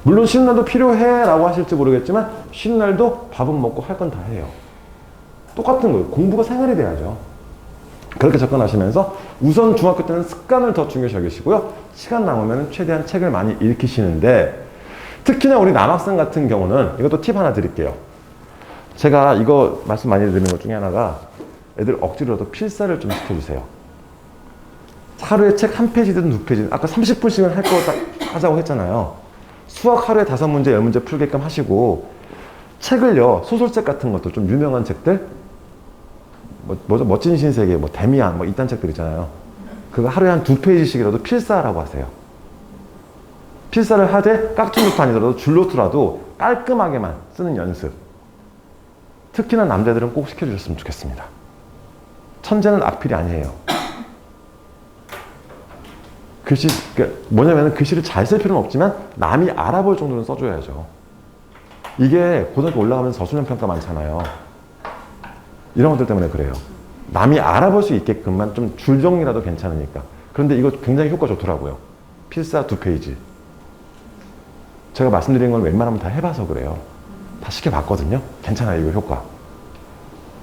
물론 쉬는 날도 필요해 라고 하실지 모르겠지만 쉬는 날도 밥은 먹고 할 건 다 해요. 똑같은 거예요. 공부가 생활이 돼야죠. 그렇게 접근하시면서 우선 중학교 때는 습관을 더 중요시 여기시고요. 시간 남으면 최대한 책을 많이 읽히시는데, 특히나 우리 남학생 같은 경우는 이것도 팁 하나 드릴게요. 제가 이거 말씀 많이 드리는 것 중에 하나가, 애들 억지로라도 필사를 좀 시켜주세요. 하루에 책 한 페이지든 두 페이지든, 아까 30분씩은 할 거 하자고 했잖아요. 수학 하루에 5문제, 10문제 풀게끔 하시고, 책을요, 소설책 같은 것도 좀 유명한 책들, 뭐죠? 멋진 신세계, 뭐 데미안, 뭐 이딴 책들 있잖아요. 그거 하루에 한 2페이지씩이라도 필사하라고 하세요. 필사를 하되 깍두기부터 아니더라도 줄노트라도 깔끔하게만 쓰는 연습. 특히나 남자들은 꼭 시켜주셨으면 좋겠습니다. 천재는 악필이 아니에요. 글씨, 뭐냐면 글씨를 잘 쓸 필요는 없지만 남이 알아볼 정도는 써줘야죠. 이게 고등학교 올라가면서 저수련 평가 많잖아요. 이런 것들 때문에 그래요. 남이 알아볼 수 있게끔만 좀 줄 정리라도 괜찮으니까. 그런데 이거 굉장히 효과 좋더라고요. 필사 2페이지. 제가 말씀드린 건 웬만하면 다 해봐서 그래요. 다 시켜봤거든요. 괜찮아요, 이거 효과.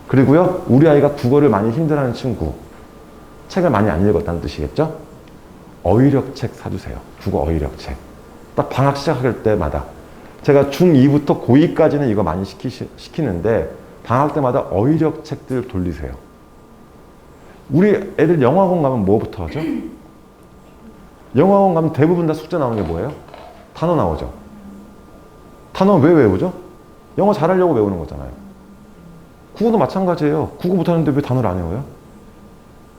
그리고요, 우리 아이가 국어를 많이 힘들어하는 친구, 책을 많이 안 읽었다는 뜻이겠죠? 어휘력 책 사주세요. 국어 어휘력 책. 딱 방학 시작할 때마다. 제가 중2부터 고2까지는 이거 많이 시키는데, 방학 때마다 어휘력 책들 돌리세요. 우리 애들 영어학원 가면 뭐부터 하죠? 영어학원 가면 대부분 다 숙제 나오는 게 뭐예요? 단어 나오죠. 단어 왜 외우죠? 영어 잘하려고 외우는 거잖아요. 국어도 마찬가지예요. 국어 못하는데 왜 단어를 안 외워요?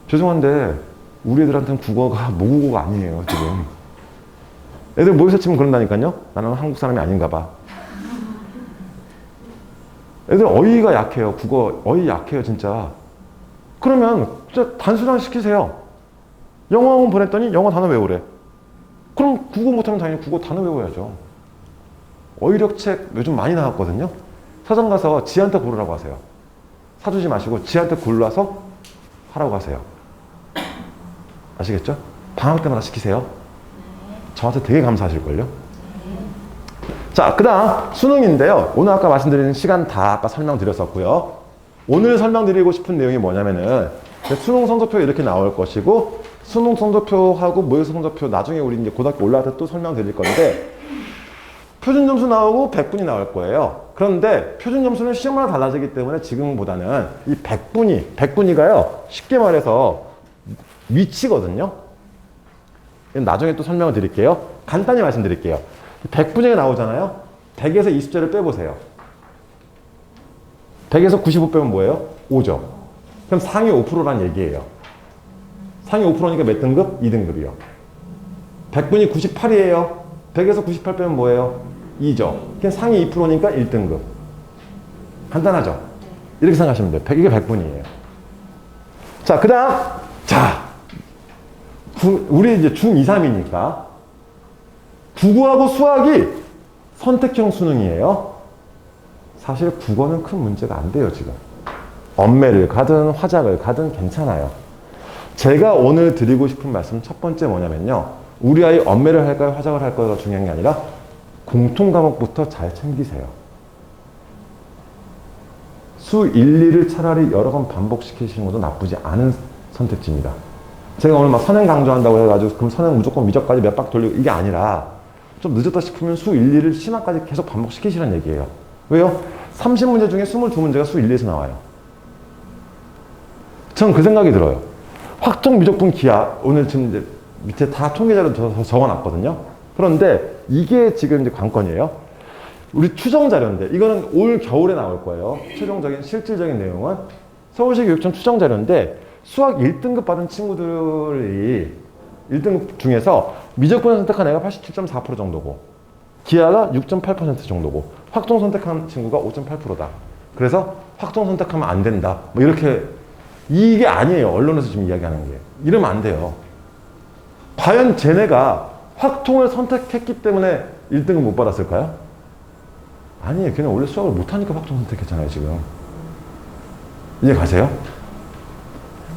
죄송한데 우리 애들한테는 국어가 모국어가 아니에요, 지금. 애들 모의사 치면 그런다니까요. 나는 한국 사람이 아닌가 봐. 애들 어휘가 약해요. 국어 어휘 약해요, 진짜. 그러면 진짜 단순한 시키세요. 영어학원 보냈더니 영어 단어 외우래. 그럼 국어 못하면 당연히 국어 단어 외워야죠. 어휘력 책 요즘 많이 나왔거든요. 서점 가서 지한테 고르라고 하세요. 사주지 마시고 지한테 골라서 하라고 하세요. 아시겠죠? 방학 때마다 시키세요. 저한테 되게 감사하실걸요? 자, 그 다음 수능인데요. 오늘 아까 말씀드린 시간 다 아까 설명드렸었고요. 오늘 설명드리고 싶은 내용이 뭐냐면은, 수능 성적표 이렇게 나올 것이고, 수능 성적표하고 모의 성적표 나중에 우리 이제 고등학교 올라갈 때 또 설명드릴 건데, 표준 점수 나오고 100분이 나올 거예요. 그런데 표준 점수는 시험마다 달라지기 때문에 지금보다는 이 100분위가요, 쉽게 말해서 위치거든요. 나중에 또 설명을 드릴게요. 간단히 말씀드릴게요. 100분위가 나오잖아요. 100에서 20자를 빼보세요. 100에서 95 빼면 뭐예요? 5죠. 그럼 상위 5%란 얘기예요. 상위 5%니까 몇 등급? 2등급이요. 100분이 98이에요. 100에서 98 빼면 뭐예요? 2죠. 그럼 상위 2%니까 1등급. 간단하죠? 이렇게 생각하시면 돼요. 이게 100분이에요. 자, 그 다음. 자, 우리 이제 중2, 3이니까 국어하고 수학이 선택형 수능이에요. 사실 국어는 큰 문제가 안 돼요, 지금. 엄매를 가든 화작을 가든 괜찮아요. 제가 오늘 드리고 싶은 말씀 첫 번째 뭐냐면요. 우리 아이 엄매를 할까요? 화작을 할까요가 중요한 게 아니라 공통 과목부터 잘 챙기세요. 수 1, 2를 차라리 여러 번 반복시키시는 것도 나쁘지 않은 선택지입니다. 제가 오늘 막 선행 강조한다고 해가지고 그럼 선행 무조건 미적까지 몇 박 돌리고 이게 아니라 좀 늦었다 싶으면 수 1, 2를 심화까지 계속 반복시키시라는 얘기예요. 왜요? 30문제 중에 22문제가 수 1, 2에서 나와요. 저는 그 생각이 들어요. 확정 미적분 기하 오늘 지금 이제 밑에 다 통계자료 적어놨거든요. 그런데 이게 지금 이제 관건이에요. 우리 추정 자료인데 이거는 올 겨울에 나올 거예요. 최종적인 실질적인 내용은 서울시 교육청 추정 자료인데 수학 1등급 받은 친구들이 1등급 중에서 미적분을 선택한 애가 87.4% 정도고 기하가 6.8% 정도고 확정 선택한 친구가 5.8%다. 그래서 확정 선택하면 안 된다. 뭐 이렇게 이게 아니에요. 언론에서 지금 이야기하는 게. 이러면 안 돼요. 과연 쟤네가 확통을 선택했기 때문에 1등급 못 받았을까요? 아니에요. 걔는 원래 수학을 못하니까 확통 선택했잖아요, 지금. 이해 가세요?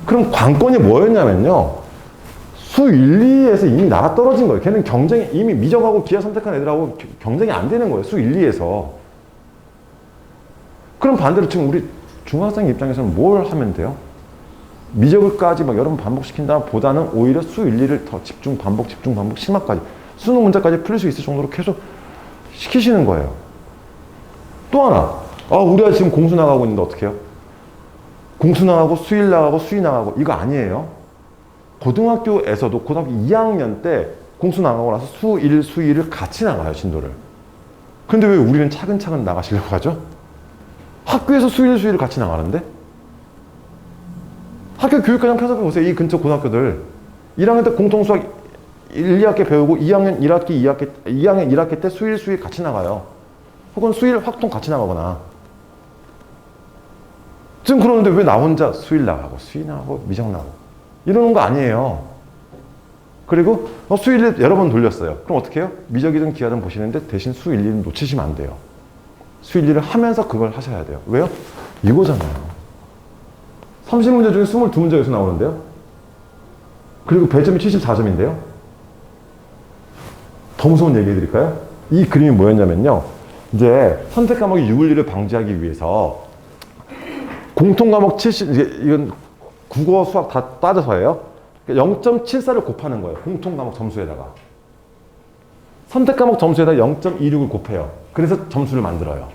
그럼 관건이 뭐였냐면요. 수 1, 2에서 이미 나가 떨어진 거예요. 걔는 경쟁이 이미 미적하고 기하 선택한 애들하고 경쟁이 안 되는 거예요. 수 1, 2에서. 그럼 반대로 지금 우리 중학생 입장에서는 뭘 하면 돼요? 미적을까지 막 여러 번 반복시킨다 보다는 오히려 수 1, 2를 더 집중, 반복, 심화까지 수능 문제까지 풀릴 수 있을 정도로 계속 시키시는 거예요. 또 하나, 우리 아이 지금 공수 나가고 있는데 어떻게 해요? 공수 나가고 수일 나가고 수의 나가고 이거 아니에요. 고등학교에서도 고등학교 2학년 때 공수 나가고 나서 수 1, 수 2를 같이 나가요, 진도를. 근데 왜 우리는 차근차근 나가시려고 하죠? 학교에서 수 1, 수 2를 같이 나가는데? 학교 교육과정 펴서 보세요. 이 근처 고등학교들. 1학년 때 공통수학 1, 2학기 배우고 2학년 1학기 때 수 1, 수 2 같이 나가요. 혹은 수 1 확통 같이 나가거나. 지금 그러는데 왜 나 혼자 수 1 나가고 수 2 나가고 미적 나가고 이러는 거 아니에요. 그리고 수 1을 여러 번 돌렸어요. 그럼 어떻게 해요? 미적이든 기하든 보시는데 대신 수 1, 2는 놓치시면 안 돼요. 수 1, 2를 하면서 그걸 하셔야 돼요. 왜요? 이거잖아요. 30문제 중에 22문제에서 나오는데요. 그리고 배점이 74점인데요. 더 무서운 얘기 해드릴까요? 이 그림이 뭐였냐면요. 이제 선택 과목의 유불리를 방지하기 위해서 공통 과목 70, 이건 국어, 수학 다 따져서예요. 0.74를 곱하는 거예요. 공통 과목 점수에다가. 선택 과목 점수에다 0.26을 곱해요. 그래서 점수를 만들어요.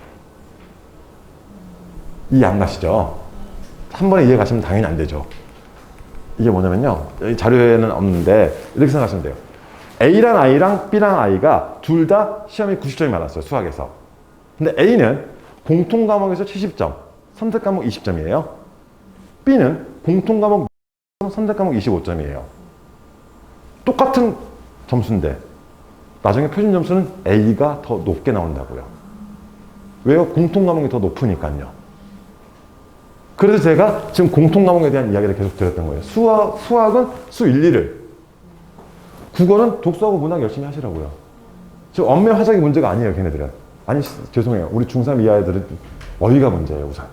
이해 안 가시죠? 한 번에 이해 가시면 당연히 안 되죠. 이게 뭐냐면요. 여기 자료에는 없는데 이렇게 생각하시면 돼요. A랑 I랑 B랑 I가 둘 다 시험에 90점이 맞았어요. 수학에서. 근데 A는 공통 과목에서 70점, 선택 과목 20점이에요. B는 공통 과목 선택 과목 25점이에요. 똑같은 점수인데 나중에 표준 점수는 A가 더 높게 나온다고요. 왜요? 공통 과목이 더 높으니까요. 그래서 제가 지금 공통 과목에 대한 이야기를 계속 드렸던 거예요. 수학은 수 1, 2를. 국어는 독서하고 문학 열심히 하시라고요. 지금 엄매 화작이 문제가 아니에요, 걔네들은. 아니, 죄송해요. 우리 중3 이하 애들은 어휘가 문제예요, 우선.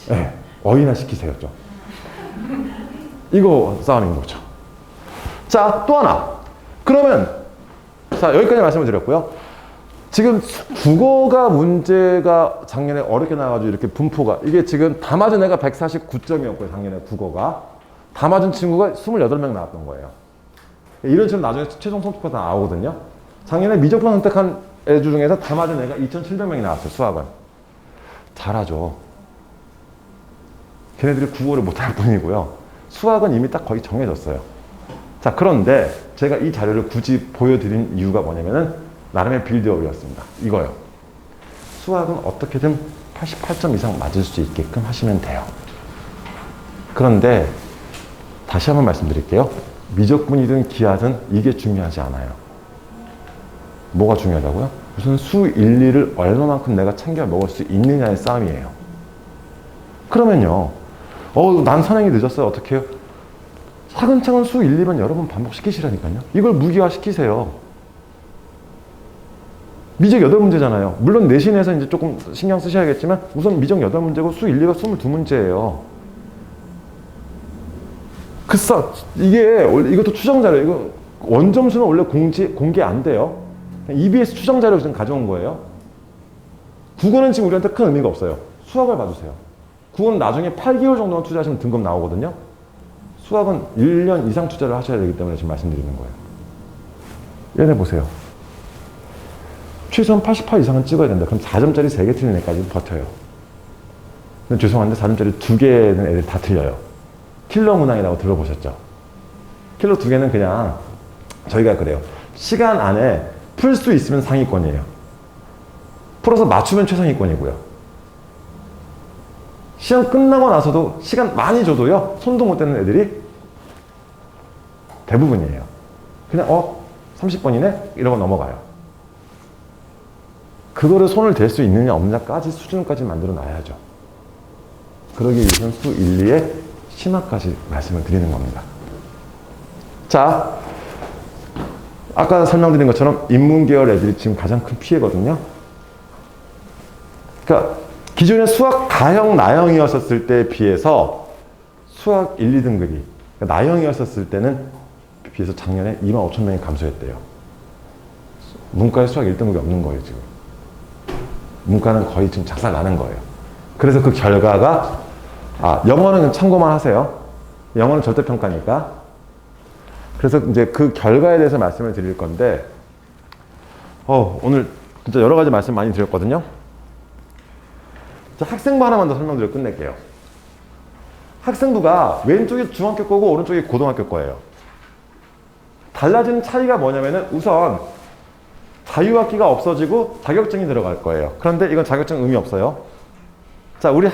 네, 어휘나 시키세요, 좀. 이거 싸움인 거죠. 자, 또 하나. 그러면, 자, 여기까지 말씀을 드렸고요. 지금 국어가 문제가 작년에 어렵게 나와가지고 이렇게 분포가 이게 지금 다 맞은 애가 149점이었고요. 작년에 국어가. 다 맞은 친구가 28명 나왔던 거예요. 이런 식으로 나중에 최종 성적표가 다 나오거든요. 작년에 미적분 선택한 애 중에서 다 맞은 애가 2,700명이 나왔어요. 수학은. 잘하죠. 걔네들이 국어를 못할 뿐이고요. 수학은 이미 딱 거의 정해졌어요. 자, 그런데 제가 이 자료를 굳이 보여드린 이유가 뭐냐면은 나름의 빌드업이었습니다. 이거요. 수학은 어떻게든 88점 이상 맞을 수 있게끔 하시면 돼요. 그런데 다시 한번 말씀드릴게요. 미적분이든 기하든 이게 중요하지 않아요. 뭐가 중요하다고요? 무슨 수 1, 2를 얼마만큼 내가 챙겨 먹을 수 있느냐의 싸움이에요. 그러면요. 난 선행이 늦었어요. 어떻게 해요? 차근차근 수 1, 2번 여러 번 반복시키시라니까요. 이걸 무기화시키세요. 미적 8문제잖아요. 물론 내신에서 이제 조금 신경 쓰셔야겠지만 우선 미적 8문제고 수 1, 2가 22문제예요. 이것도 추정자료. 이거 원점수는 원래 공개 안 돼요. EBS 추정자료 지금 가져온 거예요. 국어는 지금 우리한테 큰 의미가 없어요. 수학을 봐주세요. 국어는 나중에 8개월 정도만 투자하시면 등급 나오거든요. 수학은 1년 이상 투자를 하셔야 되기 때문에 지금 말씀드리는 거예요. 얘네 보세요. 최소한 88 이상은 찍어야 된다. 그럼 4점짜리 3개 틀린 애까지 버텨요. 근데 죄송한데 4점짜리 2개는 애들 다 틀려요. 킬러 문항이라고 들어보셨죠? 킬러 2개는 그냥 저희가 그래요. 시간 안에 풀 수 있으면 상위권이에요. 풀어서 맞추면 최상위권이고요. 시험 끝나고 나서도 시간 많이 줘도요. 손도 못 대는 애들이 대부분이에요. 그냥 30번이네? 이러고 넘어가요. 그거를 손을 댈 수 있느냐 없느냐까지 수준까지 만들어 놔야죠. 그러기 위해서는 수 1, 2의 심화까지 말씀을 드리는 겁니다. 자, 아까 설명드린 것처럼 인문계열 애들이 지금 가장 큰 피해거든요. 그러니까 기존에 수학 다형, 나형이었을 때에 비해서 수학 1, 2등급이 그러니까 나형이었을 때는 비해서 작년에 25,000명이 감소했대요. 문과에 수학 1등급이 없는 거예요, 지금. 문과는 거의 지금 작살 나는 거예요. 그래서 그 결과가 영어는 참고만 하세요. 영어는 절대평가니까. 그래서 이제 그 결과에 대해서 말씀을 드릴 건데 오늘 진짜 여러 가지 말씀 많이 드렸거든요. 자, 학생부 하나만 더 설명드리고 끝낼게요. 학생부가 왼쪽이 중학교 거고 오른쪽이 고등학교 거예요. 달라지는 차이가 뭐냐면은 우선 자유학기가 없어지고 자격증이 들어갈 거예요. 그런데 이건 자격증 의미 없어요. 자, 우리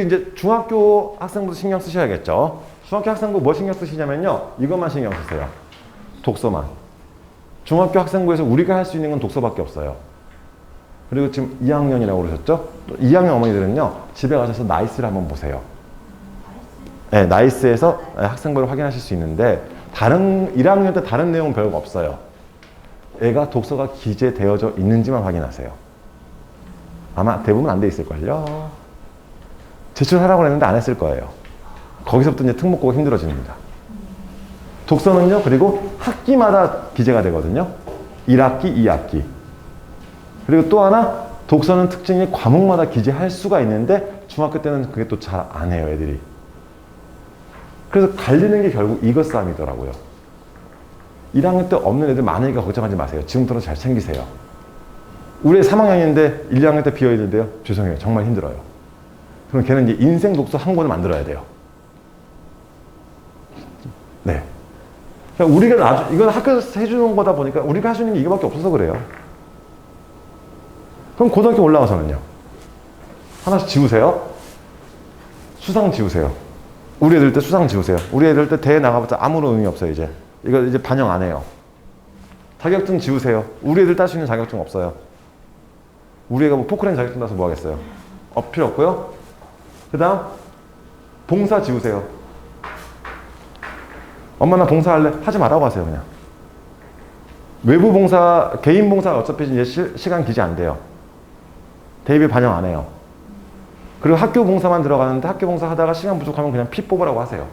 이제 중학교 학생부도 신경 쓰셔야겠죠. 중학교 학생부 뭐 신경 쓰시냐면요. 이것만 신경 쓰세요. 독서만. 중학교 학생부에서 우리가 할 수 있는 건 독서밖에 없어요. 그리고 지금 2학년이라고 그러셨죠? 2학년 어머니들은요. 집에 가셔서 나이스를 한번 보세요. 네, 나이스에서 학생부를 확인하실 수 있는데 1학년 때 다른 내용은 별거 없어요. 애가 독서가 기재되어져 있는지만 확인하세요. 아마 대부분 안 돼 있을걸요. 제출하라고 했는데 안 했을 거예요. 거기서부터 이제 특목고가 힘들어집니다. 독서는요, 그리고 학기마다 기재가 되거든요. 1학기, 2학기. 그리고 또 하나, 독서는 특징이 과목마다 기재할 수가 있는데 중학교 때는 그게 또 잘 안 해요, 애들이. 그래서 갈리는 게 결국 이것 싸움이더라고요. 1학년 때 없는 애들 많으니까 걱정하지 마세요. 지금부터 잘 챙기세요. 우리 3학년인데 1, 2학년 때 비어있는데요. 죄송해요. 정말 힘들어요. 그럼 걔는 이제 인생 독서 한 권을 만들어야 돼요. 네. 그러니까 우리가 이건 학교에서 해주는 거다 보니까 우리가 할 수 있는 게 이거밖에 없어서 그래요. 그럼 고등학교 올라가서는요. 하나씩 지우세요. 수상 지우세요. 우리 애들 때 수상 지우세요. 우리 애들 때 대회 나가봤자 아무런 의미 없어요, 이제. 이거 이제 반영 안 해요. 자격증 지우세요. 우리 애들 딸 수 있는 자격증 없어요. 우리 애가 뭐 포크레인 자격증 따서 뭐 하겠어요? 필요 없고요. 그 다음 봉사 지우세요. 엄마 나 봉사할래? 하지 말라고 하세요, 그냥. 외부 봉사, 개인 봉사 어차피 이제 시간 기재 안 돼요. 대입에 반영 안 해요. 그리고 학교 봉사만 들어가는데 학교 봉사 하다가 시간 부족하면 그냥 피 뽑으라고 하세요.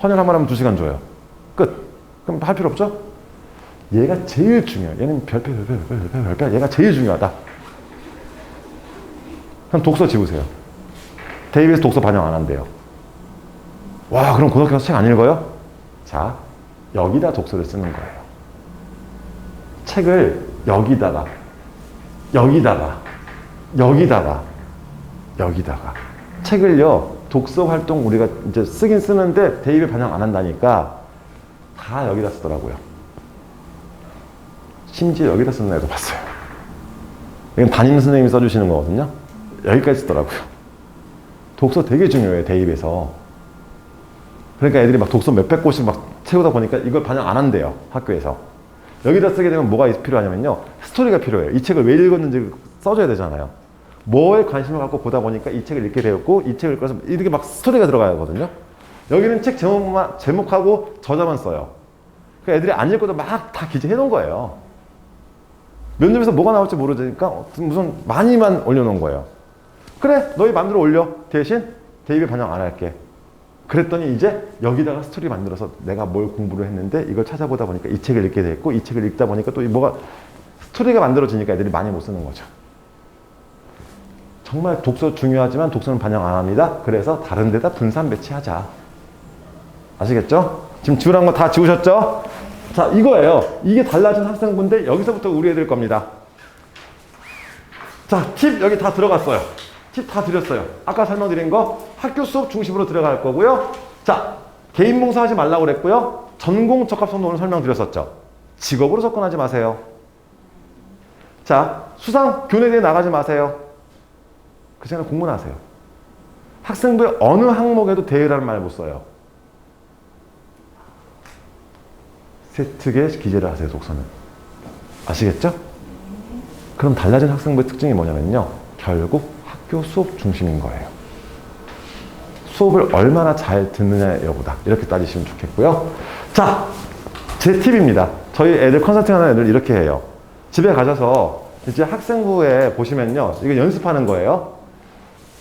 헌혈 한 번 하면 2시간 줘요. 끝. 그럼 할 필요 없죠? 얘가 제일 중요해요. 얘는 별표. 얘가 제일 중요하다. 그럼 독서 지우세요. 대입에서 독서 반영 안 한대요. 와, 그럼 고등학교 가서 책 안 읽어요? 자, 여기다 독서를 쓰는 거예요. 책을 여기다가 책을요, 독서 활동 우리가 이제 쓰긴 쓰는데 대입에 반영 안 한다니까 다 여기다 쓰더라고요. 심지어 여기다 쓰는 애도 봤어요. 이건 담임 선생님이 써주시는 거거든요. 여기까지 쓰더라고요. 독서 되게 중요해요, 대입에서. 그러니까 애들이 막 독서 몇백 곳씩 막 채우다 보니까 이걸 반영 안 한대요, 학교에서. 여기다 쓰게 되면 뭐가 필요하냐면요, 스토리가 필요해요. 이 책을 왜 읽었는지 써줘야 되잖아요. 뭐에 관심을 갖고 보다 보니까 이 책을 읽게 되었고, 이 책을 읽어서 이렇게 막 스토리가 들어가야 하거든요. 여기는 책 제목하고 저자만 써요. 그러니까 애들이 안 읽고도 막 다 기재해 놓은 거예요. 면접에서 뭐가 나올지 모르니까 무슨 많이만 올려놓은 거예요. 그래, 너희 맘대로 올려. 대신 대입에 반영 안 할게. 그랬더니 이제 여기다가 스토리 만들어서 내가 뭘 공부를 했는데 이걸 찾아보다 보니까 이 책을 읽게 됐고, 이 책을 읽다 보니까 또 뭐가 스토리가 만들어지니까 애들이 많이 못 쓰는 거죠. 정말 독서 중요하지만 독서는 반영 안 합니다. 그래서 다른 데다 분산 배치하자. 아시겠죠? 지금 지우란 거 다 지우셨죠? 자, 이거예요. 이게 달라진 학생분들, 여기서부터 우리 애들 겁니다. 자, 팁 여기 다 들어갔어요. 팁 다 드렸어요. 아까 설명드린 거 학교 수업 중심으로 들어갈 거고요. 자, 개인 봉사하지 말라고 그랬고요. 전공 적합성도 오늘 설명드렸었죠. 직업으로 접근하지 마세요. 자, 수상 교내대회 나가지 마세요. 그 시간에 공부나 하세요. 학생부의 어느 항목에도 대회라는 말 못 써요. 세특의 기재를 하세요, 독서는. 아시겠죠? 그럼 달라진 학생부의 특징이 뭐냐면요, 결국 학교 수업 중심인 거예요. 수업을 얼마나 잘 듣느냐의 여부다. 이렇게 따지시면 좋겠고요. 자, 제 팁입니다. 저희 애들 컨설팅 하는 애들 이렇게 해요. 집에 가셔서 이제 학생부에 보시면요, 이거 연습하는 거예요.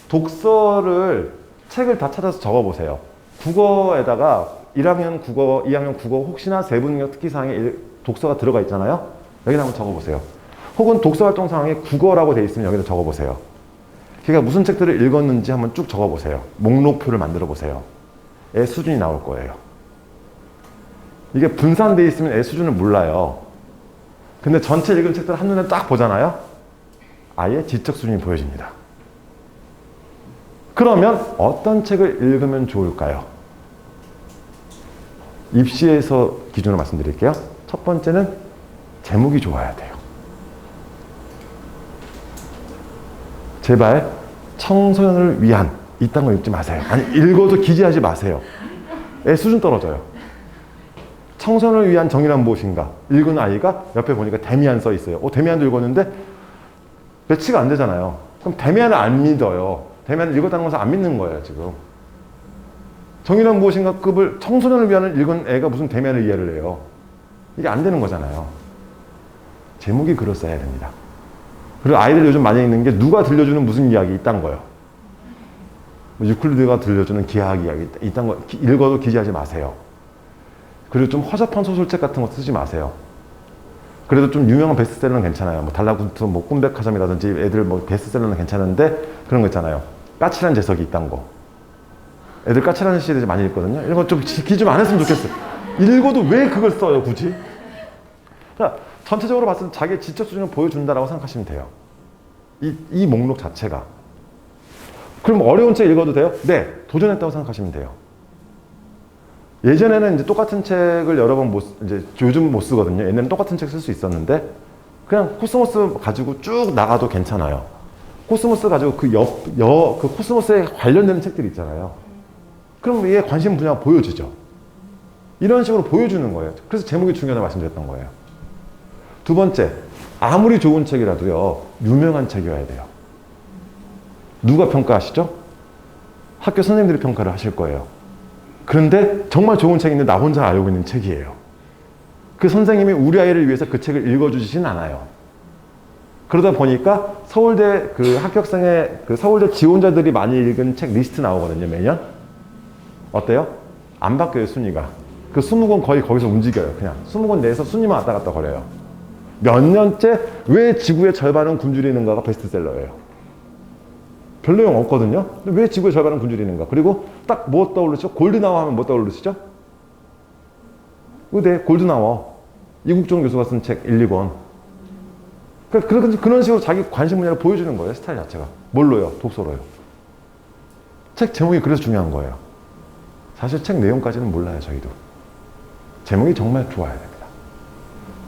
독서를, 책을 다 찾아서 적어보세요. 국어에다가 1학년 국어, 2학년 국어 혹시나 세부능력 특기사항에 독서가 들어가 있잖아요. 여기다 한번 적어보세요. 혹은 독서활동 사항에 국어라고 돼 있으면 여기다 적어보세요. 그러니까 무슨 책들을 읽었는지 한번 쭉 적어보세요. 목록표를 만들어 보세요. 애 수준이 나올 거예요. 이게 분산돼 있으면 애 수준을 몰라요. 근데 전체 읽은 책들 한눈에 딱 보잖아요. 아예 지적 수준이 보여집니다. 그러면 어떤 책을 읽으면 좋을까요? 입시에서 기준으로 말씀드릴게요. 첫 번째는 제목이 좋아야 돼요. 제발 청소년을 위한 이딴 거 읽지 마세요. 아니, 읽어도 기재하지 마세요. 애 수준 떨어져요. 청소년을 위한 정의란 무엇인가? 읽은 아이가 옆에 보니까 데미안 써 있어요. 데미안도 읽었는데 배치가 안 되잖아요. 그럼 데미안을 안 믿어요. 데미안을 읽었다는 것을 안 믿는 거예요, 지금. 정의란 무엇인가 급을 청소년을 위한 읽은 애가 무슨 데미안을 이해를 해요. 이게 안 되는 거잖아요. 제목이 그럴싸해야 됩니다. 그리고 아이들 요즘 많이 읽는 게 누가 들려주는 무슨 이야기 있단 거예요. 유클리드가 들려주는 기하학 이야기 있단 거 읽어도 기재하지 마세요. 그리고 좀 허접한 소설책 같은 거 쓰지 마세요. 그래도 좀 유명한 베스트셀러는 괜찮아요. 뭐 달라붙은 뭐 꿈백화점이라든지 애들 뭐 베스트셀러는 괜찮은데 그런 거 있잖아요. 까칠한 재석이 있단 거. 애들 까칠한 시리즈 많이 읽거든요. 이런 거 좀 기준 안 했으면 좋겠어요. 읽어도 왜 그걸 써요, 굳이? 자, 전체적으로 봤을 때 자기의 지적 수준을 보여준다라고 생각하시면 돼요. 이 목록 자체가. 그럼 어려운 책 읽어도 돼요? 네, 도전했다고 생각하시면 돼요. 예전에는 이제 똑같은 책을 여러 번 이제 요즘 못 쓰거든요. 옛날에는 똑같은 책 쓸 수 있었는데 그냥 코스모스 가지고 쭉 나가도 괜찮아요. 코스모스 가지고 그 코스모스에 관련되는 책들이 있잖아요. 그럼 얘 관심 분야 보여주죠. 이런 식으로 보여주는 거예요. 그래서 제목이 중요하다고 말씀드렸던 거예요. 두 번째, 아무리 좋은 책이라도요, 유명한 책이어야 돼요. 누가 평가하시죠? 학교 선생님들이 평가를 하실 거예요. 그런데 정말 좋은 책인데 나 혼자 알고 있는 책이에요. 그 선생님이 우리 아이를 위해서 그 책을 읽어주시진 않아요. 그러다 보니까 서울대 그 합격생의 그 서울대 지원자들이 많이 읽은 책 리스트 나오거든요, 매년. 어때요? 안 바뀌어요, 순위가. 그 20권 거의 거기서 움직여요, 그냥. 20권 내에서 순위만 왔다 갔다 거려요. 몇 년째 왜 지구의 절반은 굶주리는가가 베스트셀러예요. 별 내용 없거든요. 근데 왜 지구의 절반은 굶주리는가? 그리고 딱 뭐 떠오르시죠? 골드나워 하면 뭐 떠오르시죠? 의대 골드나워. 이국종 교수가 쓴 책 1, 2권. 그런 식으로 자기 관심 분야를 보여주는 거예요, 스타일 자체가. 뭘로요? 독서로요. 책 제목이 그래서 중요한 거예요. 사실 책 내용까지는 몰라요, 저희도. 제목이 정말 좋아야 됩니다.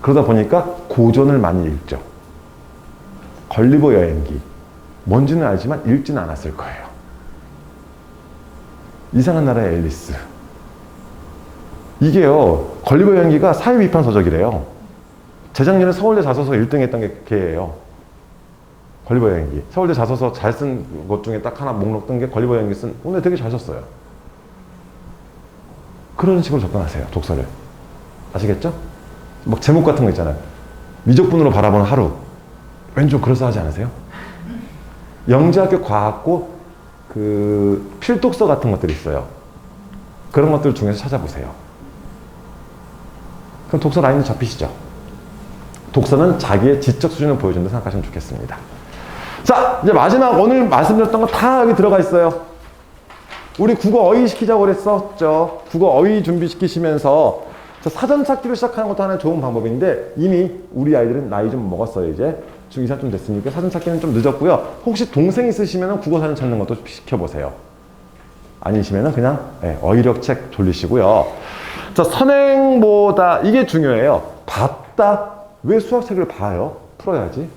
그러다 보니까 고전을 많이 읽죠. 걸리버 여행기. 뭔지는 알지만 읽지는 않았을 거예요. 이상한 나라의 앨리스. 이게요, 걸리버 여행기가 사회비판 서적이래요. 재작년에 서울대 자소서 1등 했던 게 걔예요. 걸리버 여행기. 서울대 자소서 잘 쓴 것 중에 딱 하나 목록 뜬 게 걸리버 여행기 쓴, 오늘 되게 잘 썼어요. 그런 식으로 접근하세요, 독서를. 아시겠죠? 막 제목 같은 거 있잖아요. 미적분으로 바라보는 하루. 왠지 좀 그럴싸하지 않으세요? 영재학교 과학고 그 필독서 같은 것들이 있어요. 그런 것들 중에서 찾아보세요. 그럼 독서 라인도 잡히시죠? 독서는 자기의 지적 수준을 보여준다고 생각하시면 좋겠습니다. 자, 이제 마지막 오늘 말씀드렸던 거 다 여기 들어가 있어요. 우리 국어 어휘 시키자고 그랬었죠. 국어 어휘 준비시키시면서 사전 찾기로 시작하는 것도 하나의 좋은 방법인데 이미 우리 아이들은 나이 좀 먹었어요. 이제 중2 이상 좀 됐으니까 사전 찾기는 좀 늦었고요. 혹시 동생 있으시면 국어 사전 찾는 것도 시켜보세요. 아니시면 그냥 어휘력 책 돌리시고요. 자, 선행보다 이게 중요해요. 봤다. 왜 수학책을 봐요? 풀어야지.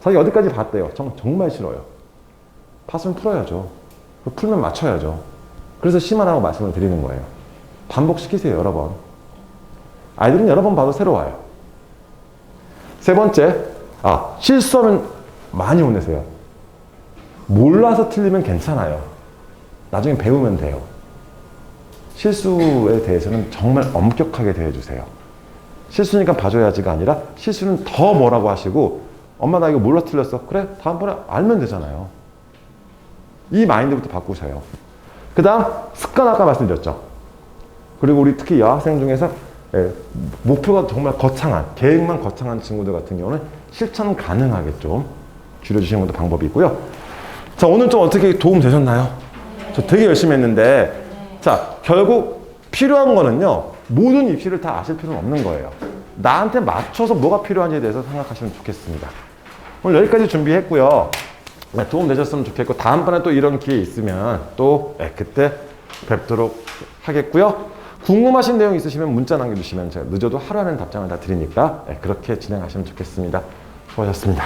자기 어디까지 봤대요? 정말 싫어요. 봤으면 풀어야죠. 풀면 맞춰야죠. 그래서 심하라고 말씀을 드리는 거예요. 반복시키세요, 여러 번. 아이들은 여러 번 봐도 새로워요. 세 번째, 실수하면 많이 혼내세요. 몰라서 틀리면 괜찮아요. 나중에 배우면 돼요. 실수에 대해서는 정말 엄격하게 대해주세요. 실수니까 봐줘야지가 아니라 실수는 더 뭐라고 하시고 엄마 나 이거 몰라 틀렸어. 그래 다음번에 알면 되잖아요. 이 마인드부터 바꾸셔요. 그 다음 습관 아까 말씀드렸죠. 그리고 우리 특히 여학생 중에서 목표가 정말 거창한 계획만 거창한 친구들 같은 경우는 실천 가능하게 좀 줄여주시는 것도 방법이 있고요. 자, 오늘 좀 어떻게 도움 되셨나요? 저 되게 열심히 했는데 자, 결국 필요한 거는요, 모든 입시를 다 아실 필요는 없는 거예요. 나한테 맞춰서 뭐가 필요한지에 대해서 생각하시면 좋겠습니다. 오늘 여기까지 준비했고요. 도움 되셨으면 좋겠고 다음번에 또 이런 기회 있으면 또 그때 뵙도록 하겠고요. 궁금하신 내용 있으시면 문자 남겨주시면 제가 늦어도 하루 안에 답장을 다 드리니까 그렇게 진행하시면 좋겠습니다. 수고하셨습니다.